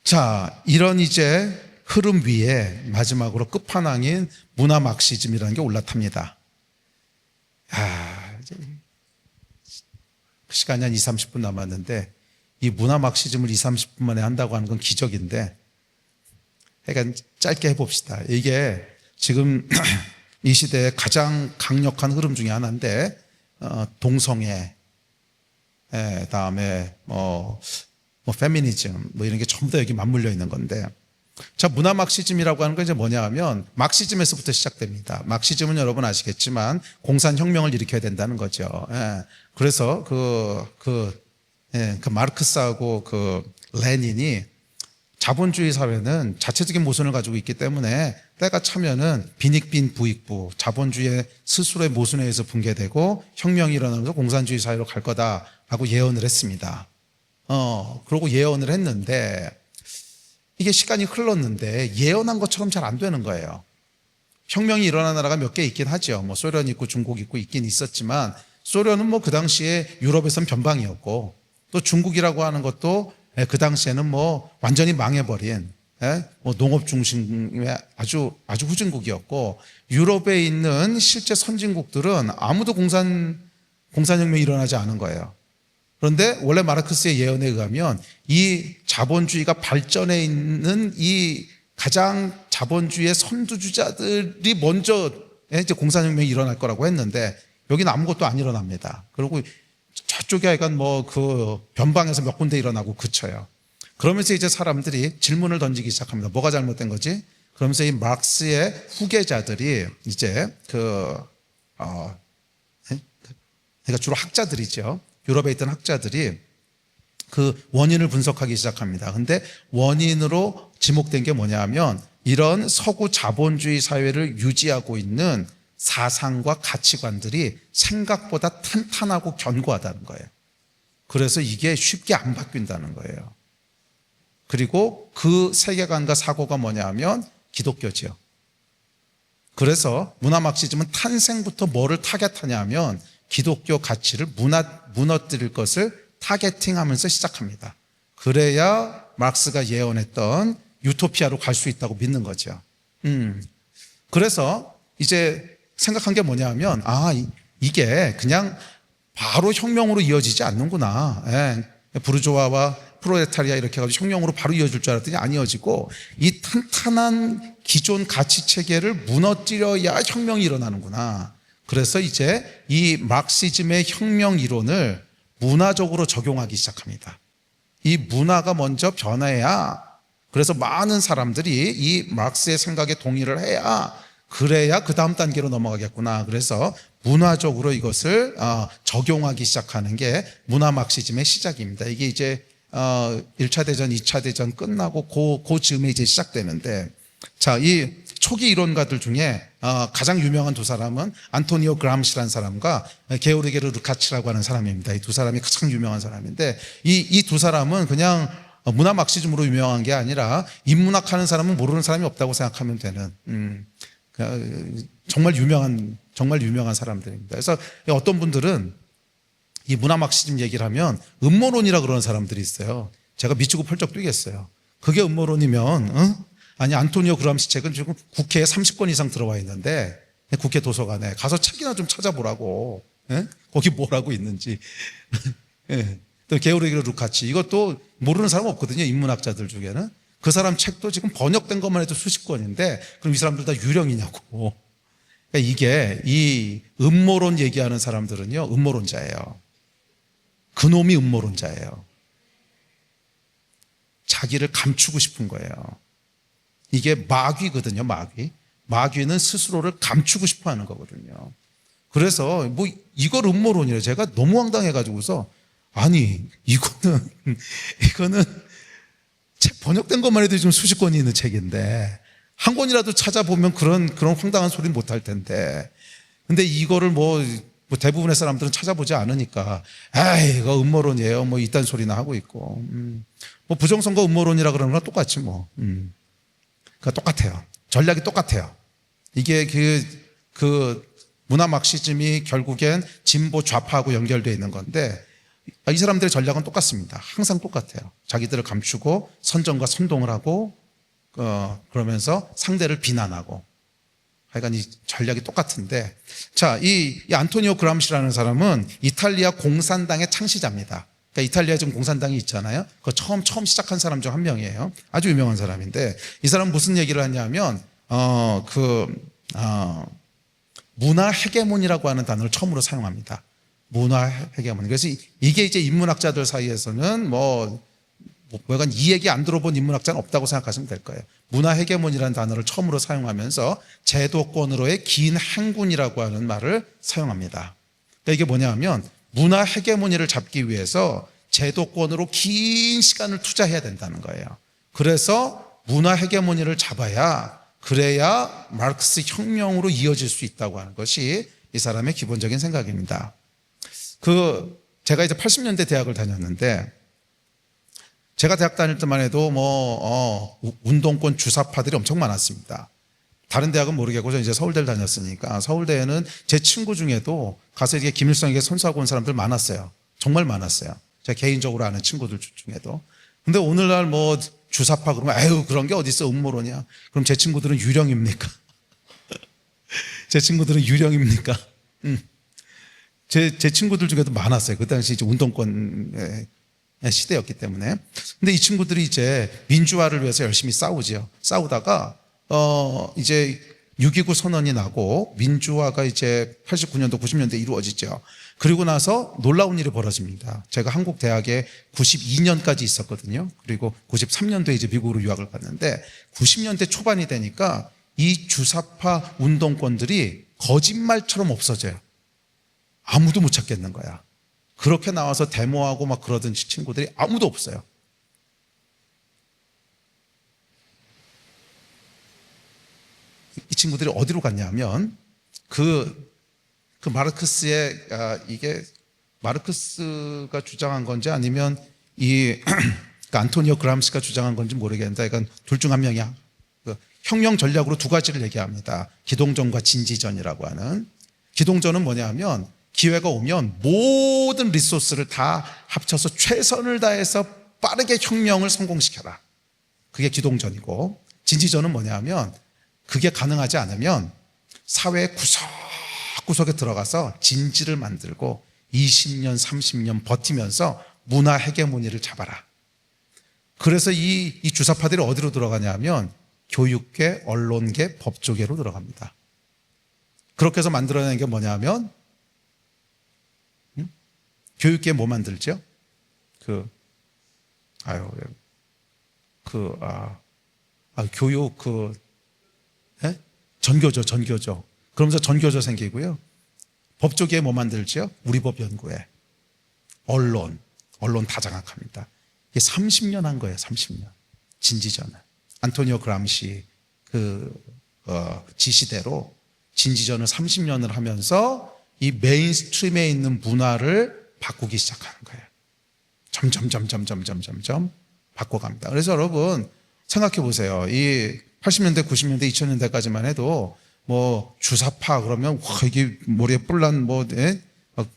자, 이런 이제 흐름 위에 마지막으로 끝판왕인 문화 막시즘이라는 게 올라탑니다. 이제 시간이 한 20, 30분 남았는데 이 문화 막시즘을 20, 30분 만에 한다고 하는 건 기적인데 그러니까 짧게 해봅시다. 이게 지금 이 시대의 가장 강력한 흐름 중에 하나인데 동성애 다음에 페미니즘 이런 게 전부 다 여기 맞물려 있는 건데 자, 문화 막시즘이라고 하는 건 이제 뭐냐 하면 막시즘에서부터 시작됩니다. 막시즘은 여러분 아시겠지만 공산혁명을 일으켜야 된다는 거죠. 그래서 그 마르크스하고 그 레닌이 자본주의 사회는 자체적인 모순을 가지고 있기 때문에 때가 차면은 빈익빈 부익부 자본주의 스스로의 모순에 의해서 붕괴되고 혁명이 일어나면서 공산주의 사회로 갈 거다라고 예언을 했습니다. 그러고 예언을 했는데 이게 시간이 흘렀는데 예언한 것처럼 잘 안 되는 거예요. 혁명이 일어난 나라가 몇 개 있긴 하죠. 뭐 소련 있고 중국 있고 있긴 있었지만 소련은 뭐 그 당시에 유럽에선 변방이었고 또 중국이라고 하는 것도 그 당시에는 뭐 완전히 망해버린 뭐 농업 중심의 아주 후진국이었고 유럽에 있는 실제 선진국들은 아무도 공산혁명이 일어나지 않은 거예요. 그런데 원래 마르크스의 예언에 의하면 이 자본주의가 발전해 있는 이 가장 자본주의의 선두주자들이 먼저 이제 공산혁명이 일어날 거라고 했는데 여기는 아무것도 안 일어납니다. 그리고 저쪽에 약간 뭐 그 변방에서 몇 군데 일어나고 그쳐요. 그러면서 이제 사람들이 질문을 던지기 시작합니다. 뭐가 잘못된 거지? 그러면서 이 마르크스의 후계자들이 이제 그러니까 주로 학자들이죠. 유럽에 있던 학자들이 그 원인을 분석하기 시작합니다. 근데 원인으로 지목된 게 뭐냐면 이런 서구 자본주의 사회를 유지하고 있는 사상과 가치관들이 생각보다 탄탄하고 견고하다는 거예요. 그래서 이게 쉽게 안 바뀐다는 거예요. 그리고 그 세계관과 사고가 뭐냐면 기독교지요. 그래서 문화 막시즘은 탄생부터 뭐를 타겟하냐면 기독교 가치를 무너뜨릴 것을 타겟팅하면서 시작합니다. 그래야 마르크스가 예언했던 유토피아로 갈 수 있다고 믿는 거죠. 그래서 이제 생각한 게 뭐냐면 이게 그냥 바로 혁명으로 이어지지 않는구나. 부르주아와 프롤레타리아 이렇게 해가지고 혁명으로 바로 이어질 줄 알았더니 안 이어지고 이 탄탄한 기존 가치 체계를 무너뜨려야 혁명이 일어나는구나. 그래서 이제 이 마르크시즘의 혁명 이론을 문화적으로 적용하기 시작합니다. 이 문화가 먼저 변해야, 그래서 많은 사람들이 이 마르크스의 생각에 동의를 해야 그래야 그 다음 단계로 넘어가겠구나. 그래서 문화적으로 이것을 적용하기 시작하는 게 문화 마르크시즘의 시작입니다. 이게 이제 1차 대전, 2차 대전 끝나고 그 즈음에 이제 시작되는데, 자, 이 초기 이론가들 중에 가장 유명한 두 사람은 안토니오 그람시라는 사람과 게오르게 루카치라고 하는 사람입니다. 이 두 사람이 가장 유명한 사람인데 이 두 사람은 그냥 문화 막시즘으로 유명한 게 아니라 인문학 하는 사람은 모르는 사람이 없다고 생각하면 되는 정말 유명한 사람들입니다. 그래서 어떤 분들은 이 문화 막시즘 얘기를 하면 음모론이라 그러는 사람들이 있어요. 제가 미치고 펄쩍 뛰겠어요. 그게 음모론이면 아니 안토니오 그람시 책은 지금 국회에 30권 이상 들어와 있는데 국회 도서관에 가서 책이나 좀 찾아보라고. 거기 뭐라고 있는지. 또 게오르기르 루카치 이것도 모르는 사람 없거든요. 인문학자들 중에는. 그 사람 책도 지금 번역된 것만 해도 수십 권인데 그럼 이 사람들 다 유령이냐고. 그러니까 이게 이 음모론 얘기하는 사람들은요. 음모론자예요. 그놈이 음모론자예요. 자기를 감추고 싶은 거예요. 이게 마귀거든요. 마귀는 스스로를 감추고 싶어 하는 거거든요. 그래서 뭐 이걸 음모론이래요. 제가 너무 황당해가지고서 아니 이거는 책 번역된 것만 해도 지금 수십 권이 있는 책인데 한 권이라도 찾아보면 그런 황당한 소리는 못할 텐데 근데 이거를 뭐 대부분의 사람들은 찾아보지 않으니까 이거 음모론이에요. 뭐 이딴 소리나 하고 있고 뭐 부정선거 음모론이라 그러는 거랑 똑같지 뭐. 그러니까 똑같아요. 전략이 똑같아요. 이게 그 문화 막시즘이 결국엔 진보 좌파하고 연결되어 있는 건데 이 사람들의 전략은 똑같습니다. 항상 똑같아요. 자기들을 감추고 선전과 선동을 하고 그러면서 상대를 비난하고 하여간 이 전략이 똑같은데 자, 이 안토니오 그람시라는 사람은 이탈리아 공산당의 창시자입니다. 그러니까 이탈리아에 지금 공산당이 있잖아요. 그 처음 시작한 사람 중 한 명이에요. 아주 유명한 사람인데 이 사람은 무슨 얘기를 하냐면 문화 헤게몬이라고 하는 단어를 처음으로 사용합니다. 문화 헤게몬. 그래서 이게 이제 인문학자들 사이에서는 뭐간 이 얘기 안 들어본 인문학자는 없다고 생각하시면 될 거예요. 문화 헤게몬이라는 단어를 처음으로 사용하면서 제도권으로의 긴 행군이라고 하는 말을 사용합니다. 그러니까 이게 뭐냐면 문화 헤게모니를 잡기 위해서 제도권으로 긴 시간을 투자해야 된다는 거예요. 그래서 문화 헤게모니를 잡아야 그래야 마르크스 혁명으로 이어질 수 있다고 하는 것이 이 사람의 기본적인 생각입니다. 제가 이제 80년대 대학을 다녔는데 제가 대학 다닐 때만 해도 운동권 주사파들이 엄청 많았습니다. 다른 대학은 모르겠고 저는 이제 서울대를 다녔으니까 서울대에는 제 친구 중에도 가서 이게 김일성에게 선수하고 온 사람들 많았어요. 정말 많았어요. 제가 개인적으로 아는 친구들 중에도. 근데 오늘날 주사파 그러면 에휴 그런 게 어딨어 음모론이야. 그럼 제 친구들은 유령입니까? 제 친구들은 유령입니까? 제 친구들 중에도 많았어요. 그 당시 이제 운동권 시대였기 때문에. 근데 이 친구들이 이제 민주화를 위해서 열심히 싸우죠. 싸우다가 이제 6.29 선언이 나고 민주화가 이제 89년도 90년대에 이루어지죠. 그리고 나서 놀라운 일이 벌어집니다. 제가 한국 대학에 92년까지 있었거든요. 그리고 93년도에 이제 미국으로 유학을 갔는데 90년대 초반이 되니까 이 주사파 운동권들이 거짓말처럼 없어져요. 아무도 못 찾겠는 거야. 그렇게 나와서 데모하고 막 그러던 친구들이 아무도 없어요. 이 친구들이 어디로 갔냐면 그 마르크스의 이게 마르크스가 주장한 건지 아니면 안토니오 그람시가 주장한 건지 모르겠는데 이건 둘 중 한 명이야. 혁명 전략으로 두 가지를 얘기합니다. 기동전과 진지전이라고 하는. 기동전은 뭐냐면 기회가 오면 모든 리소스를 다 합쳐서 최선을 다해서 빠르게 혁명을 성공시켜라. 그게 기동전이고, 진지전은 뭐냐면 그게 가능하지 않으면 사회 구석구석에 들어가서 진지를 만들고 20년, 30년 버티면서 문화 헤게모니를 잡아라. 그래서 이 주사파들이 어디로 들어가냐면 교육계, 언론계, 법조계로 들어갑니다. 그렇게 해서 만들어낸 게 뭐냐면 교육계 뭐 만들죠? 교육 전교조. 그러면서 전교조 생기고요. 법조계에 뭐 만들죠? 우리법연구회. 언론 다 장악합니다. 이게 30년 한 거예요. 30년. 진지전은. 안토니오 그람시 지시대로 진지전을 30년을 하면서 이 메인스트림에 있는 문화를 바꾸기 시작하는 거예요. 점점 바꿔갑니다. 그래서 여러분 생각해 보세요. 이 80년대, 90년대, 2000년대까지만 해도 주사파 그러면 이게 머리에 뿔난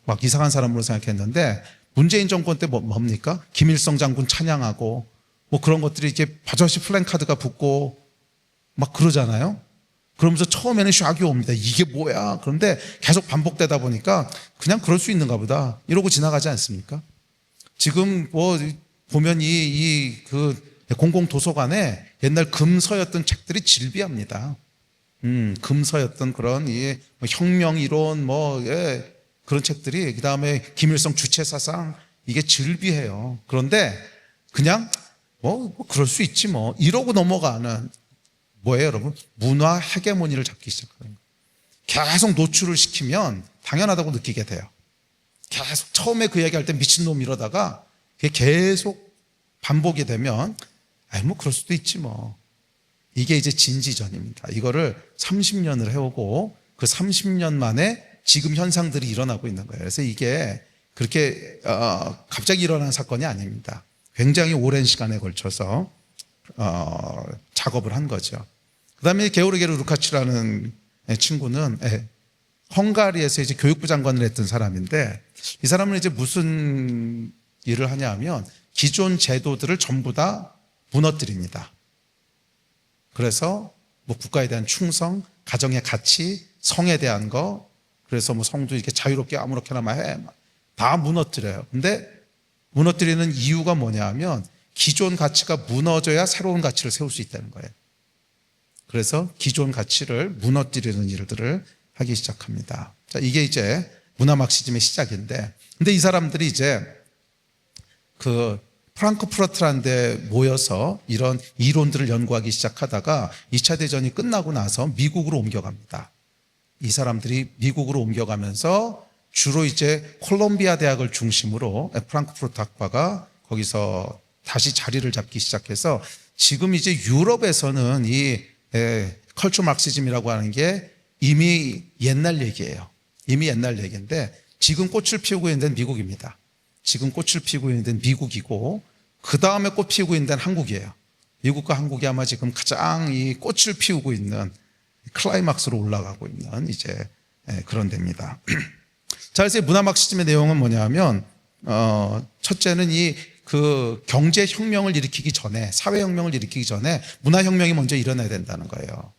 막 이상한 사람으로 생각했는데 문재인 정권 때 뭡니까? 김일성 장군 찬양하고 그런 것들이 이렇게 버젓이 플랜카드가 붙고 막 그러잖아요. 그러면서 처음에는 샥이 옵니다. 이게 뭐야? 그런데 계속 반복되다 보니까 그냥 그럴 수 있는가 보다 이러고 지나가지 않습니까? 지금 보면 공공도서관에 옛날 금서였던 책들이 질비합니다. 금서였던 그런 혁명 이론 그런 책들이 그다음에 김일성 주체 사상 이게 질비해요. 그런데 그냥 그럴 수 있지 이러고 넘어가는 뭐예요, 여러분? 문화 헤게모니를 잡기 시작하는 거예요. 계속 노출을 시키면 당연하다고 느끼게 돼요. 계속 처음에 그 얘기할 때 미친놈 이러다가 그게 계속 반복이 되면 그럴 수도 있지 이게 이제 진지전입니다. 이거를 30년을 해오고 그 30년 만에 지금 현상들이 일어나고 있는 거예요. 그래서 이게 그렇게 갑자기 일어난 사건이 아닙니다. 굉장히 오랜 시간에 걸쳐서 작업을 한 거죠. 그 다음에 게오르게르 루카치라는 친구는 헝가리에서 이제 교육부 장관을 했던 사람인데 이 사람은 이제 무슨 일을 하냐 하면 기존 제도들을 전부 다 무너뜨립니다. 그래서 국가에 대한 충성, 가정의 가치, 성에 대한 거, 그래서 성도 이렇게 자유롭게 아무렇게나 다 무너뜨려요. 근데 무너뜨리는 이유가 뭐냐 하면 기존 가치가 무너져야 새로운 가치를 세울 수 있다는 거예요. 그래서 기존 가치를 무너뜨리는 일들을 하기 시작합니다. 자, 이게 이제 문화 막시즘의 시작인데, 근데 이 사람들이 이제 프랑크푸르트라는 데 모여서 이런 이론들을 연구하기 시작하다가 2차 대전이 끝나고 나서 미국으로 옮겨갑니다. 이 사람들이 미국으로 옮겨가면서 주로 이제 콜롬비아 대학을 중심으로 프랑크푸르트 학파가 거기서 다시 자리를 잡기 시작해서 지금 이제 유럽에서는 이 컬처 마르크시즘이라고 하는 게 이미 옛날 얘기예요. 이미 옛날 얘기인데 지금 꽃을 피우고 있는 데는 미국입니다. 지금 꽃을 피우고 있는 데는 미국이고 그 다음에 꽃 피우고 있는 데는 한국이에요. 미국과 한국이 아마 지금 가장 이 꽃을 피우고 있는 클라이막스로 올라가고 있는 이제 그런 데입니다. 자, 그래서 문화 막시즘의 내용은 뭐냐면, 첫째는 이 그 경제 혁명을 일으키기 전에, 사회 혁명을 일으키기 전에 문화 혁명이 먼저 일어나야 된다는 거예요.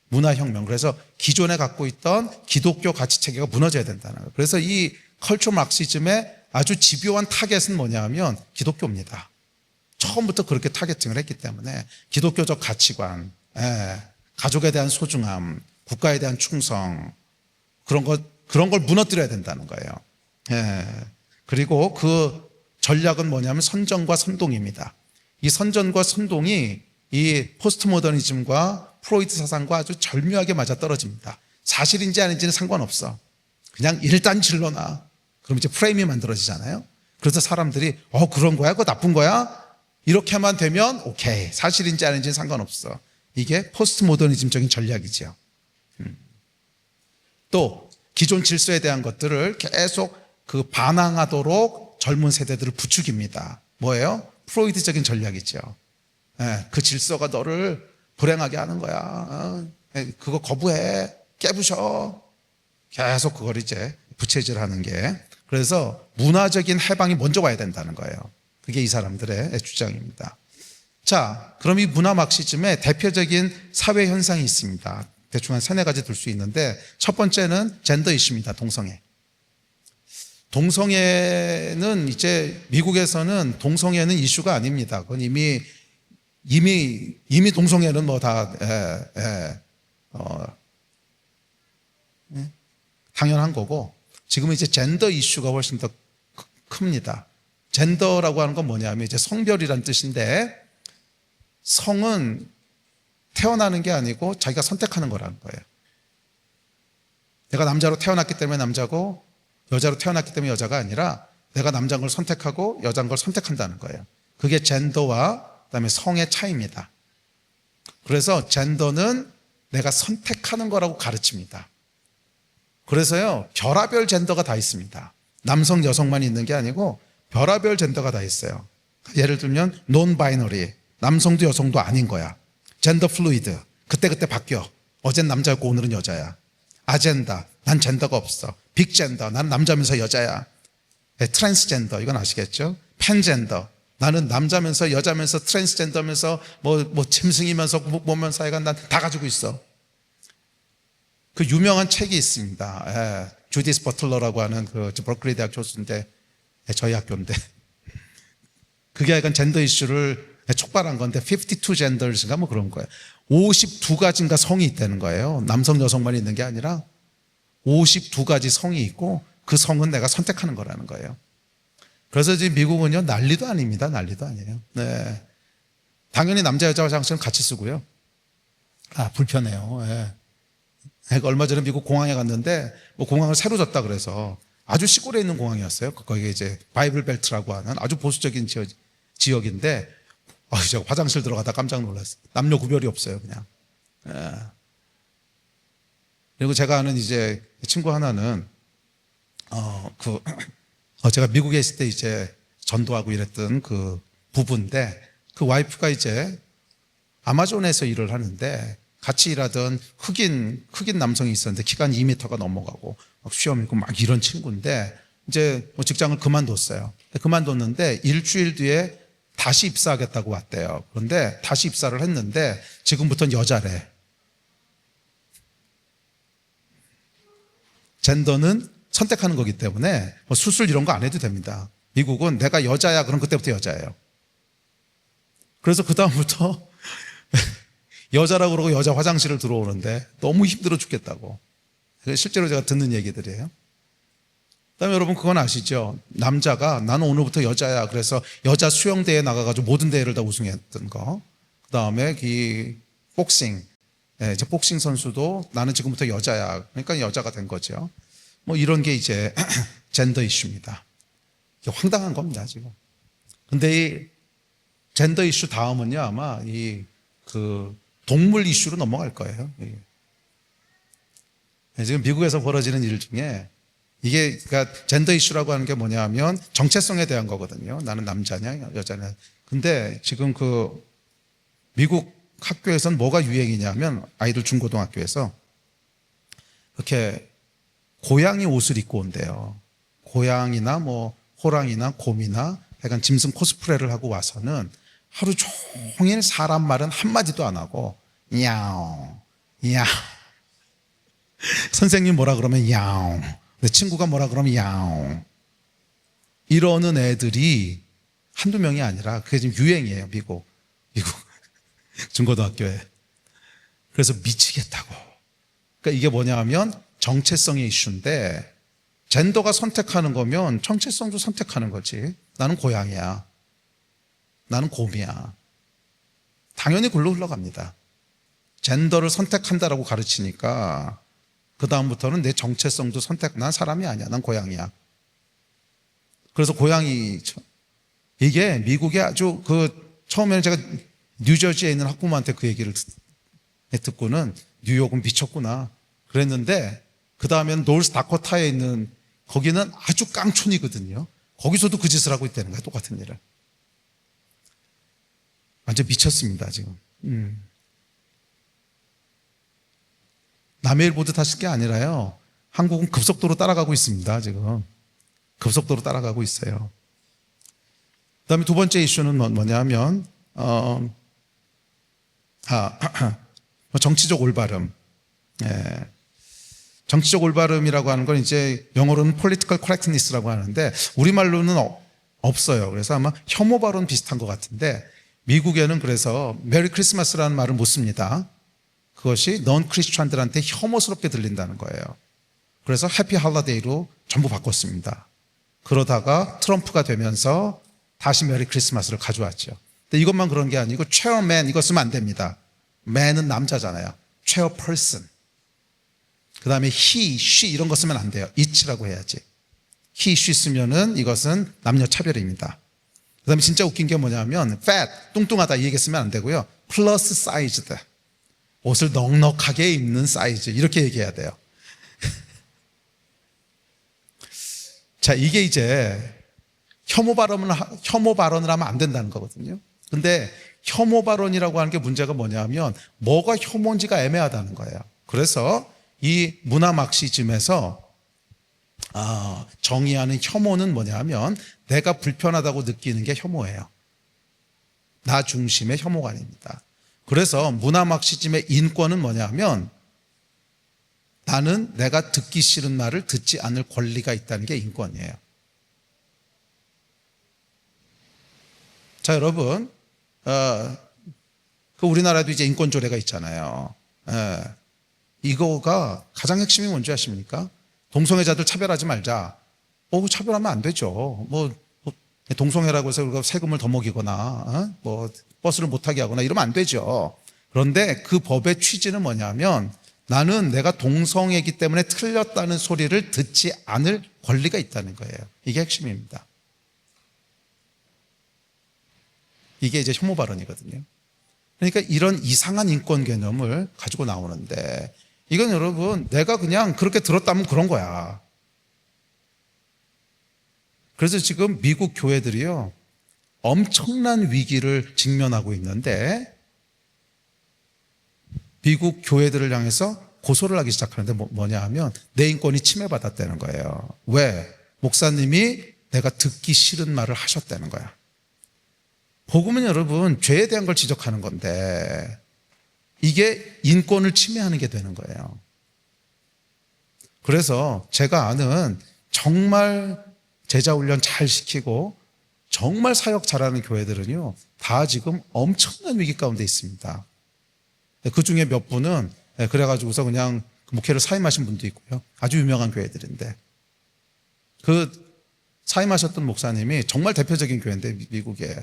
문화 혁명. 그래서 기존에 갖고 있던 기독교 가치 체계가 무너져야 된다는 거예요. 그래서 이 컬처 막시즘의 아주 집요한 타겟은 뭐냐면 기독교입니다. 처음부터 그렇게 타겟팅을 했기 때문에 기독교적 가치관, 가족에 대한 소중함, 국가에 대한 충성, 그런 걸 무너뜨려야 된다는 거예요. 그리고 그 전략은 뭐냐면 선전과 선동입니다. 이 선전과 선동이 이 포스트 모더니즘과 프로이트 사상과 아주 절묘하게 맞아떨어집니다. 사실인지 아닌지는 상관없어. 그냥 일단 질러놔. 그럼 이제 프레임이 만들어지잖아요. 그래서 사람들이 그런 거야? 그거 나쁜 거야? 이렇게만 되면 오케이. 사실인지 아닌지는 상관없어. 이게 포스트 모더니즘적인 전략이죠. 또 기존 질서에 대한 것들을 계속 그 반항하도록 젊은 세대들을 부추깁니다. 뭐예요? 프로이드적인 전략이죠. 그 질서가 너를 불행하게 하는 거야. 그거 거부해. 깨부셔. 계속 그걸 이제 부채질하는 게. 그래서 문화적인 해방이 먼저 와야 된다는 거예요. 그게 이 사람들의 주장입니다. 자, 그럼 이 문화 막시즘의 대표적인 사회 현상이 있습니다. 대충 한 3-4가지 들 수 있는데, 첫 번째는 젠더 이슈입니다. 동성애. 동성애는 이제 미국에서는 동성애는 이슈가 아닙니다. 그건 이미 동성애는 뭐 다 당연한 거고, 지금은 이제 젠더 이슈가 훨씬 더 큽니다. 젠더라고 하는 건 뭐냐면 이제 성별이란 뜻인데, 성은 태어나는 게 아니고 자기가 선택하는 거라는 거예요. 내가 남자로 태어났기 때문에 남자고 여자로 태어났기 때문에 여자가 아니라 내가 남자인 걸 선택하고 여자인 걸 선택한다는 거예요. 그게 젠더와 그다음에 성의 차이입니다. 그래서 젠더는 내가 선택하는 거라고 가르칩니다. 그래서요, 별하별 젠더가 다 있습니다. 남성, 여성만 있는 게 아니고 별하별 젠더가 다 있어요. 예를 들면 논 바이너리, 남성도 여성도 아닌 거야. 젠더 플루이드, 그때그때 바뀌어. 어젠 남자였고 오늘은 여자야. 아젠다, 난 젠더가 없어. 빅젠더, 난 남자면서 여자야. 트랜스젠더, 이건 아시겠죠? 팬젠더, 나는 남자면서 여자면서 트랜스젠더면서 뭐 짐승이면서 뭐면서 하여간 난 다 가지고 있어. 그 유명한 책이 있습니다. 주디스 버틀러라고 하는 그 버클리 대학 교수인데, 저희 학교인데, 그게 약간 젠더 이슈를 촉발한 건데 52 genders인가 뭐 그런 거예요. 52가지인가 성이 있다는 거예요. 남성 여성만 있는 게 아니라 52가지 성이 있고 그 성은 내가 선택하는 거라는 거예요. 그래서 지금 미국은요, 난리도 아닙니다. 난리도 아니에요. 네. 당연히 남자 여자 화장실은 같이 쓰고요. 불편해요. 네. 얼마 전에 미국 공항에 갔는데 뭐 공항을 새로 졌다 그래서 아주 시골에 있는 공항이었어요. 거기가 이제 바이블 벨트라고 하는 아주 보수적인 지역인데, 제가 화장실 들어가다 깜짝 놀랐어요. 남녀 구별이 없어요, 그냥. 그리고 제가 아는 이제 친구 하나는, 제가 미국에 있을 때 이제 전도하고 이랬던 그 부부인데, 그 와이프가 이제 아마존에서 일을 하는데, 같이 일하던 흑인 남성이 있었는데, 키가 2m가 넘어가고, 막 수염 있고 막 이런 친구인데, 이제 뭐 직장을 그만뒀어요. 그만뒀는데, 일주일 뒤에 다시 입사하겠다고 왔대요. 그런데 다시 입사를 했는데 지금부터는 여자래. 젠더는 선택하는 거기 때문에 뭐 수술 이런 거 안 해도 됩니다. 미국은 내가 여자야 그럼 그때부터 여자예요. 그래서 그 다음부터 여자라고 그러고 여자 화장실을 들어오는데 너무 힘들어 죽겠다고. 실제로 제가 듣는 얘기들이에요. 그다음에 여러분 그건 아시죠? 남자가 나는 오늘부터 여자야. 그래서 여자 수영대회에 나가가지고 모든 대회를 다 우승했던 거. 그다음에 이 복싱, 이제 복싱 선수도 나는 지금부터 여자야. 그러니까 여자가 된 거죠. 뭐 이런 게 이제 젠더 이슈입니다. 이게 황당한 겁니다 지금. 근데 이 젠더 이슈 다음은요 아마 이 그 동물 이슈로 넘어갈 거예요. 지금 미국에서 벌어지는 일 중에 이게 그러니까 젠더 이슈라고 하는 게 뭐냐면 정체성에 대한 거거든요. 나는 남자냐 여자냐. 근데 지금 그 미국 학교에서는 뭐가 유행이냐면 아이들 중고등학교에서 이렇게 고양이 옷을 입고 온대요. 고양이나 뭐 호랑이나 곰이나 약간 짐승 코스프레를 하고 와서는 하루 종일 사람 말은 한마디도 안 하고 야옹 야옹 선생님 뭐라 그러면 야옹 내 친구가 뭐라 그러면 야옹 이러는 애들이 한두 명이 아니라 그게 지금 유행이에요. 미국 중고등학교에. 그래서 미치겠다고. 그러니까 이게 뭐냐 하면 정체성의 이슈인데 젠더가 선택하는 거면 정체성도 선택하는 거지. 나는 고양이야. 나는 곰이야. 당연히 글로 흘러갑니다. 젠더를 선택한다라고 가르치니까 그 다음부터는 내 정체성도 난 사람이 아니야. 난 고양이야. 그래서 고양이 이게 미국에 아주 처음에는 제가 뉴저지에 있는 학부모한테 그 얘기를 듣고는 뉴욕은 미쳤구나 그랬는데 그 다음에는 노스다코타에 있는 거기는 아주 깡촌이거든요. 거기서도 그 짓을 하고 있다는 거예요. 똑같은 일을. 완전 미쳤습니다 지금. 남의 일 보듯 하실 게 아니라요. 한국은 급속도로 따라가고 있습니다 지금. 급속도로 따라가고 있어요. 그 다음에 두 번째 이슈는 뭐냐면 정치적 올바름. 예. 정치적 올바름이라고 하는 건 이제 영어로는 political correctness라고 하는데 우리말로는 없어요. 그래서 아마 혐오 발언 비슷한 것 같은데 미국에는 그래서 메리 크리스마스라는 말을 못 씁니다. 그것이 넌 크리스찬들한테 혐오스럽게 들린다는 거예요. 그래서 해피 할러데이로 전부 바꿨습니다. 그러다가 트럼프가 되면서 다시 메리 크리스마스를 가져왔죠. 근데 이것만 그런 게 아니고 체어맨 이거 쓰면 안 됩니다. man은 남자잖아요. 체어퍼슨. 그 다음에 he, she 이런 거 쓰면 안 돼요. it라고 해야지. he, she 쓰면은 이것은 남녀 차별입니다. 그 다음에 진짜 웃긴 게 뭐냐면 fat, 뚱뚱하다 이 얘기 쓰면 안 되고요. plus sized. 옷을 넉넉하게 입는 사이즈 이렇게 얘기해야 돼요. 자, 이게 이제 혐오 발언을 하면 안 된다는 거거든요. 근데 혐오 발언이라고 하는 게 문제가 뭐냐면 뭐가 혐오인지가 애매하다는 거예요. 그래서 이 문화 막시즘에서 정의하는 혐오는 뭐냐면 내가 불편하다고 느끼는 게 혐오예요. 나 중심의 혐오가 아닙니다. 그래서 문화 막시즘의 인권은 뭐냐면 나는 내가 듣기 싫은 말을 듣지 않을 권리가 있다는 게 인권이에요. 자, 여러분, 우리나라도 이제 인권조례가 있잖아요. 이거가 가장 핵심이 뭔지 아십니까? 동성애자들 차별하지 말자. 차별하면 안 되죠. 동성애라고 해서 우리가 세금을 더 먹이거나, 버스를 못 타게 하거나 이러면 안 되죠. 그런데 그 법의 취지는 뭐냐면 나는 내가 동성애이기 때문에 틀렸다는 소리를 듣지 않을 권리가 있다는 거예요. 이게 핵심입니다. 이게 이제 혐오 발언이거든요. 그러니까 이런 이상한 인권 개념을 가지고 나오는데 이건 여러분 내가 그냥 그렇게 들었다면 그런 거야. 그래서 지금 미국 교회들이요 엄청난 위기를 직면하고 있는데 미국 교회들을 향해서 고소를 하기 시작하는데 뭐냐 하면 내 인권이 침해받았다는 거예요. 왜? 목사님이 내가 듣기 싫은 말을 하셨다는 거야. 복음은 여러분 죄에 대한 걸 지적하는 건데 이게 인권을 침해하는 게 되는 거예요. 그래서 제가 아는 정말 제자 훈련 잘 시키고 정말 사역 잘하는 교회들은요 다 지금 엄청난 위기 가운데 있습니다. 그 중에 몇 분은 그래가지고서 그냥 목회를 사임하신 분도 있고요. 아주 유명한 교회들인데 그 사임하셨던 목사님이 정말 대표적인 교회인데 미국에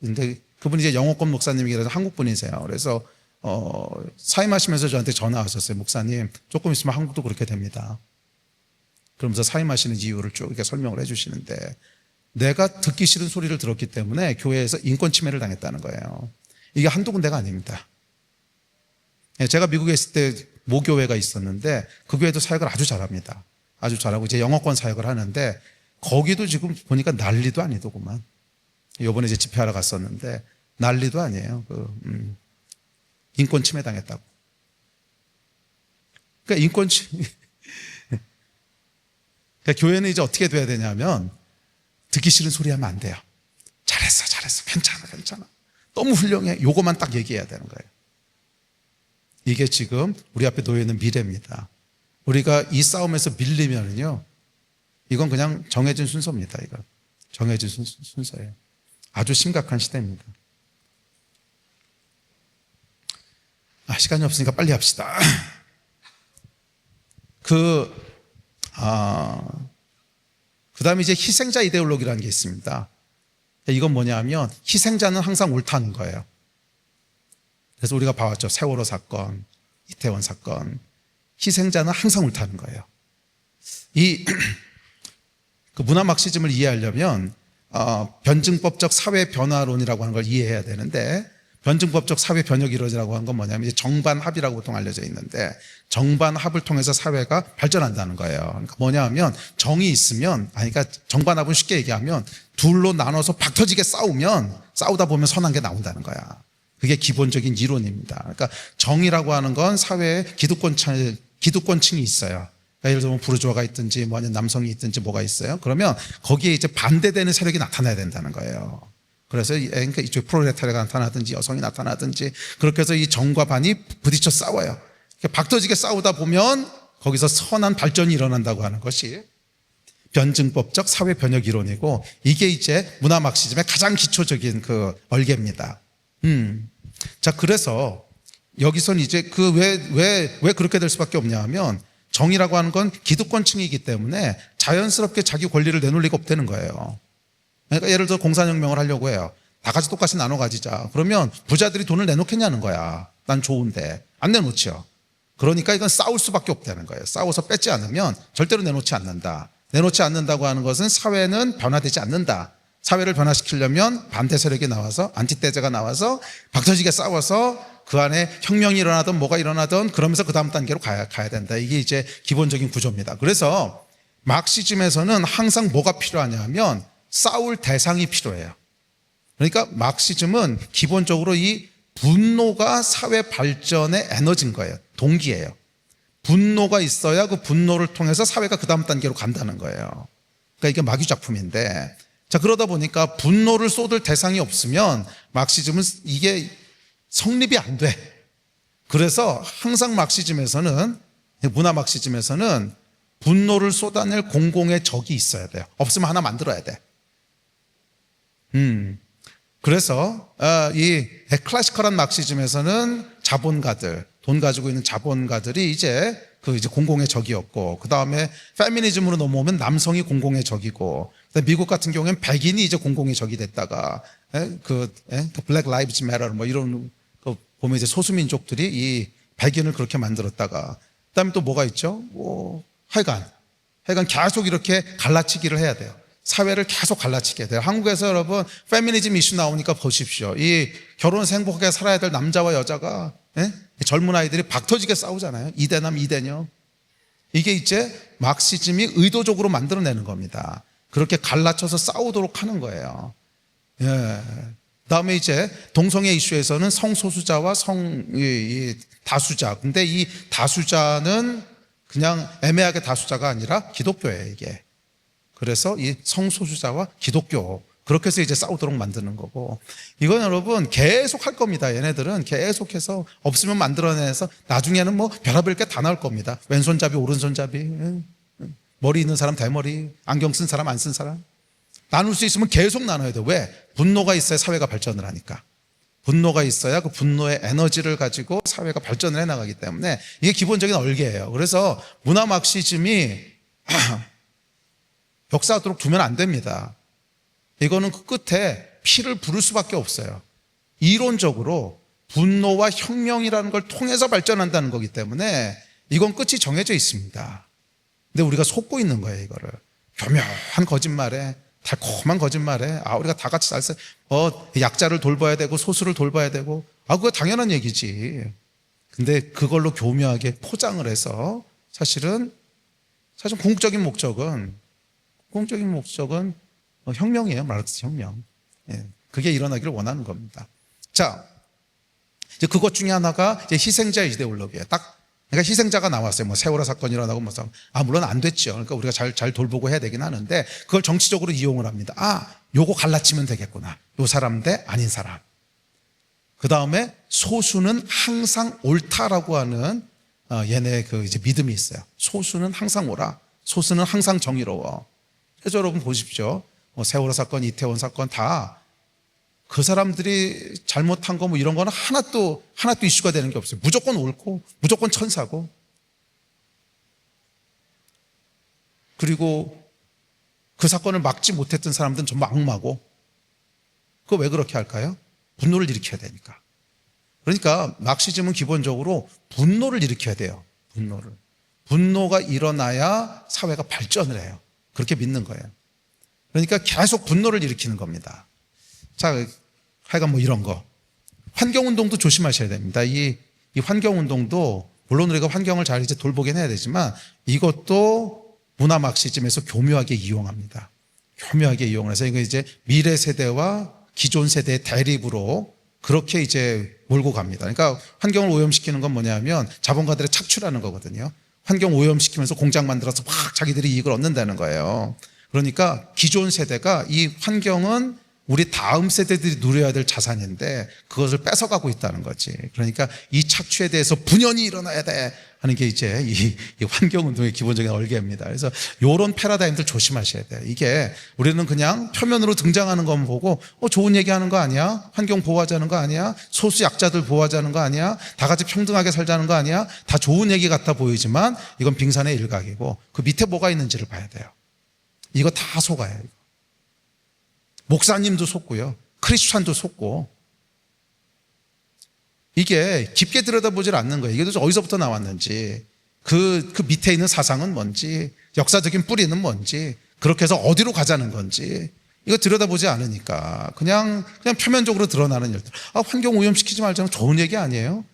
근데 그분이 이제 영어권 목사님이라서 한국 분이세요. 그래서 사임하시면서 저한테 전화 왔었어요. 목사님 조금 있으면 한국도 그렇게 됩니다. 그러면서 사임하시는 이유를 쭉 이렇게 설명을 해주시는데 내가 듣기 싫은 소리를 들었기 때문에 교회에서 인권 침해를 당했다는 거예요. 이게 한두 군데가 아닙니다. 제가 미국에 있을 때 모교회가 있었는데 그 교회도 사역을 아주 잘합니다. 아주 잘하고 이제 영어권 사역을 하는데 거기도 지금 보니까 난리도 아니더구만. 이번에 이제 집회하러 갔었는데 난리도 아니에요. 인권 침해 당했다고. 그러니까 인권 침해. 그러니까 교회는 이제 어떻게 돼야 되냐면 듣기 싫은 소리 하면 안 돼요. 잘했어, 잘했어, 괜찮아, 괜찮아. 너무 훌륭해. 요거만 딱 얘기해야 되는 거예요. 이게 지금 우리 앞에 놓여 있는 미래입니다. 우리가 이 싸움에서 밀리면요, 이건 그냥 정해진 순서입니다. 이거 정해진 순서예요. 아주 심각한 시대입니다. 시간이 없으니까 빨리 합시다. 그 다음에 이제 희생자 이데올로기라는 게 있습니다. 이건 뭐냐면 희생자는 항상 옳다는 거예요. 그래서 우리가 봐왔죠. 세월호 사건, 이태원 사건. 희생자는 항상 옳다는 거예요. 그 문화 막시즘을 이해하려면 변증법적 사회 변화론이라고 하는 걸 이해해야 되는데, 변증법적 사회 변혁 이론이라고 하는 건 뭐냐면 이제 정반합이라고 보통 알려져 있는데, 정반합을 통해서 사회가 발전한다는 거예요. 그러니까 뭐냐면 정이 있으면, 그러니까 정반합은 쉽게 얘기하면 둘로 나눠서 박터지게 싸우다 보면 선한 게 나온다는 거야. 그게 기본적인 이론입니다. 그러니까 정이라고 하는 건 사회에 기득권층이 있어요. 그러니까 예를 들면 부르주아가 있든지 뭐 아니면 남성이 있든지 뭐가 있어요. 그러면 거기에 이제 반대되는 세력이 나타나야 된다는 거예요. 그래서 그러니까 이쪽 프롤레타리아가 나타나든지 여성이 나타나든지 그렇게 해서 이 정과 반이 부딪혀 싸워요. 박터지게 싸우다 보면 거기서 선한 발전이 일어난다고 하는 것이 변증법적 사회 변혁 이론이고, 이게 이제 문화 막시즘의 가장 기초적인 그 얼개입니다. 자, 그래서 여기선 이제 왜 그렇게 될 수밖에 없냐 하면 정의라고 하는 건 기득권층이기 때문에 자연스럽게 자기 권리를 내놓을 리가 없다는 거예요. 그러니까 예를 들어 공산혁명을 하려고 해요. 다 같이 똑같이 나눠 가지자. 그러면 부자들이 돈을 내놓겠냐는 거야. 난 좋은데. 안 내놓죠. 그러니까 이건 싸울 수밖에 없다는 거예요. 싸워서 뺏지 않으면 절대로 내놓지 않는다. 내놓지 않는다고 하는 것은 사회는 변화되지 않는다. 사회를 변화시키려면 반대 세력이 나와서, 안티테제가 나와서 박터지게 싸워서 그 안에 혁명이 일어나든 뭐가 일어나든 그러면서 그 다음 단계로 가야 된다. 이게 이제 기본적인 구조입니다. 그래서 막시즘에서는 항상 뭐가 필요하냐면 싸울 대상이 필요해요. 그러니까 막시즘은 기본적으로 이 분노가 사회 발전의 에너지인 거예요. 동기예요. 분노가 있어야 그 분노를 통해서 사회가 그 다음 단계로 간다는 거예요. 그러니까 이게 마귀 작품인데, 자, 그러다 보니까 분노를 쏟을 대상이 없으면 막시즘은 이게 성립이 안 돼. 그래서 항상 막시즘에서는, 문화 막시즘에서는 분노를 쏟아낼 공공의 적이 있어야 돼요. 없으면 하나 만들어야 돼. 그래서 이 클래시컬한 막시즘에서는 자본가들, 돈 가지고 있는 자본가들이 이제 공공의 적이었고, 그 다음에 페미니즘으로 넘어오면 남성이 공공의 적이고, 미국 같은 경우에는 백인이 이제 공공의 적이 됐다가 블랙 라이브즈 매터 뭐 이런 거 보면 이제 소수민족들이 이 백인을 그렇게 만들었다가, 그다음에 또 뭐가 있죠? 하여간 계속 이렇게 갈라치기를 해야 돼요. 사회를 계속 갈라치게 돼요. 한국에서 여러분 페미니즘 이슈 나오니까 보십시오. 이 결혼해서 행복하게 살아야 될 남자와 여자가 젊은 아이들이 박터지게 싸우잖아요. 이대남 이대녀. 이게 이제 막시즘이 의도적으로 만들어내는 겁니다. 그렇게 갈라쳐서 싸우도록 하는 거예요. 그다음에 이제 동성애 이슈에서는 성소수자와 다수자. 근데 이 다수자는 그냥 애매하게 다수자가 아니라 기독교예요, 이게. 그래서 이 성소수자와 기독교, 그렇게 해서 이제 싸우도록 만드는 거고, 이건 여러분 계속 할 겁니다. 얘네들은 계속해서 없으면 만들어내서 나중에는 뭐 별의별 게 다 나올 겁니다. 왼손잡이, 오른손잡이, 머리 있는 사람, 대머리, 안경 쓴 사람, 안 쓴 사람. 나눌 수 있으면 계속 나눠야 돼요. 왜? 분노가 있어야 사회가 발전을 하니까. 분노가 있어야 그 분노의 에너지를 가지고 사회가 발전을 해나가기 때문에 이게 기본적인 얼개예요. 그래서 문화 막시즘이 역사하도록 두면 안 됩니다. 이거는 그 끝에 피를 부를 수밖에 없어요. 이론적으로 분노와 혁명이라는 걸 통해서 발전한다는 거기 때문에 이건 끝이 정해져 있습니다. 근데 우리가 속고 있는 거예요, 이거를. 교묘한 거짓말에, 달콤한 거짓말에, 우리가 다 같이 약자를 돌봐야 되고 소수를 돌봐야 되고, 그거 당연한 얘기지. 근데 그걸로 교묘하게 포장을 해서 사실 궁극적인 목적은 혁명이에요. 마르크스 혁명. 예, 그게 일어나기를 원하는 겁니다. 자, 이제 그것 중에 하나가 이제 희생자 이데올로기예요. 그러니까 희생자가 나왔어요. 뭐 세월호 사건이 일어나고 물론 안 됐죠. 그러니까 우리가 잘 돌보고 해야 되긴 하는데 그걸 정치적으로 이용을 합니다. 요거 갈라치면 되겠구나. 요 사람 대 아닌 사람. 그 다음에 소수는 항상 옳다라고 하는 얘네 그 이제 믿음이 있어요. 소수는 항상 옳아. 소수는 항상 정의로워. 그래서 여러분 보십시오. 뭐 세월호 사건, 이태원 사건 다 그 사람들이 잘못한 거 뭐 이런 거는 하나도 이슈가 되는 게 없어요. 무조건 옳고 무조건 천사고. 그리고 그 사건을 막지 못했던 사람들은 전부 악마고. 그거 왜 그렇게 할까요? 분노를 일으켜야 되니까. 그러니까 막시즘은 기본적으로 분노를 일으켜야 돼요. 분노가 일어나야 사회가 발전을 해요. 그렇게 믿는 거예요. 그러니까 계속 분노를 일으키는 겁니다. 자, 하여간 뭐 이런 거. 환경운동도 조심하셔야 됩니다. 이 환경운동도 물론 우리가 환경을 잘 이제 돌보긴 해야 되지만 이것도 문화 막시즘에서 교묘하게 이용합니다. 교묘하게 이용을 해서 이거 이제 미래 세대와 기존 세대의 대립으로 그렇게 이제 몰고 갑니다. 그러니까 환경을 오염시키는 건 뭐냐면 자본가들의 착취라는 거거든요. 환경 오염시키면서 공장 만들어서 막 자기들이 이익을 얻는다는 거예요. 그러니까 기존 세대가 이 환경은 우리 다음 세대들이 누려야 될 자산인데 그것을 뺏어가고 있다는 거지. 그러니까 이 착취에 대해서 분연히 일어나야 돼 하는 게 이제 이 환경운동의 기본적인 얼개입니다. 그래서 이런 패러다임들 조심하셔야 돼요. 이게 우리는 그냥 표면으로 등장하는 것만 보고 좋은 얘기하는 거 아니야? 환경 보호하자는 거 아니야? 소수 약자들 보호하자는 거 아니야? 다 같이 평등하게 살자는 거 아니야? 다 좋은 얘기 같아 보이지만 이건 빙산의 일각이고 그 밑에 뭐가 있는지를 봐야 돼요. 이거 다 속아요. 목사님도 속고요. 크리스찬도 속고. 이게 깊게 들여다보질 않는 거예요. 이게 도대체 어디서부터 나왔는지, 그 밑에 있는 사상은 뭔지, 역사적인 뿌리는 뭔지, 그렇게 해서 어디로 가자는 건지, 이거 들여다보지 않으니까 그냥 표면적으로 드러나는 일들. 환경 오염시키지 말자는 좋은 얘기 아니에요?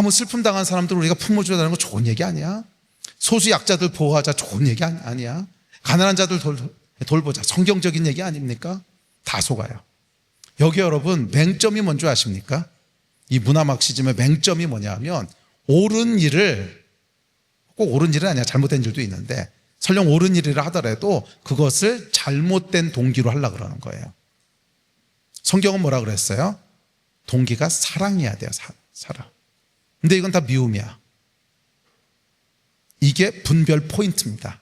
뭐 슬픔 당한 사람들 우리가 품어줘야 거 좋은 얘기 아니야? 소수 약자들 보호하자 좋은 얘기 아니야? 가난한 자들 돌보자 성경적인 얘기 아닙니까? 다 속아요. 여기 여러분 맹점이 뭔지 아십니까? 이 문화 막시즘의 맹점이 뭐냐면 옳은 일을 꼭 옳은 일은 아니야. 잘못된 일도 있는데 설령 옳은 일이라 하더라도 그것을 잘못된 동기로 하려고 그러는 거예요. 성경은 뭐라 그랬어요? 동기가 사랑이어야 돼요. 사랑. 근데 이건 다 미움이야. 이게 분별 포인트입니다.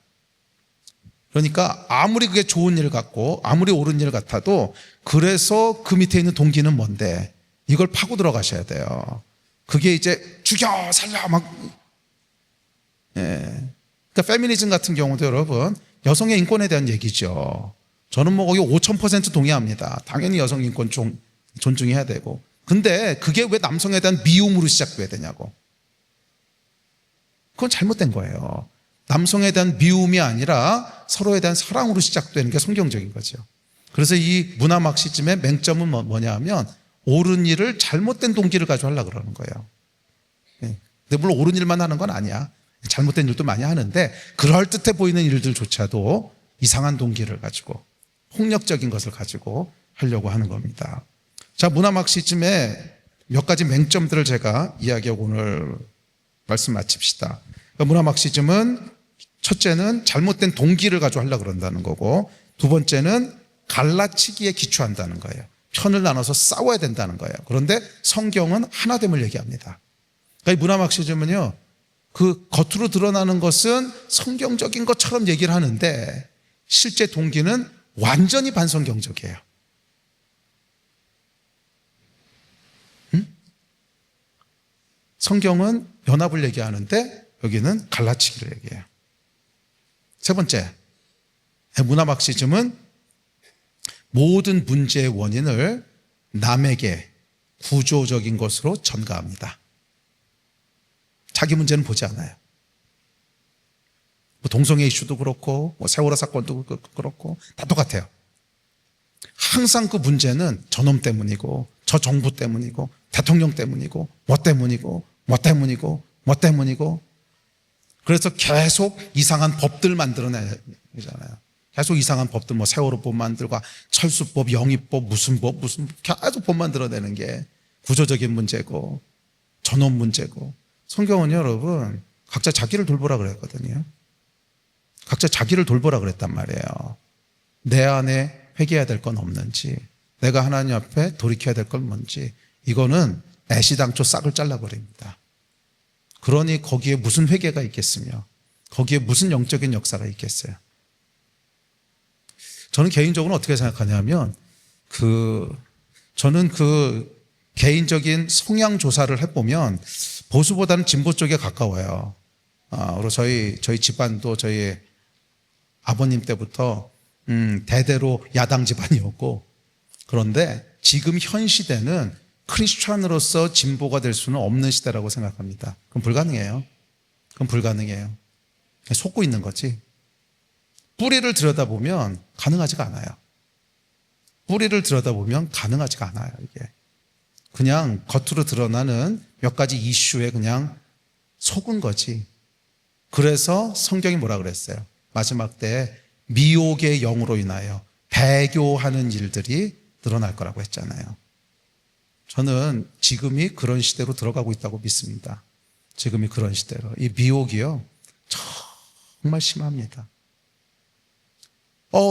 그러니까 아무리 그게 좋은 일 같고 아무리 옳은 일 같아도 그래서 그 밑에 있는 동기는 뭔데 이걸 파고 들어가셔야 돼요. 그게 이제 죽여 살려 막 그러니까 페미니즘 같은 경우도 여러분 여성의 인권에 대한 얘기죠. 저는 뭐 거기 5000% 동의합니다. 당연히 여성 인권 존중해야 되고 근데 그게 왜 남성에 대한 미움으로 시작돼야 되냐고. 그건 잘못된 거예요. 남성에 대한 미움이 아니라 서로에 대한 사랑으로 시작되는 게 성경적인 거죠. 그래서 이 문화 막시즘의 맹점은 뭐냐 하면 옳은 일을 잘못된 동기를 가지고 하려고 그러는 거예요. 근데 물론 옳은 일만 하는 건 아니야. 잘못된 일도 많이 하는데 그럴듯해 보이는 일들조차도 이상한 동기를 가지고 폭력적인 것을 가지고 하려고 하는 겁니다. 자, 문화 막시즘의 몇 가지 맹점들을 제가 이야기하고 오늘 말씀 마칩시다. 그러니까 문화 막시즘은 첫째는 잘못된 동기를 가지고 하려고 그런다는 거고 두 번째는 갈라치기에 기초한다는 거예요. 편을 나눠서 싸워야 된다는 거예요. 그런데 성경은 하나됨을 얘기합니다. 그러니까 이 문화 막시즘은요, 그 겉으로 드러나는 것은 성경적인 것처럼 얘기를 하는데 실제 동기는 완전히 반성경적이에요. 성경은 연합을 얘기하는데 여기는 갈라치기를 얘기해요. 세 번째, 문화 막시즘은 모든 문제의 원인을 남에게 구조적인 것으로 전가합니다. 자기 문제는 보지 않아요. 뭐 동성애 이슈도 그렇고 뭐 세월호 사건도 그렇고 다 똑같아요. 항상 그 문제는 저놈 때문이고 저 정부 때문이고 대통령 때문이고 뭐 때문이고 뭐 때문이고 뭐 때문이고. 그래서 계속 이상한 법들 만들어내잖아요. 계속 이상한 법들, 뭐 세월호법 만들고 철수법, 영입법, 무슨 법 계속 법 만들어내는 게 구조적인 문제고 전원 문제고. 성경은 여러분 각자 자기를 돌보라 그랬거든요. 각자 자기를 돌보라 그랬단 말이에요. 내 안에 회개해야 될 건 없는지, 내가 하나님 앞에 돌이켜야 될 건 뭔지, 이거는 애시당초 싹을 잘라버립니다. 그러니 거기에 무슨 회개가 있겠으며 거기에 무슨 영적인 역사가 있겠어요. 저는 개인적으로 어떻게 생각하냐면 저는 개인적인 성향 조사를 해보면 보수보다는 진보 쪽에 가까워요. 그리고 저희 집안도 저희 아버님 때부터 대대로 야당 집안이었고, 그런데 지금 현 시대는 크리스찬으로서 진보가 될 수는 없는 시대라고 생각합니다. 그건 불가능해요. 그건 불가능해요. 속고 있는 거지. 뿌리를 들여다보면 가능하지가 않아요. 뿌리를 들여다보면 가능하지가 않아요, 이게. 그냥 겉으로 드러나는 몇 가지 이슈에 그냥 속은 거지. 그래서 성경이 뭐라 그랬어요? 마지막 때 미혹의 영으로 인하여 배교하는 일들이 늘어날 거라고 했잖아요. 저는 지금이 그런 시대로 들어가고 있다고 믿습니다. 지금이 그런 시대로. 이 미혹이요, 정말 심합니다.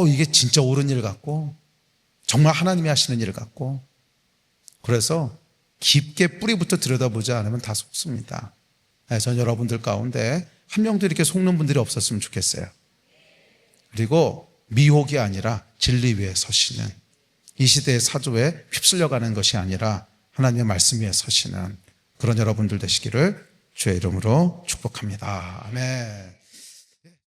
이게 진짜 옳은 일 같고 정말 하나님이 하시는 일 같고, 그래서 깊게 뿌리부터 들여다보지 않으면 다 속습니다. 전 여러분들 가운데 한 명도 이렇게 속는 분들이 없었으면 좋겠어요. 그리고 미혹이 아니라 진리 위에 서시는, 이 시대의 사조에 휩쓸려가는 것이 아니라 하나님의 말씀 위에 서시는 그런 여러분들 되시기를 주의 이름으로 축복합니다. 아멘.